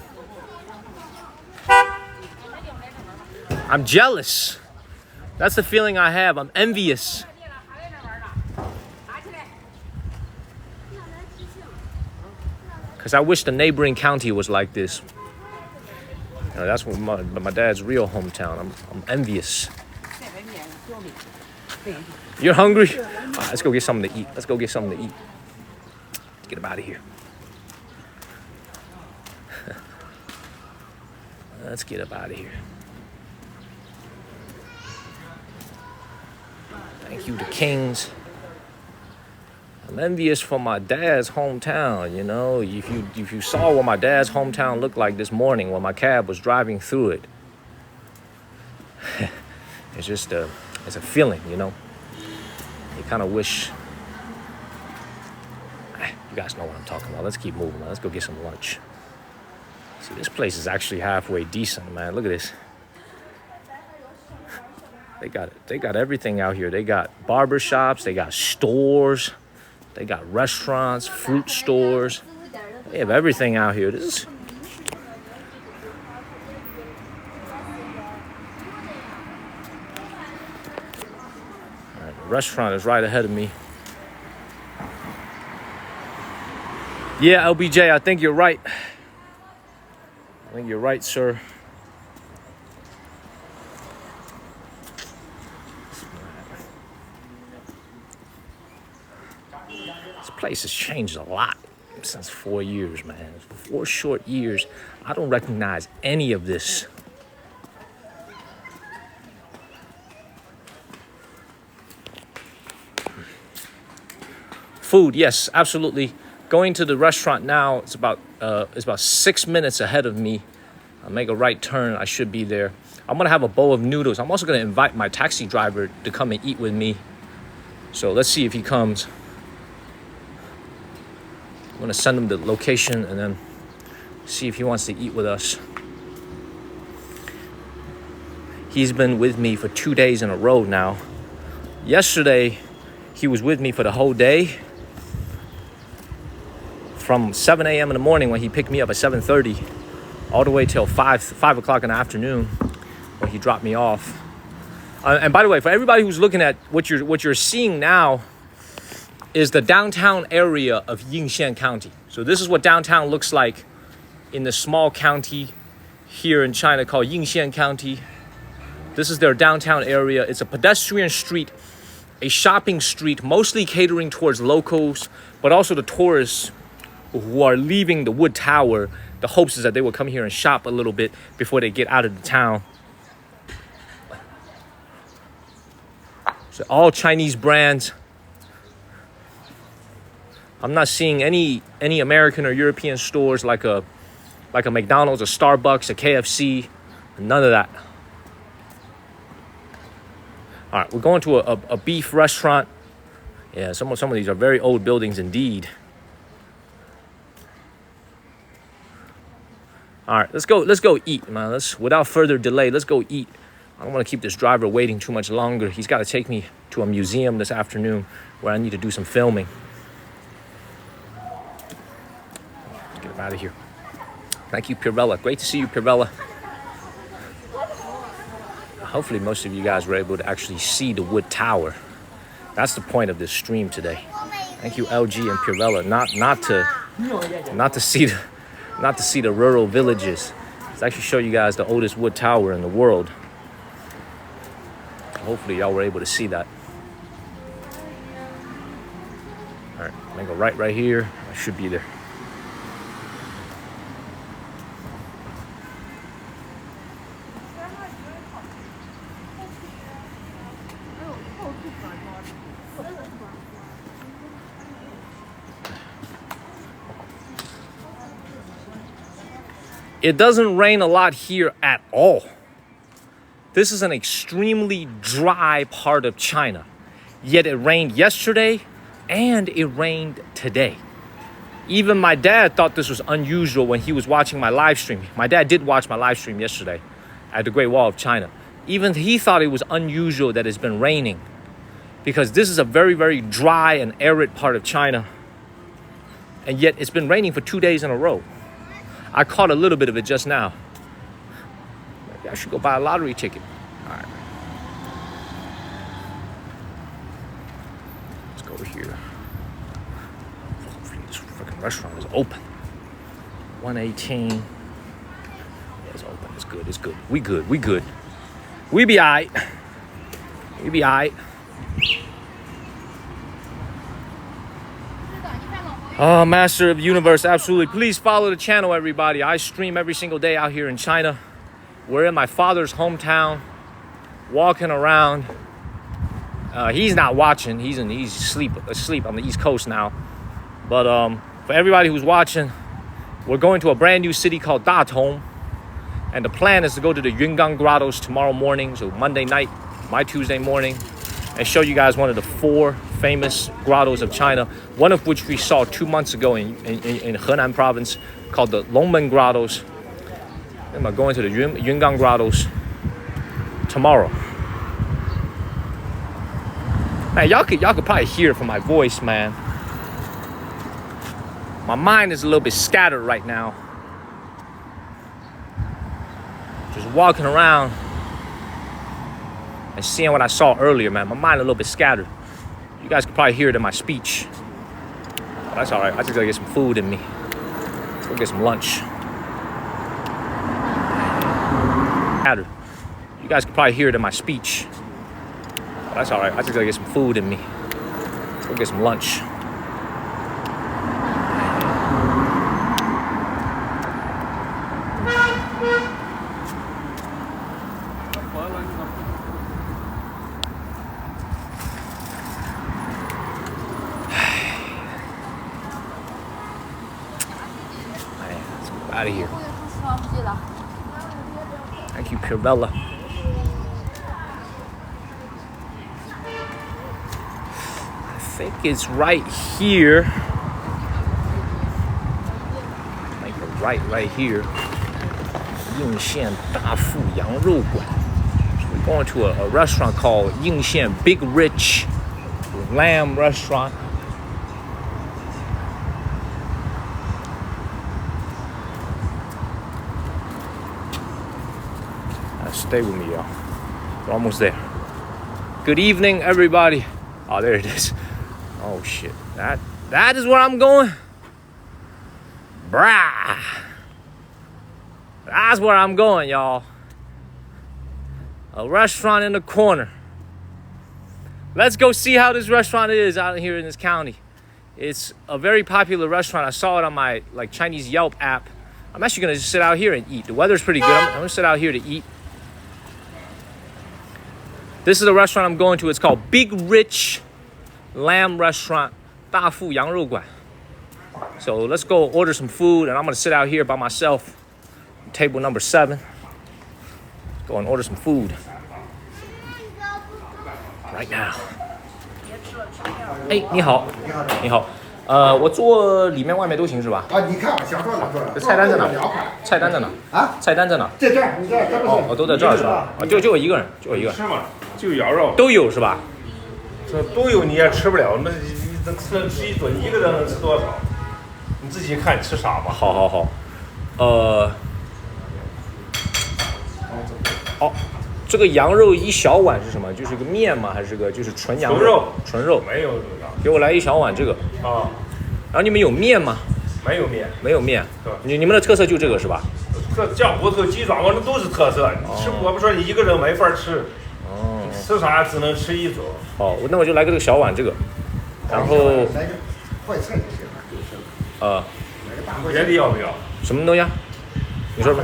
I'm jealous. That's the feeling I have. I'm envious. Because I wish the neighboring county was like this. You know, that's what my dad's real hometown. I'm envious. You're hungry? All right, let's go get something to eat. Let's go get something to eat. Let's get him out of here. Let's get up out of here. Thank you to Kings. I'm envious for my dad's hometown, you know. If you saw what my dad's hometown looked like this morning when my cab was driving through it, it's just it's a feeling, you know. You kind of wish You guys know what I'm talking about. Let's keep moving, man. Let's go get some lunch. See, this place is actually halfway decent, man. Look at this. They got it. They got everything out here. They got barber shops. They got stores. They got restaurants, fruit stores. They have everything out here. This is... All right, the restaurant is right ahead of me. Yeah, LBJ, I think you're right. I think you're right, sir. This place has changed a lot since 4 years, man. 4 short years. I don't recognize any of this. Food, yes, absolutely. Going to the restaurant now, it's about 6 minutes ahead of me. I'll make a right turn. I should be there. I'm gonna have a bowl of noodles. I'm also gonna invite my taxi driver to come and eat with me. So let's see if he comes. I'm gonna send him the location and then see if he wants to eat with us. He's been with me for 2 days in a row now. Yesterday, he was with me for the whole day. From 7 a.m. in the morning when he picked me up at 7:30, all the way till 5 o'clock in the afternoon when he dropped me off. And by the way, for everybody who's looking at what you're seeing now is the downtown area of Yingxian County. So this is what downtown looks like in the small county here in China called Yingxian County. This is their downtown area. It's a pedestrian street, a shopping street, mostly catering towards locals, but also the tourists who are leaving the wood tower. The hopes is that they will come here and shop a little bit before they get out of the town. So all Chinese brands. I'm not seeing any American or European stores like a McDonald's, a Starbucks, a KFC, none of that. All right, we're going to a beef restaurant. Yeah, some of these are very old buildings indeed. All right, let's go eat, man. Without further delay, let's go eat. I don't want to keep this driver waiting too much longer. He's got to take me to a museum this afternoon where I need to do some filming. Let's get him out of here. Thank you, Pirella. Great to see you, Pirella. Hopefully most of you guys were able to actually see the wood tower. That's the point of this stream today. Thank you, LG and Pirella. Not to see the rural villages. Let's actually show you guys the oldest wood tower in the world. Hopefully y'all were able to see that. All right, I'm gonna go right here. I should be there. It doesn't rain a lot here at all. This is an extremely dry part of China. Yet it rained yesterday and it rained today. Even my dad thought this was unusual when he was watching my live stream. My dad did watch my live stream yesterday at the Great Wall of China. Even he thought it was unusual that it's been raining because this is a very, very dry and arid part of China. And yet it's been raining for 2 days in a row. I caught a little bit of it just now. Maybe I should go buy a lottery ticket. All right. Let's go over here. Hopefully this freaking restaurant is open. 118. Yeah, it's open. It's good. It's good. We good. We good. We be all right. We be all right. Oh, Master of the Universe, absolutely. Please follow the channel, everybody. I stream every single day out here in China. We're in my father's hometown, walking around. He's not watching. He's asleep on the East Coast now. But for everybody who's watching, we're going to a brand new city called Datong. And the plan is to go to the Yungang Grottos tomorrow morning, so Monday night, my Tuesday morning, and show you guys one of the 4 famous grottos of China, one of which we saw 2 months ago in Henan province, called the Longmen Grottos. I'm going to the Yungang Grottos tomorrow. Man, y'all could probably hear it from my voice, man. My mind is a little bit scattered right now. Just walking around and seeing what I saw earlier, man. My mind a little bit scattered. You guys could probably hear it in my speech. But that's all right. I just gotta get some food in me. Let's go get some lunch. You guys could probably hear it in my speech. But that's all right. I just gotta get some food in me. Let's go get some lunch. Out of here. Thank you, Purevella. I think it's right here. Make a right here. Yingxian 大富羊肉馆. We're going to a restaurant called Yingxian Big Rich Lamb Restaurant. Stay with me, y'all. We're almost there. Good evening, everybody. Oh, there it is. Oh shit. That is where I'm going. Brah. That's where I'm going, y'all. A restaurant in the corner. Let's go see how this restaurant is out here in this county. It's a very popular restaurant. I saw it on my Chinese Yelp app. I'm actually gonna just sit out here and eat. The weather's pretty good. I'm gonna sit out here to eat. This is the restaurant I'm going to. It's called Big Rich Lamb Restaurant, 大富羊肉馆. So let's go order some food, and I'm gonna sit out here by myself, table number 7. Go and order some food right now. 哎，你好，你好，我坐里面外面都行是吧？啊，你看，想坐哪坐哪。这菜单在哪？菜单在哪？啊？菜单在哪？在这儿，你这儿，这不是？哦，都在这儿是吧？啊，就我一个人，就我一个人。吃嘛，就羊肉都有是吧？这都有你也吃不了，那你能吃一顿，一个人能吃多少？你自己看吃啥吧。好，这个羊肉一小碗是什么？就是个面吗？还是个就是纯羊肉？纯肉。没有这个。给我来一小碗这个。啊。然后你们有面吗？没有面。没有面。对。你们的特色就这个是吧？这酱骨头、鸡爪，我那都是特色。你吃，我不说你一个人没法吃。哦。吃啥只能吃一种。好，那我就来个这个小碗这个，然后来个快菜就行了。来个大快菜。别的要不要？什么东西啊？你说吧。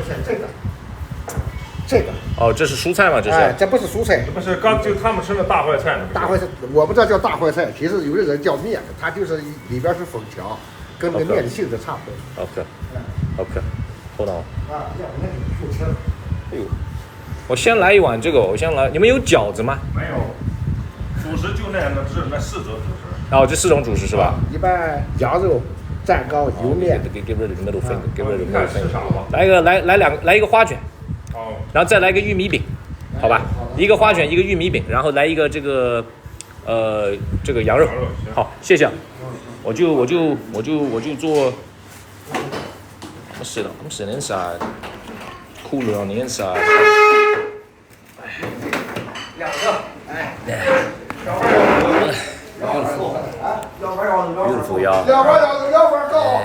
这个。哦，这是蔬菜吗？这是？哎，这不是蔬菜，这不是刚就他们吃的大坏菜呢？大坏菜，我们这叫大坏菜，其实有的人叫面，它就是里边是粉条，跟这面的性质差不多。OK， hold on。啊，要不那你不吃。哎呦，我先来一碗这个，你们有饺子吗？没有，主食就那4种主食。哦，这4种主食是吧？一般羊肉、蛋糕、油面。Get rid of the middle finger. Get rid of the 看 middle 吃啥 finger. 吧。来一个花卷。哦。然后再来个玉米饼，好吧？一个花卷，一个玉米饼，然后来一个这个羊肉。好，谢谢。我就做。I'm sitting inside. Cooler on the inside. 2个，哎。Beautiful, y'all. 2份够。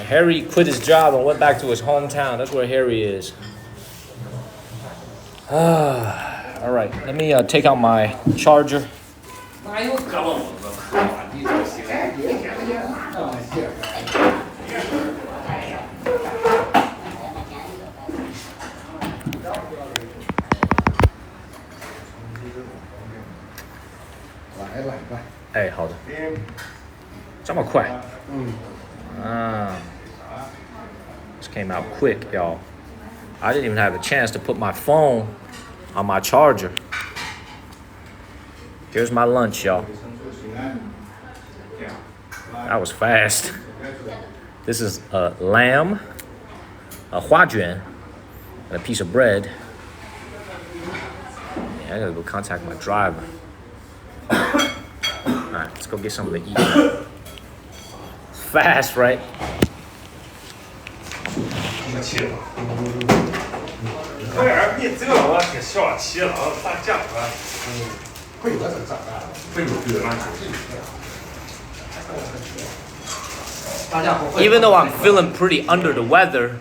Harry quit his job and went back to his hometown. That's where Harry is. All right, let me take out my charger. 来吧。哎，好的。这么快？This came out quick, y'all. I didn't even have a chance to put my phone on my charger. Here's my lunch, y'all. That was fast. This is lamb, a huajuan, and a piece of bread. Yeah, I gotta go contact my driver. Alright, let's go get something to eat. Fast, right? 客气了。这人比这我挺小气了，咋讲呢？贵我是长大了。贵不贵嘛？ Even though I'm feeling pretty under the weather,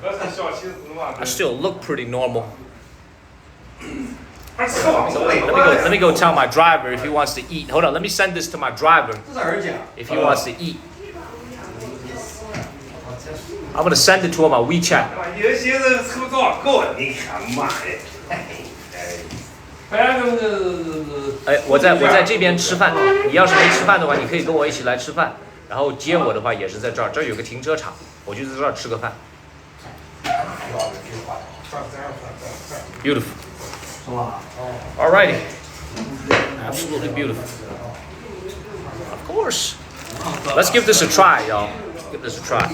I still look pretty normal. Let me go tell my driver if he wants to eat. Hold on, let me send this to my driver if he wants to eat. I'm gonna send it to him on WeChat. 有些人抽早够，你看妈的！哎，我在这边吃饭。你要是没吃饭的话，你可以跟我一起来吃饭。然后接我的话也是在这儿，这儿有个停车场，我就在这儿吃个饭。Beautiful. Alrighty. Absolutely beautiful. Of course. Let's give this a try, y'all. Give this a try. I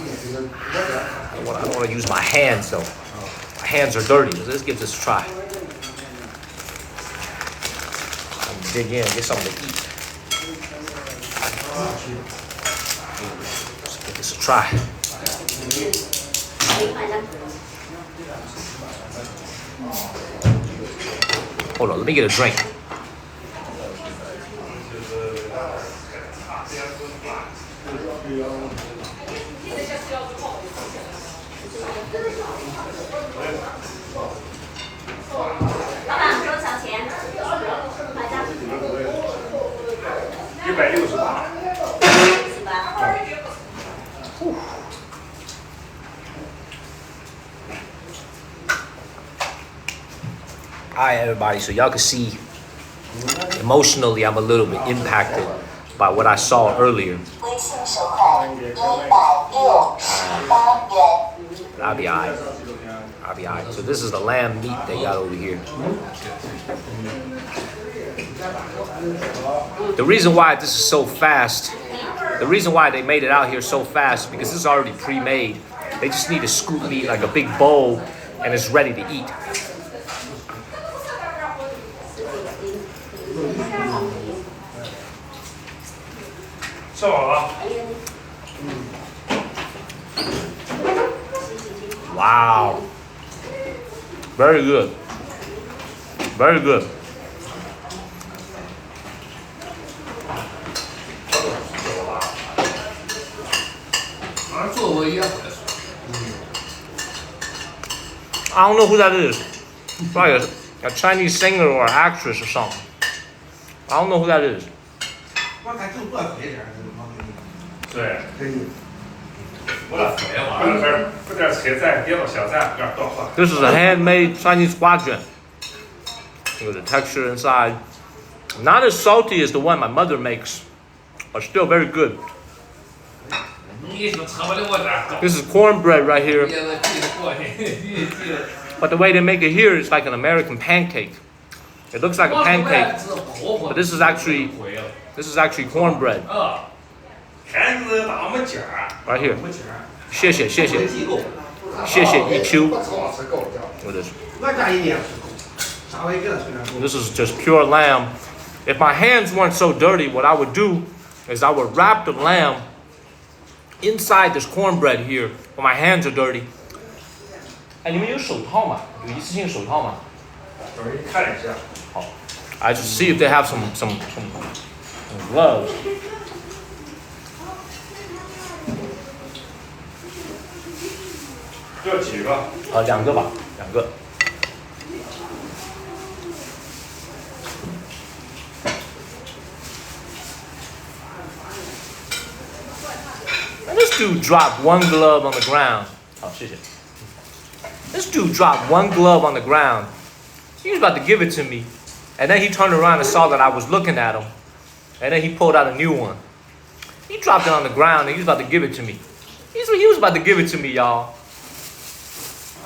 don't want to use my hands though. My hands are dirty. Let's give this a try. Dig in, get something to eat. Let's give this a try. Hold on, let me get a drink. Hi everybody, so y'all can see emotionally I'm a little bit impacted by what I saw earlier. I'll be alright. I'll be alright. So this is the lamb meat they got over here. The reason why this is so fast, the reason why they made it out here so fast, because this is already pre-made. They just need to scoop meat like a big bowl and it's ready to eat. Wow. Very good. Very good. I don't know who that is. Probably a Chinese singer or actress or something. I don't know who that is. 我看就多肥点儿，对，可以。我了肥了，不点菜在别往小菜边多放。 This is a handmade Chinese huajuan. Look at the texture inside. Not as salty as the one my mother makes, but still very good. This is cornbread right here. But the way they make it here is like an American pancake. It looks like a pancake, but this is actually cornbread. Right here. 谢谢 EQ. What is it? This is just pure lamb. If my hands weren't so dirty, what I would do is I would wrap the lamb inside this cornbread here, but my hands are dirty. 哎，你们有手套吗？有一次性手套吗？看一下。好 I just see if they have some gloves. 要几个？两个吧，两个。And this dude dropped one glove on the ground. 好，谢谢。This dude dropped one glove on the ground. He was about to give it to me. And then he turned around and saw that I was looking at him. And then he pulled out a new one. He dropped it on the ground and he was about to give it to me. He was about to give it to me, y'all.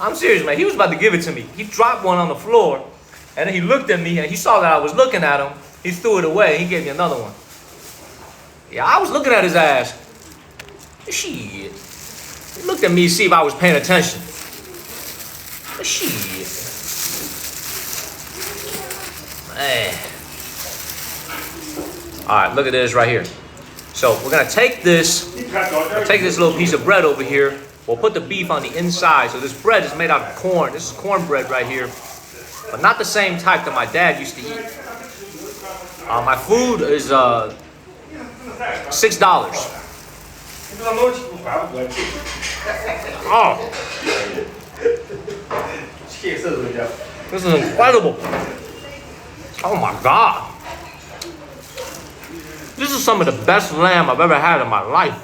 I'm serious, man. He was about to give it to me. He dropped one on the floor. And then he looked at me and he saw that I was looking at him. He threw it away. He gave me another one. Yeah, I was looking at his ass. Shit. He looked at me to see if I was paying attention. Shit. Man. All right, look at this right here. So we're gonna take this little piece of bread over here. We'll put the beef on the inside. So this bread is made out of corn. This is cornbread right here, but not the same type that my dad used to eat. My food is $6. Oh, this is incredible. Oh my God. This is some of the best lamb I've ever had in my life.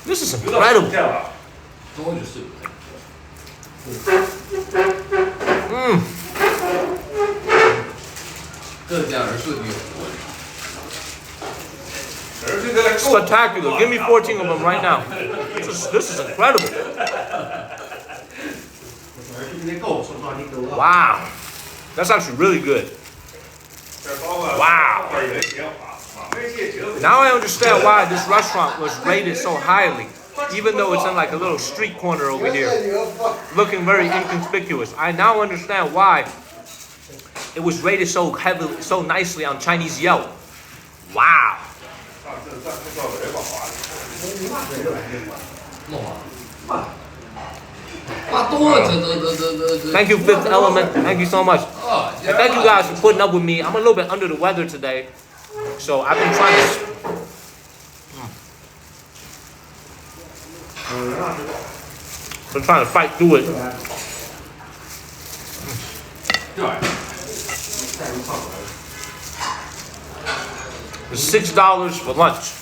This is incredible. Spectacular. Give me 14 of them right now. This is incredible. Wow. That's actually really good. Wow. Now I understand why this restaurant was rated so highly, even though it's in like a little street corner over here, looking very inconspicuous. I now understand why it was rated so heavily, so nicely on Chinese Yelp. Wow. Thank you, Fifth Element. Thank you so much. And thank you guys for putting up with me. I'm a little bit under the weather today, so I've been trying to fight through it. It's $6 for lunch.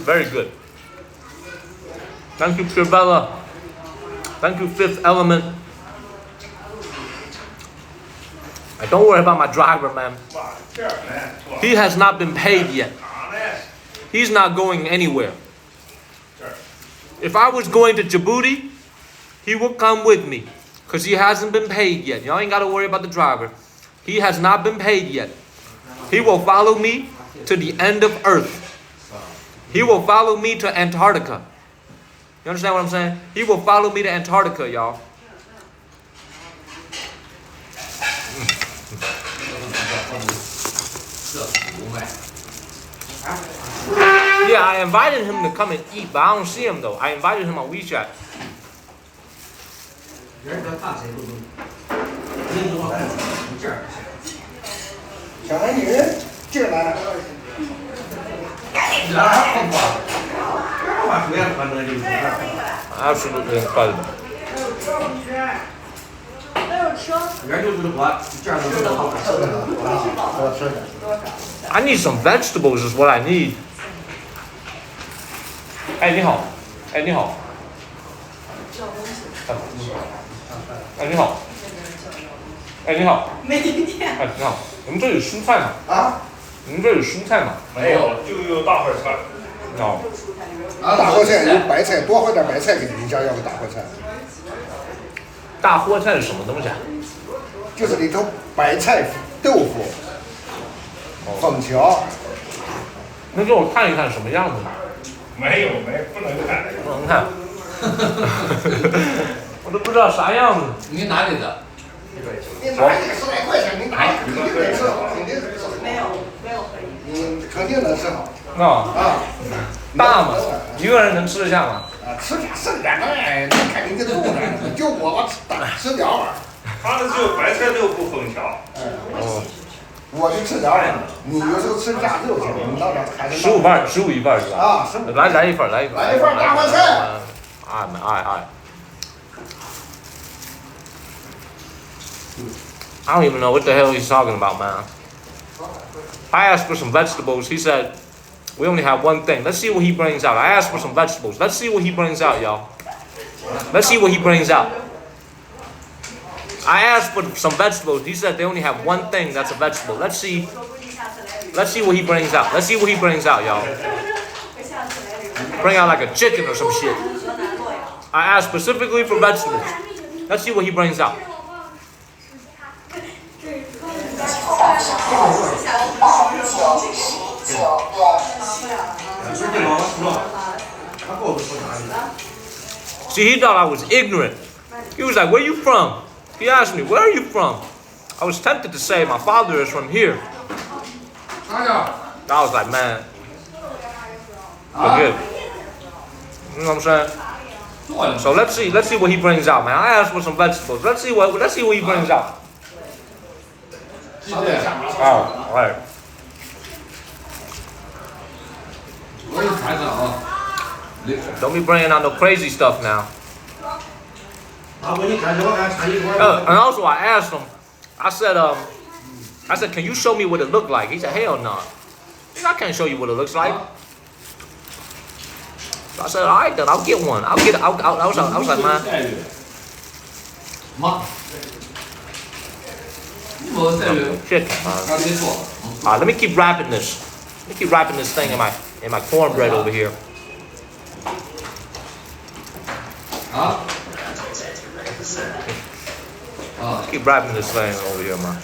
Very good. Thank you, Pure Bella. Thank you, Fifth Element. And don't worry about my driver, man. He has not been paid yet. He's not going anywhere. If I was going to Djibouti, he would come with me because he hasn't been paid yet. Y'all ain't got to worry about the driver. He has not been paid yet. He will follow me to the end of Earth. He will follow me to Antarctica. You understand what I'm saying? He will follow me to Antarctica, y'all. Yeah, I invited him to come and eat, but I don't see him though. I invited him on WeChat. Absolutely incredible. I need some vegetables is what I need. Hey, 你好。哎，你好。哎，你好。哎，你好。没听见。哎，你好。你们这有蔬菜吗？啊？你们这有蔬菜吗？没有，就有大烩菜。哦。大烩菜有白菜，多换点白菜给你家要个大烩菜。大烩菜是什么东西啊？就是里头白菜、豆腐、粉条。能给我看一看什么样子吗？没，不能看。不能看。我都不知道啥样子。你哪里的？你拿一个10来块钱，你拿肯定能吃好，肯定能吃好。没有可以。你肯定能吃好。啊。大吗？一个人能吃得下吗？吃点剩点的，那看你这肚子，就我吃2碗。他那只有白菜豆腐粉条。我就吃2碗，你有时候吃炸肉去，你到那还是15瓣，15一半是吧？啊，15。来一份，来一份大烩菜。哎。I don't even know what the hell he's talking about, man. I asked for some vegetables. He said, we only have one thing. Let's see what he brings out. I asked for some vegetables. Let's see what he brings out, y'all. Let's see what he brings out. I asked for some vegetables. He said they only have one thing that's a vegetable. Let's see what he brings out. Let's see what he brings out, y'all. Bring out like a chicken or some shit. I asked specifically for vegetables. Let's see what he brings out. See, he thought I was ignorant. He was like, where you from? He asked me, where are you from? I was tempted to say, my father is from here. I was like, man, forgive. You know what I'm saying? So let's see what he brings out, man. I asked for some vegetables. Let's see what he brings out. Oh, all right. Don't be bringing out no crazy stuff now. And also, I asked him. I said, can you show me what it looked like? He said, hell no. I can't show you what it looks like. So I said, all right then, I'll get one. I was like, man. Shit. All right, let me keep wrapping this. Let me keep wrapping this thing in my cornbread over here. Keep wrapping this thing over here, man.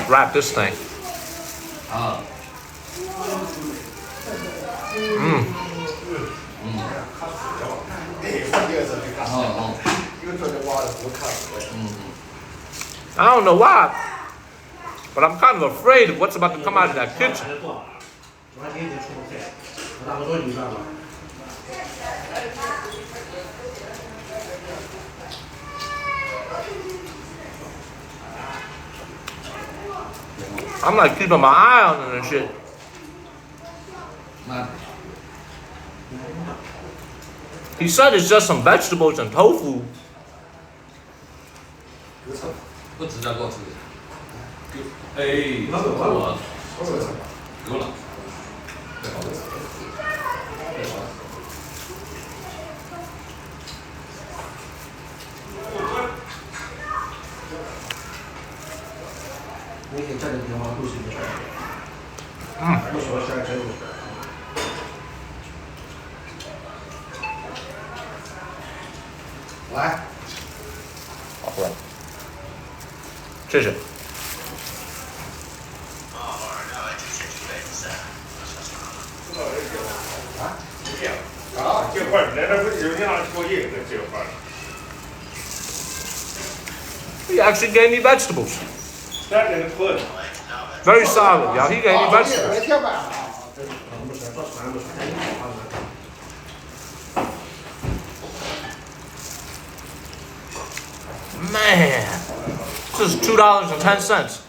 Wrap this thing. I don't know why, but I'm kind of afraid of what's about to come out of that kitchen. I'm like keeping my eye on it and shit. He said it's just some vegetables and tofu.来，好，回来，试试。这块来这不就让抽一个这块。He actually gave me vegetables. That didn't put. Very solid, y'all. He gave me vegetables. Man, this is $2.10.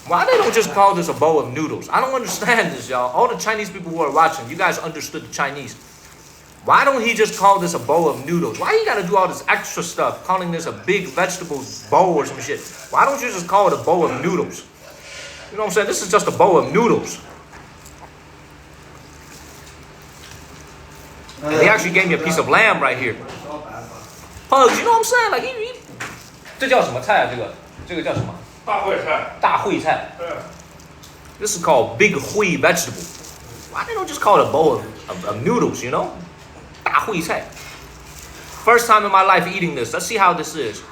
Why they don't just call this a bowl of noodles? I don't understand this, y'all. All the Chinese people who are watching, you guys understood the Chinese. Why don't he just call this a bowl of noodles? Why you gotta do all this extra stuff, calling this a big vegetable bowl or some shit? Why don't you just call it a bowl of noodles? You know what I'm saying? This is just a bowl of noodles. And they actually gave me a piece of lamb right here. Pugs, you know what I'm saying? Like, 这叫什么菜啊？这个叫什么？大烩菜。大烩菜。This is called big hui vegetable. Why they don't just call it a bowl of noodles, you know? 大烩菜. First time in my life eating this. Let's see how this is.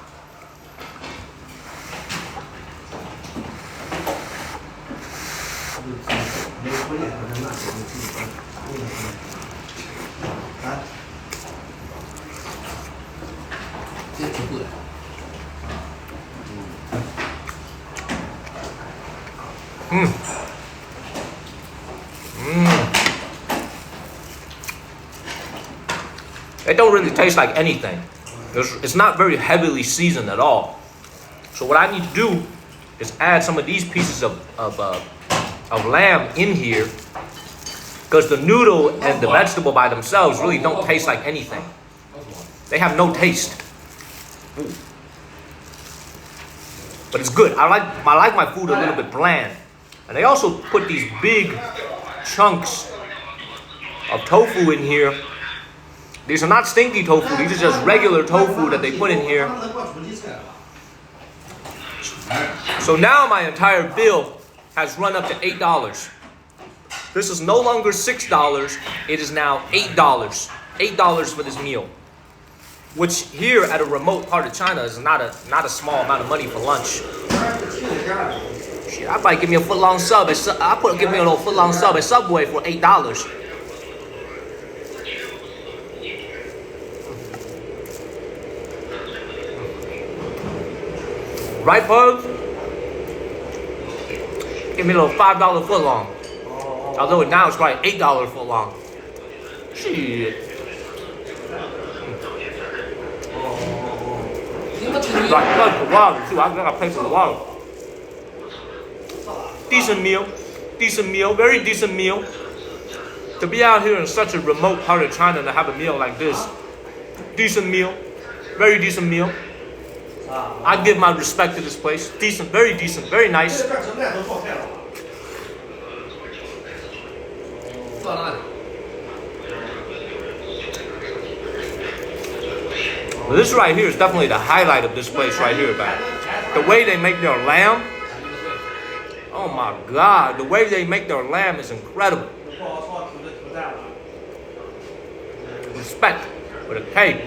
It don't really taste like anything. It's not very heavily seasoned at all. So what I need to do is add some of these pieces of lamb in here, because the noodle and the vegetable by themselves really don't taste like anything. They have no taste. Ooh. But it's good. I like my food a little bit bland. And they also put these big chunks of tofu in here. These are not stinky tofu. These are just regular tofu that they put in here. So now my entire bill has run up to $8. This is no longer $6. It is now $8. $8 for this meal. which here at a remote part of China is not a small amount of money for lunch. Shit, I might give me a foot-long sub. Give me a little foot-long sub at Subway for $8. Right, Pug? Give me a little $5 foot-long. Although now it's probably $8 foot-long. Shit. Right, plus the water too. I gotta pay for the water. Decent meal, very decent meal. To be out here in such a remote part of China to have a meal like this, decent meal, very decent meal. I give my respect to this place. Decent, very nice. Well, this right here is definitely the highlight of this place right here, man. The way they make their lamb. Oh my God, the way they make their lamb is incredible. Respect with a K.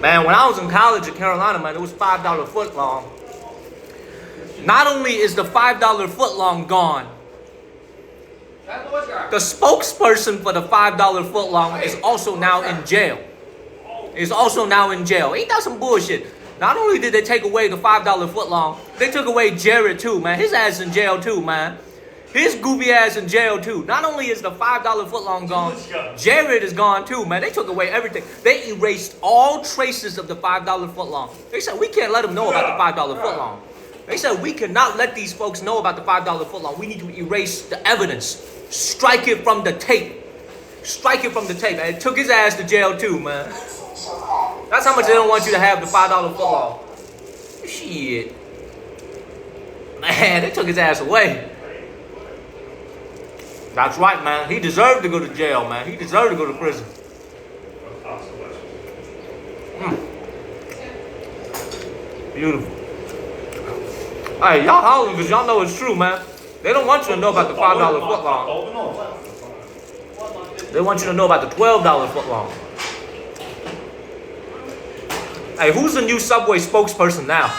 Man, when I was in college at Carolina, man, it was $5 foot long. Not only is the $5 foot long gone, the spokesperson for the $5 foot long is also now in jail. Ain't that some bullshit? Not only did they take away the $5 foot long, they took away Jared too, man. His ass in jail too, man. His goofy ass in jail too. Not only is the $5 foot long gone, Jared is gone too, man. They took away everything. They erased all traces of the $5 foot long. They said we can't let them know about the $5 foot long. They said we cannot let these folks know about the $5 foot long. We need to erase the evidence. Strike it from the tape. And it took his ass to jail too, man. That's how much they don't want you to have the $5 foot long. Shit. Man, they took his ass away. That's right, man. He deserved to go to jail, man. He deserved to go to prison. Beautiful. Hey, y'all hollering because y'all know it's true, man. They don't want you to know about the $5 foot long. They want you to know about the $12 foot long. Hey, who's the new Subway spokesperson now?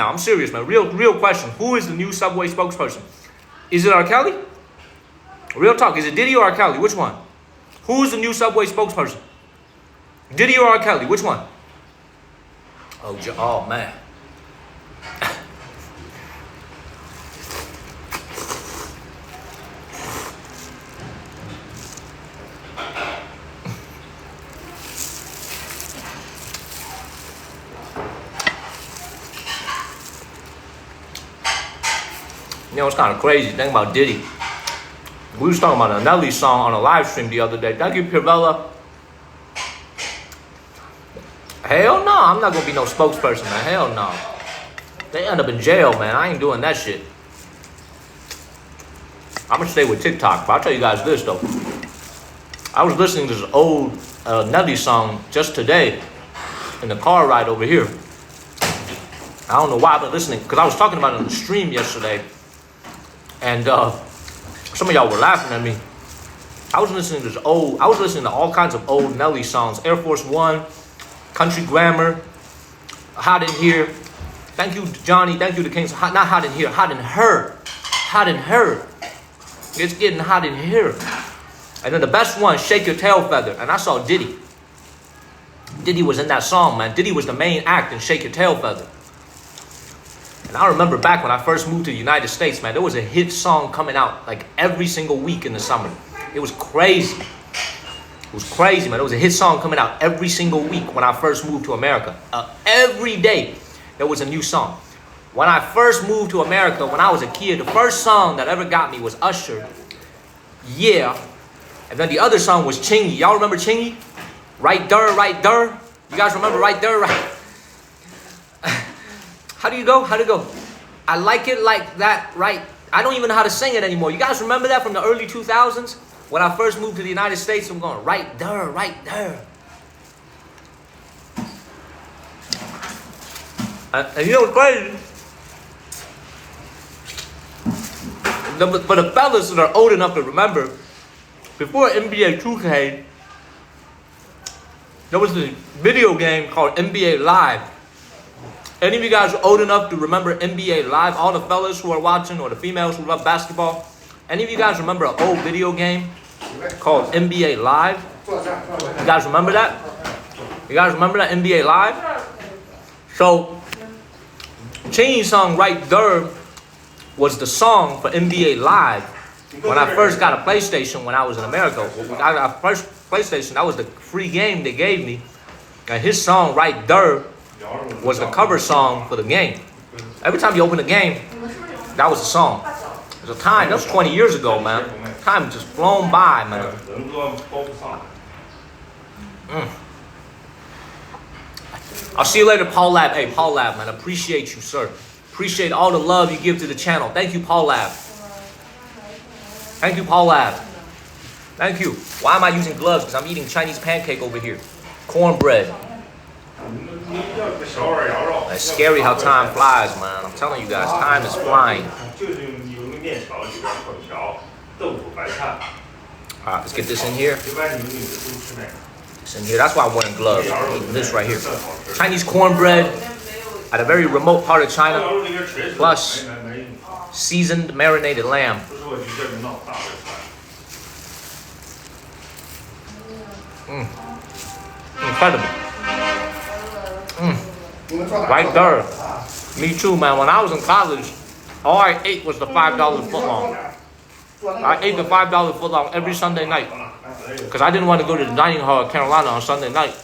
I'm serious, man. Real question. Who is the new Subway spokesperson? Is it R. Kelly? Real talk. Is it Diddy or R. Kelly? Which one? Who is the new Subway spokesperson? Diddy or R. Kelly? Which one? Oh man. You know, it's kind of crazy. Think about Diddy. We was talking about a Nelly song on a live stream the other day. Thank you, Pirella. Hell no, I'm not gonna be no spokesperson, man. Hell no. They end up in jail, man. I ain't doing that shit. I'm gonna stay with TikTok, but I'll tell you guys this though. I was listening to this old Nelly song just today in the car ride over here. I don't know why I've been listening, because I was talking about it on the stream yesterday. And some of y'all were laughing at me. I was listening to all kinds of old Nelly songs. Air Force One, Country Grammar, Hot in Here. Thank you, Johnny. Thank you to Kings. Not Hot in Here, Hot in Her. Hot in Her. It's getting hot in here. And then the best one, Shake Your Tail Feather. And I saw Diddy. Diddy was in that song, man. Diddy was the main act in Shake Your Tail Feather. And I remember back when I first moved to the United States, man, there was a hit song coming out like every single week in the summer. It was crazy. It was crazy, man. There was a hit song coming out every single week when I first moved to America. Every day there was a new song. When I first moved to America, when I was a kid, the first song that ever got me was Usher, Yeah. And then the other song was Chingy. Y'all remember Chingy? Right there, right there. You guys remember right there, right? How do you go? How do you go? I like it like that, right? I don't even know how to sing it anymore. You guys remember that from the early 2000s? When I first moved to the United States, I'm going right there, right there. And you know what's crazy? for the fellas that are old enough to remember, before NBA 2K, there was this video game called NBA Live. Any of you guys are old enough to remember NBA Live? All the fellas who are watching, or the females who love basketball, any of you guys remember an old video game called NBA Live? You guys remember that? You guys remember that NBA Live? So, Chingy's song right there was the song for NBA Live. When I first got a PlayStation when I was in America, when I got a first PlayStation, that was the free game they gave me. And his song right there was the cover song for the game. Every time you open the game, that was the song. It was a time, that was 20 years ago, man. Time just flown by, man. I'll see you later, Paul Lab. Hey, Paul Lab, man, appreciate you, sir. Appreciate all the love you give to the channel. Thank you, Paul Lab. Thank you, Paul Lab. Thank you. Why am I using gloves? Because I'm eating Chinese pancake over here. Cornbread. It's scary how time flies, man. I'm telling you guys, time is flying. Alright, let's get this in here. This in here. That's why I'm wearing gloves. I'm eating this right here. Chinese cornbread at a very remote part of China, plus seasoned marinated lamb. Incredible. Right there. Me too, man. When I was in college, all I ate was the $5 footlong. I ate the $5 footlong every Sunday night because I didn't want to go to the dining hall at Carolina on Sunday night.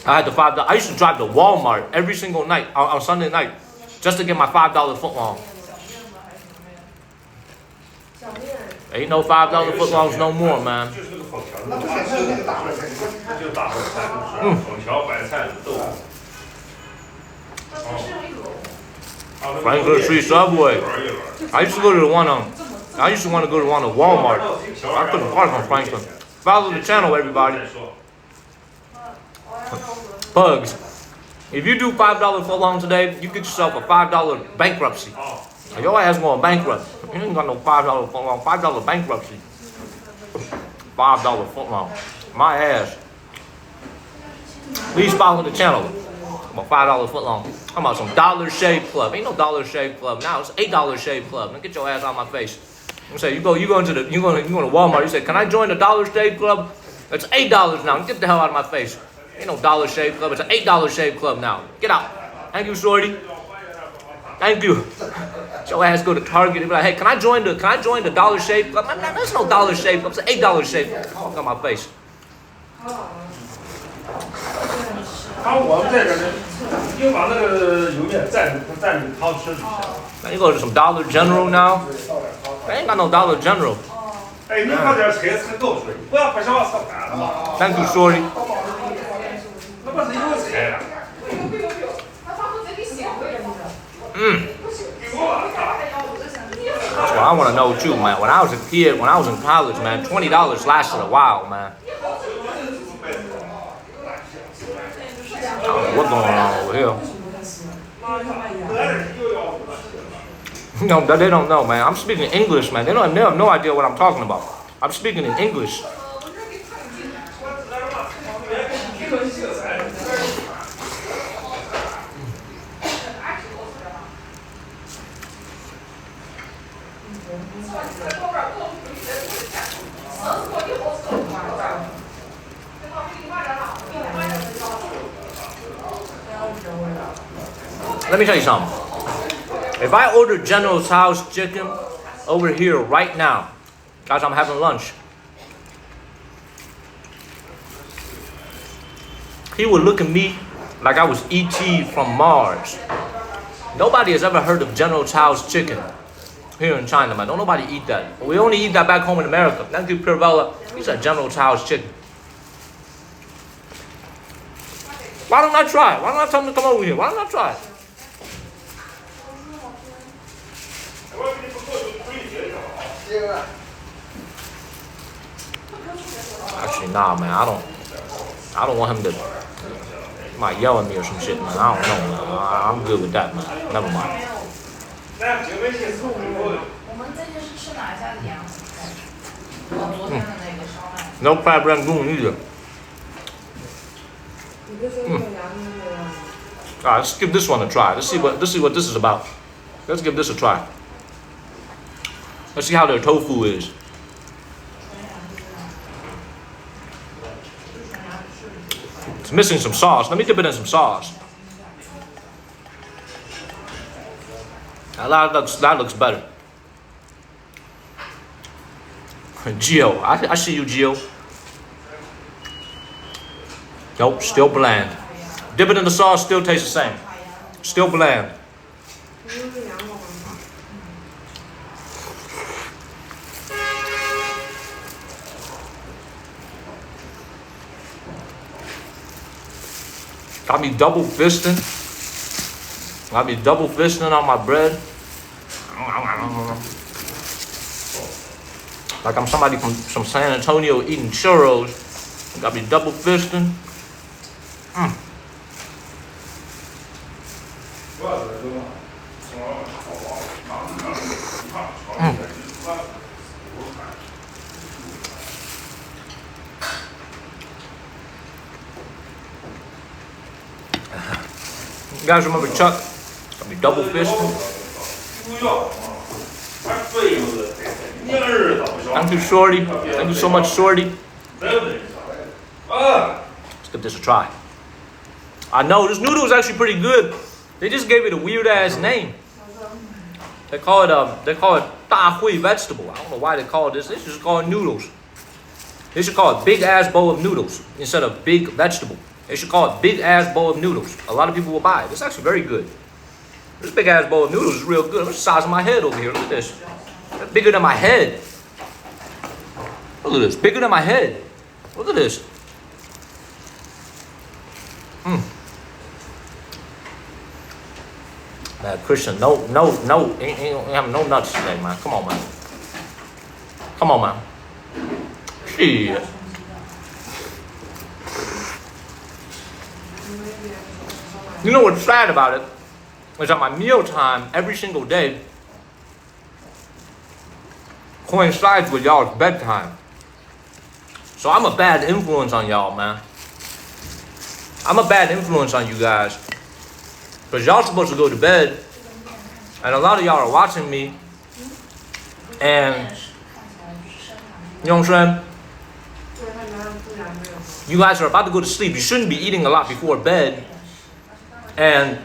I had the $5. I used to drive to Walmart every single night on Sunday night just to get my $5 footlong. Ain't no $5 footlongs no more, man. Franklin Street Subway. I used to go to the one on. I used to want to go to one at Walmart. I couldn't park on Franklin. Follow the channel, everybody. Bugs. If you do $5 footlong today, you get yourself a $5 bankruptcy. Your ass going bankrupt. You ain't got no $5 footlong. $5 bankruptcy. $5 footlong. My ass. Please follow the channel. About $5 footlong. I'm about some Dollar Shave Club. Ain't no Dollar Shave Club now. It's $8 Shave Club. Now get your ass out of my face. You say you go to Walmart. You say, can I join the Dollar Shave Club? It's $8 now. Get the hell out of my face. Ain't no Dollar Shave Club. It's an $8 Shave Club now. Get out. Thank you, shorty. Thank you. Your ass go to Target and be like, hey, can I join the Dollar Shave Club? Man, there's no Dollar Shave Club. It's an $8 Shave Club. Fuck out my face. Man, you go to some Dollar General now? I ain't got no Dollar General. Thank you, shorty. That's what I want to know too, man. When I was a kid, when I was in college, man, $20 lasted a while, man. I don't know what's going on over here. No, they don't know, man. I'm speaking English, man. They have no idea what I'm talking about. I'm speaking in English. Let me tell you something. If I order General Tso's chicken over here right now, guys, I'm having lunch, he would look at me like I was E.T. from Mars. Nobody has ever heard of General Tso's chicken here in China, man. Don't nobody eat that. We only eat that back home in America. Thank you, Pirvella. He said General Tso's chicken. Why don't I try it? Why don't I tell him to come over here? Why don't I try it? Actually, nah, man. I don't want him to. He might yell at me or some shit, man. I don't know, man. I'm good with that, man. Never mind. 咱平微信是很多的。我们这就是吃哪家的羊？昨天的那个烧麦。 No crab rangoon either. 你不是说那个羊那个？ Alright, let's give this one a try. Let's see what this is about. Let's give this a try. Let's see how their tofu is. It's missing some sauce. Let me dip it in some sauce. That looks better. Gio, I see you, Gio. Nope, still bland. Dip it in the sauce, still tastes the same. Still bland. Got me double fisting. Got me double fisting on my bread. Like I'm somebody from San Antonio eating churros. Got me double fisting. Mm. You guys remember Chuck? Got me double fisting. Thank you, Shorty. Thank you so much, Shorty. Let's give this a try. I know this noodle is actually pretty good. They just gave it a weird ass name. They call it Da Hui vegetable. I don't know why they call it this. They should just call it noodles. They should call it big ass bowl of noodles instead of big vegetable. They should call it big ass bowl of noodles. A lot of people will buy it. It's actually very good. This big ass bowl of noodles is real good. Look at the size of my head over here. Look at this. That's bigger than my head. Look at this. Bigger than my head. Look at this. Man, Christian, no, ain't having no nuts today, man. Come on, man. Come on, man. Shit. You know what's sad about it? Is at my mealtime every single day coincides with y'all's bedtime. So I'm a bad influence on y'all, man. I'm a bad influence on you guys. Because y'all supposed to go to bed. And a lot of y'all are watching me. And, you know what I'm saying? You guys are about to go to sleep. You shouldn't be eating a lot before bed. And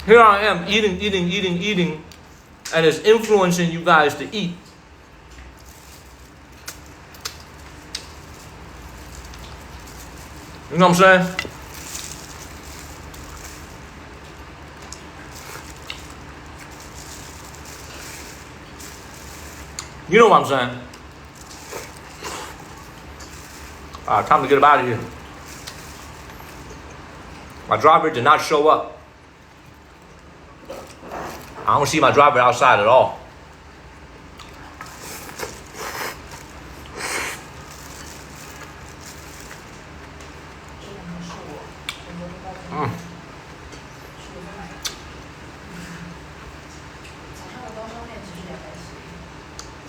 here I am eating. And it's influencing you guys to eat. You know what I'm saying? You know what I'm saying? Alright, time to get up out of here. My driver did not show up. I don't see my driver outside at all.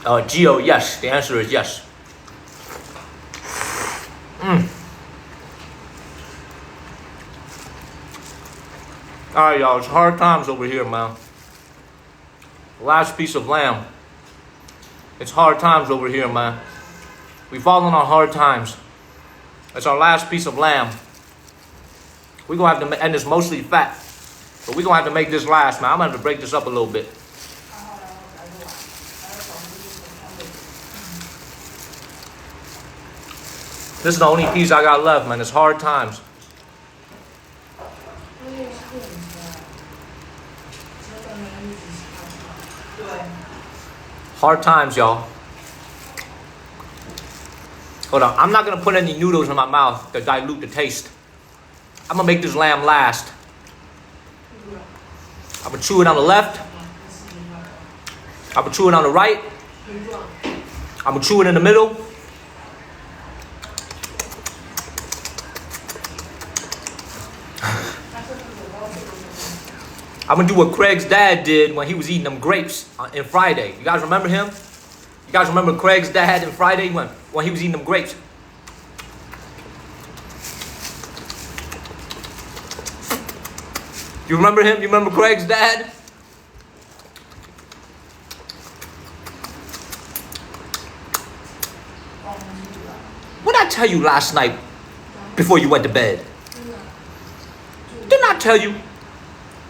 Gio, yes. The answer is yes. Alright, y'all. It's hard times over here, man. Last piece of lamb. It's hard times over here, man. We've fallen on hard times. It's our last piece of lamb. We're going to have to, and it's mostly fat. But we're going to have to make this last, man. I'm going to have to break this up a little bit. This is the only piece I got left, man. It's hard times. Hard times, y'all. Hold on. I'm not going to put any noodles in my mouth to dilute the taste. I'm going to make this lamb last. I'm going to chew it on the left. I'm going to chew it on the right. I'm going to chew it in the middle. I'm I'm gonna do what Craig's dad did when he was eating them grapes in Friday. You guys remember him? You guys remember Craig's dad in Friday when he was eating them grapes? You remember him? You remember Craig's dad? What did I tell you last night before you went to bed? Didn't I tell you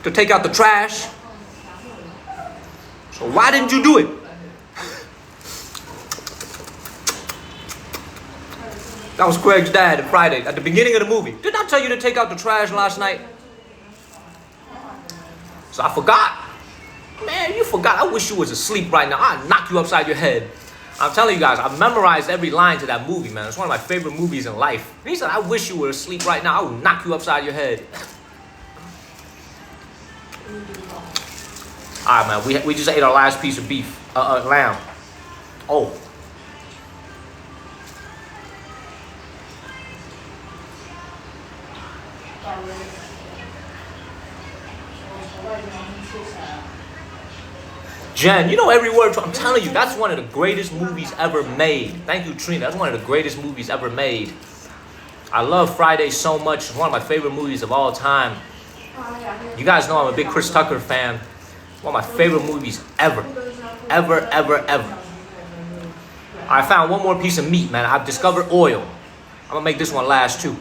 to take out the trash? So why didn't you do it? That was Craig's dad on Friday at the beginning of the movie. Didn't I tell you to take out the trash last night? So I forgot. Man, you forgot. I wish you was asleep right now. I'd knock you upside your head. I'm telling you guys, I've memorized every line to that movie, man. It's one of my favorite movies in life. And he said, I wish you were asleep right now. I would knock you upside your head. All right, man. We just ate our last piece of beef, lamb. Oh. Jen, you know every word. I'm telling you, that's one of the greatest movies ever made. Thank you, Trina. That's one of the greatest movies ever made. I love Friday so much. It's one of my favorite movies of all time. You guys know I'm a big Chris Tucker fan. One of my favorite movies ever. Ever, ever, ever. I found one more piece of meat, man. I've discovered oil. I'm going to make this one last, too.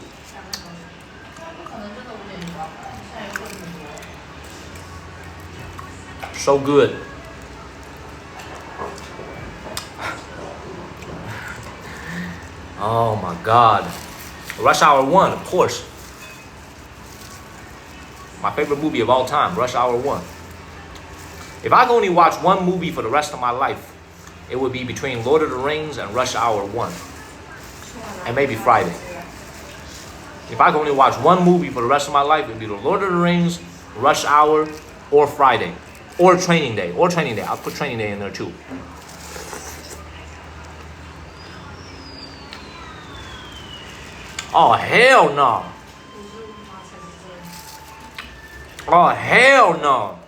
So good. Oh my God. Rush Hour 1, of course. My favorite movie of all time, Rush Hour 1. If I could only watch one movie for the rest of my life, it would be between Lord of the Rings and Rush Hour 1. And maybe Friday. If I could only watch one movie for the rest of my life, it would be the Lord of the Rings, Rush Hour, or Friday. Or Training Day. Or Training Day. I'll put Training Day in there too. Oh, hell no. Oh, hell no.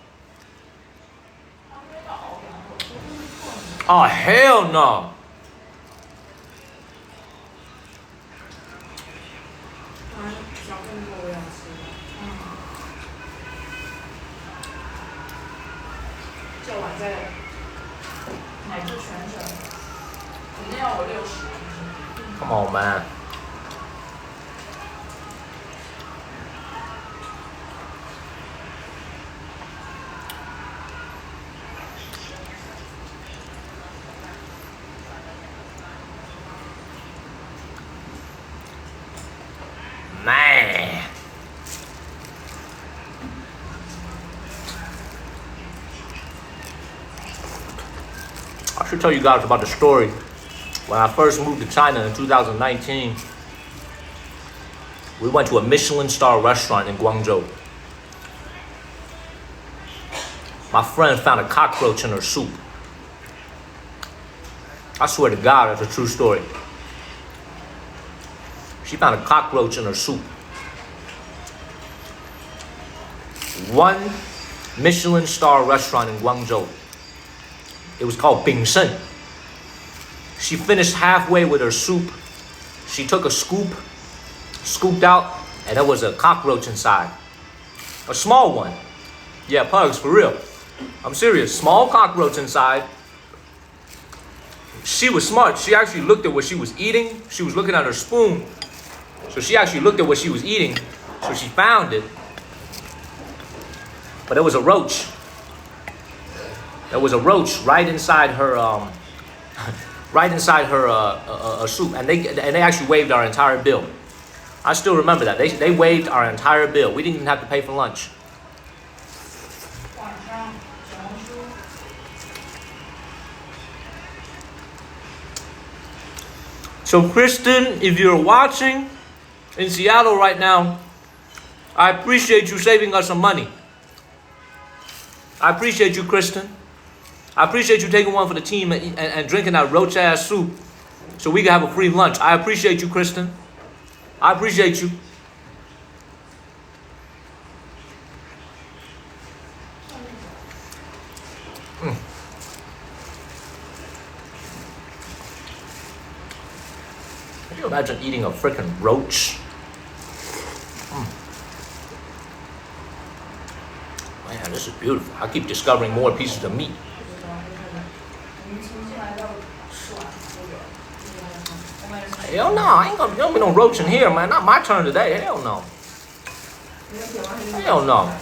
Oh, hell no. Come on, man. Man. I should tell you guys about the story. When I first moved to China in 2019, we went to a Michelin star restaurant in Guangzhou. My friend found a cockroach in her soup. I swear to God, that's a true story. She found a cockroach in her soup. One Michelin star restaurant in Guangzhou. It was called Yingxian. She finished halfway with her soup. She took a scoop, scooped out, and there was a cockroach inside. A small one. Yeah, Pugs, for real. I'm serious. Small cockroach inside. She was smart. She actually looked at what she was eating. She was looking at her spoon. So she actually looked at what she was eating. So she found it. But there was a roach. There was a roach right inside her soup, and they actually waived our entire bill. I still remember that. They waived our entire bill. We didn't even have to pay for lunch. So Kristen, if you're watching in Seattle right now, I appreciate you saving us some money. I appreciate you, Kristen. I appreciate you taking one for the team and drinking that roach-ass soup so we can have a free lunch. I appreciate you, Kristen. I appreciate you. Can you imagine eating a freaking roach? Man, this is beautiful. I keep discovering more pieces of meat. Hell no, I ain't gonna be no roach in here, man. Not my turn today. Hell no. Hell no.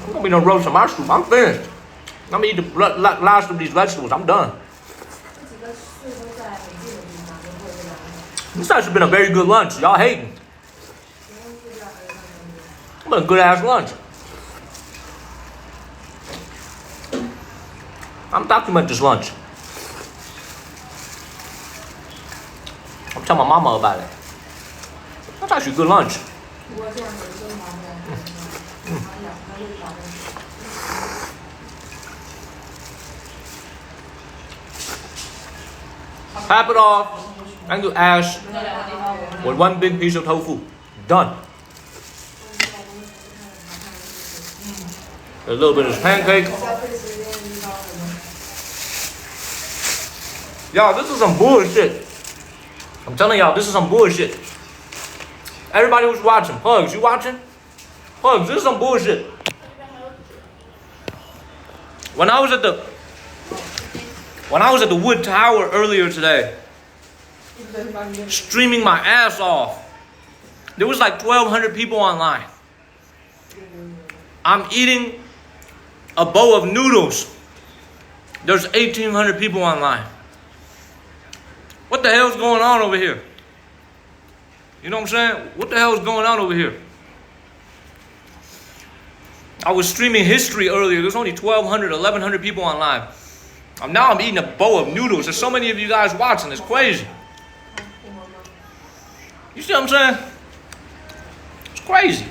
Ain't gonna be no roach in my soup. I'm finished. I'm gonna eat the last of these vegetables. I'm done. This has been a very good lunch. Y'all hating. It's been a good ass lunch. I'm documenting this lunch. I'm telling my mama about it. That's actually a good lunch. Top it off. Thank you, Ash. With one big piece of tofu. Done. A little bit of pancake. Y'all, this is some bullshit. I'm telling y'all, this is some bullshit. Everybody who's watching, Pugs, you watching? Pugs, this is some bullshit. When I was at the Wood Tower earlier today, streaming my ass off, there was like 1,200 people online. I'm eating a bowl of noodles. There's 1,800 people online. What the hell's going on over here? You know what I'm saying? What the hell is going on over here? I was streaming history earlier. There's only 1,200, 1,100 people online. Now I'm eating a bowl of noodles. There's so many of you guys watching. It's crazy. You see what I'm saying? It's crazy.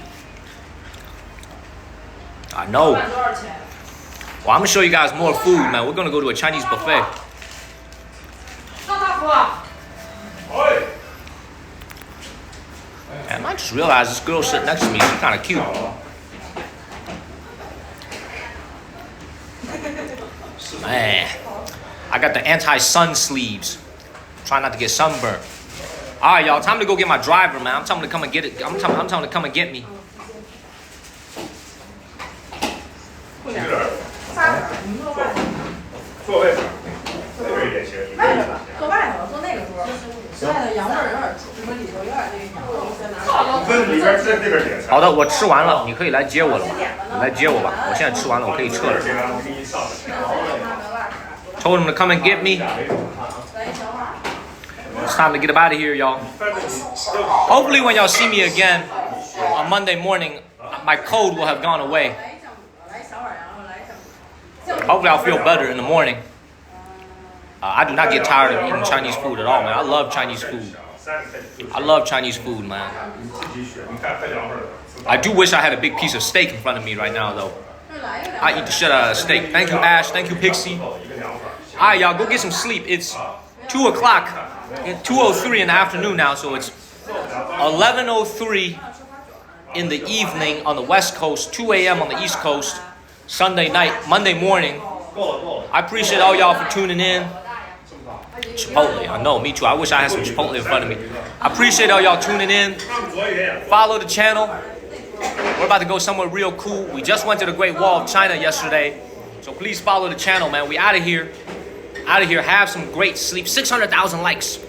I know. Well, I'm going to show you guys more food, man. We're going to go to a Chinese buffet. And I just realized this girl sitting next to me, she's kind of cute. Man, I got the anti-sun sleeves. Try not to get sunburned. All right, y'all, time to go get my driver, man. I'm telling him to come and get it. I'm telling him to come and get me.好的，我吃完了，你可以来接我了吧？你来接我吧，我现在吃完了，我可以撤了。Told him to come and get me. It's time to get up out of here, y'all. Hopefully when y'all see me again on Monday morning, my cold will have gone away. Hopefully I'll feel better in the morning. I do not get tired of eating Chinese food at all, man. I love Chinese food. I love Chinese food, man. I do wish I had a big piece of steak in front of me right now, though. I eat the shit out of steak. Thank you, Ash. Thank you, Pixie. All right, y'all, go get some sleep. It's 2 o'clock, 2:03 in the afternoon now, so it's 11:03 in the evening on the West Coast, 2 a.m. on the East Coast, Sunday night, Monday morning. I appreciate all y'all for tuning in. Chipotle, I know, me too. I wish I had some Chipotle in front of me. I appreciate all y'all tuning in. Follow the channel. We're about to go somewhere real cool. We just went to the Great Wall of China yesterday, so please follow the channel, man. We out of here. Have some great sleep. 600,000 likes.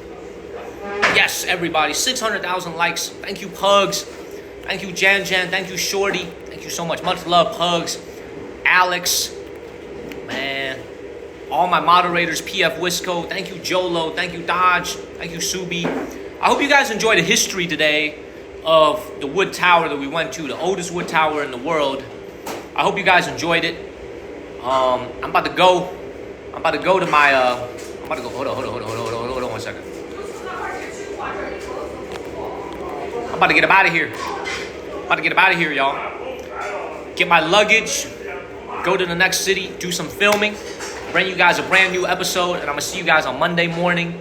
Yes, everybody, 600,000 likes. Thank you, Pugs. Thank you, Jan. Thank you, Shorty. Thank you so much. Much love, Pugs. Alex, man. All my moderators, PF Wisco. Thank you, Jolo. Thank you, Dodge. Thank you, Subi. I hope you guys enjoyed the history today of the wood tower that we went to, the oldest wood tower in the world. I hope you guys enjoyed it. I'm about to go to my, hold on 1 second. I'm about to get up out of here. Y'all. Get my luggage, go to the next city, do some filming, bring you guys a brand new episode, and I'm gonna see you guys on Monday morning.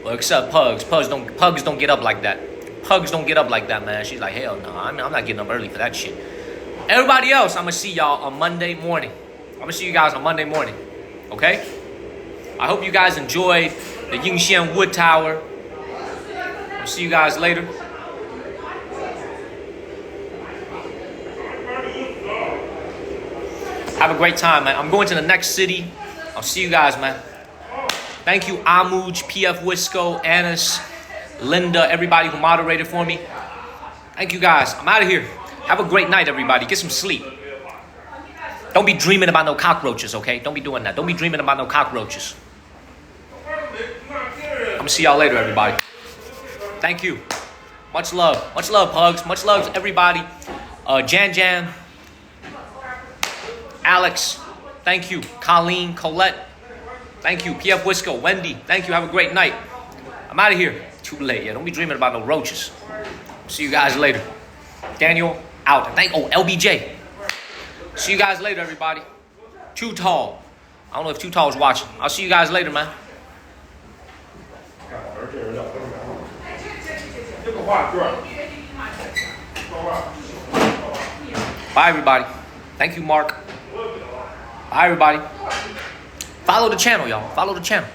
Well, except Pugs. Pugs don't get up like that. Pugs don't get up like that, man. She's like, hell no, I'm not getting up early for that shit. Everybody else, I'm gonna see y'all on Monday morning. I'm gonna see you guys on Monday morning. Okay? I hope you guys enjoyed the Yingxian Wood Tower. I'll see you guys later. Have a great time, man. I'm going to the next city. I'll see you guys, man. Thank you, Amuj, PF Wisco, Annis, Linda, everybody who moderated for me. Thank you, guys. I'm out of here. Have a great night, everybody. Get some sleep. Don't be dreaming about no cockroaches, okay? Don't be doing that. Don't be dreaming about no cockroaches. I'm gonna see y'all later, everybody. Thank you. Much love. Much love, hugs. Much love to everybody. Jan, Alex, thank you. Colleen, Colette, thank you. PF Wisco, Wendy, thank you. Have a great night. I'm out of here. Too late. Yeah, don't be dreaming about no roaches. See you guys later. Daniel, out. LBJ. See you guys later, everybody. Too Tall. I don't know if Too Tall is watching. I'll see you guys later, man. Bye, everybody. Thank you, Mark. Bye, everybody. Follow the channel, y'all. Follow the channel.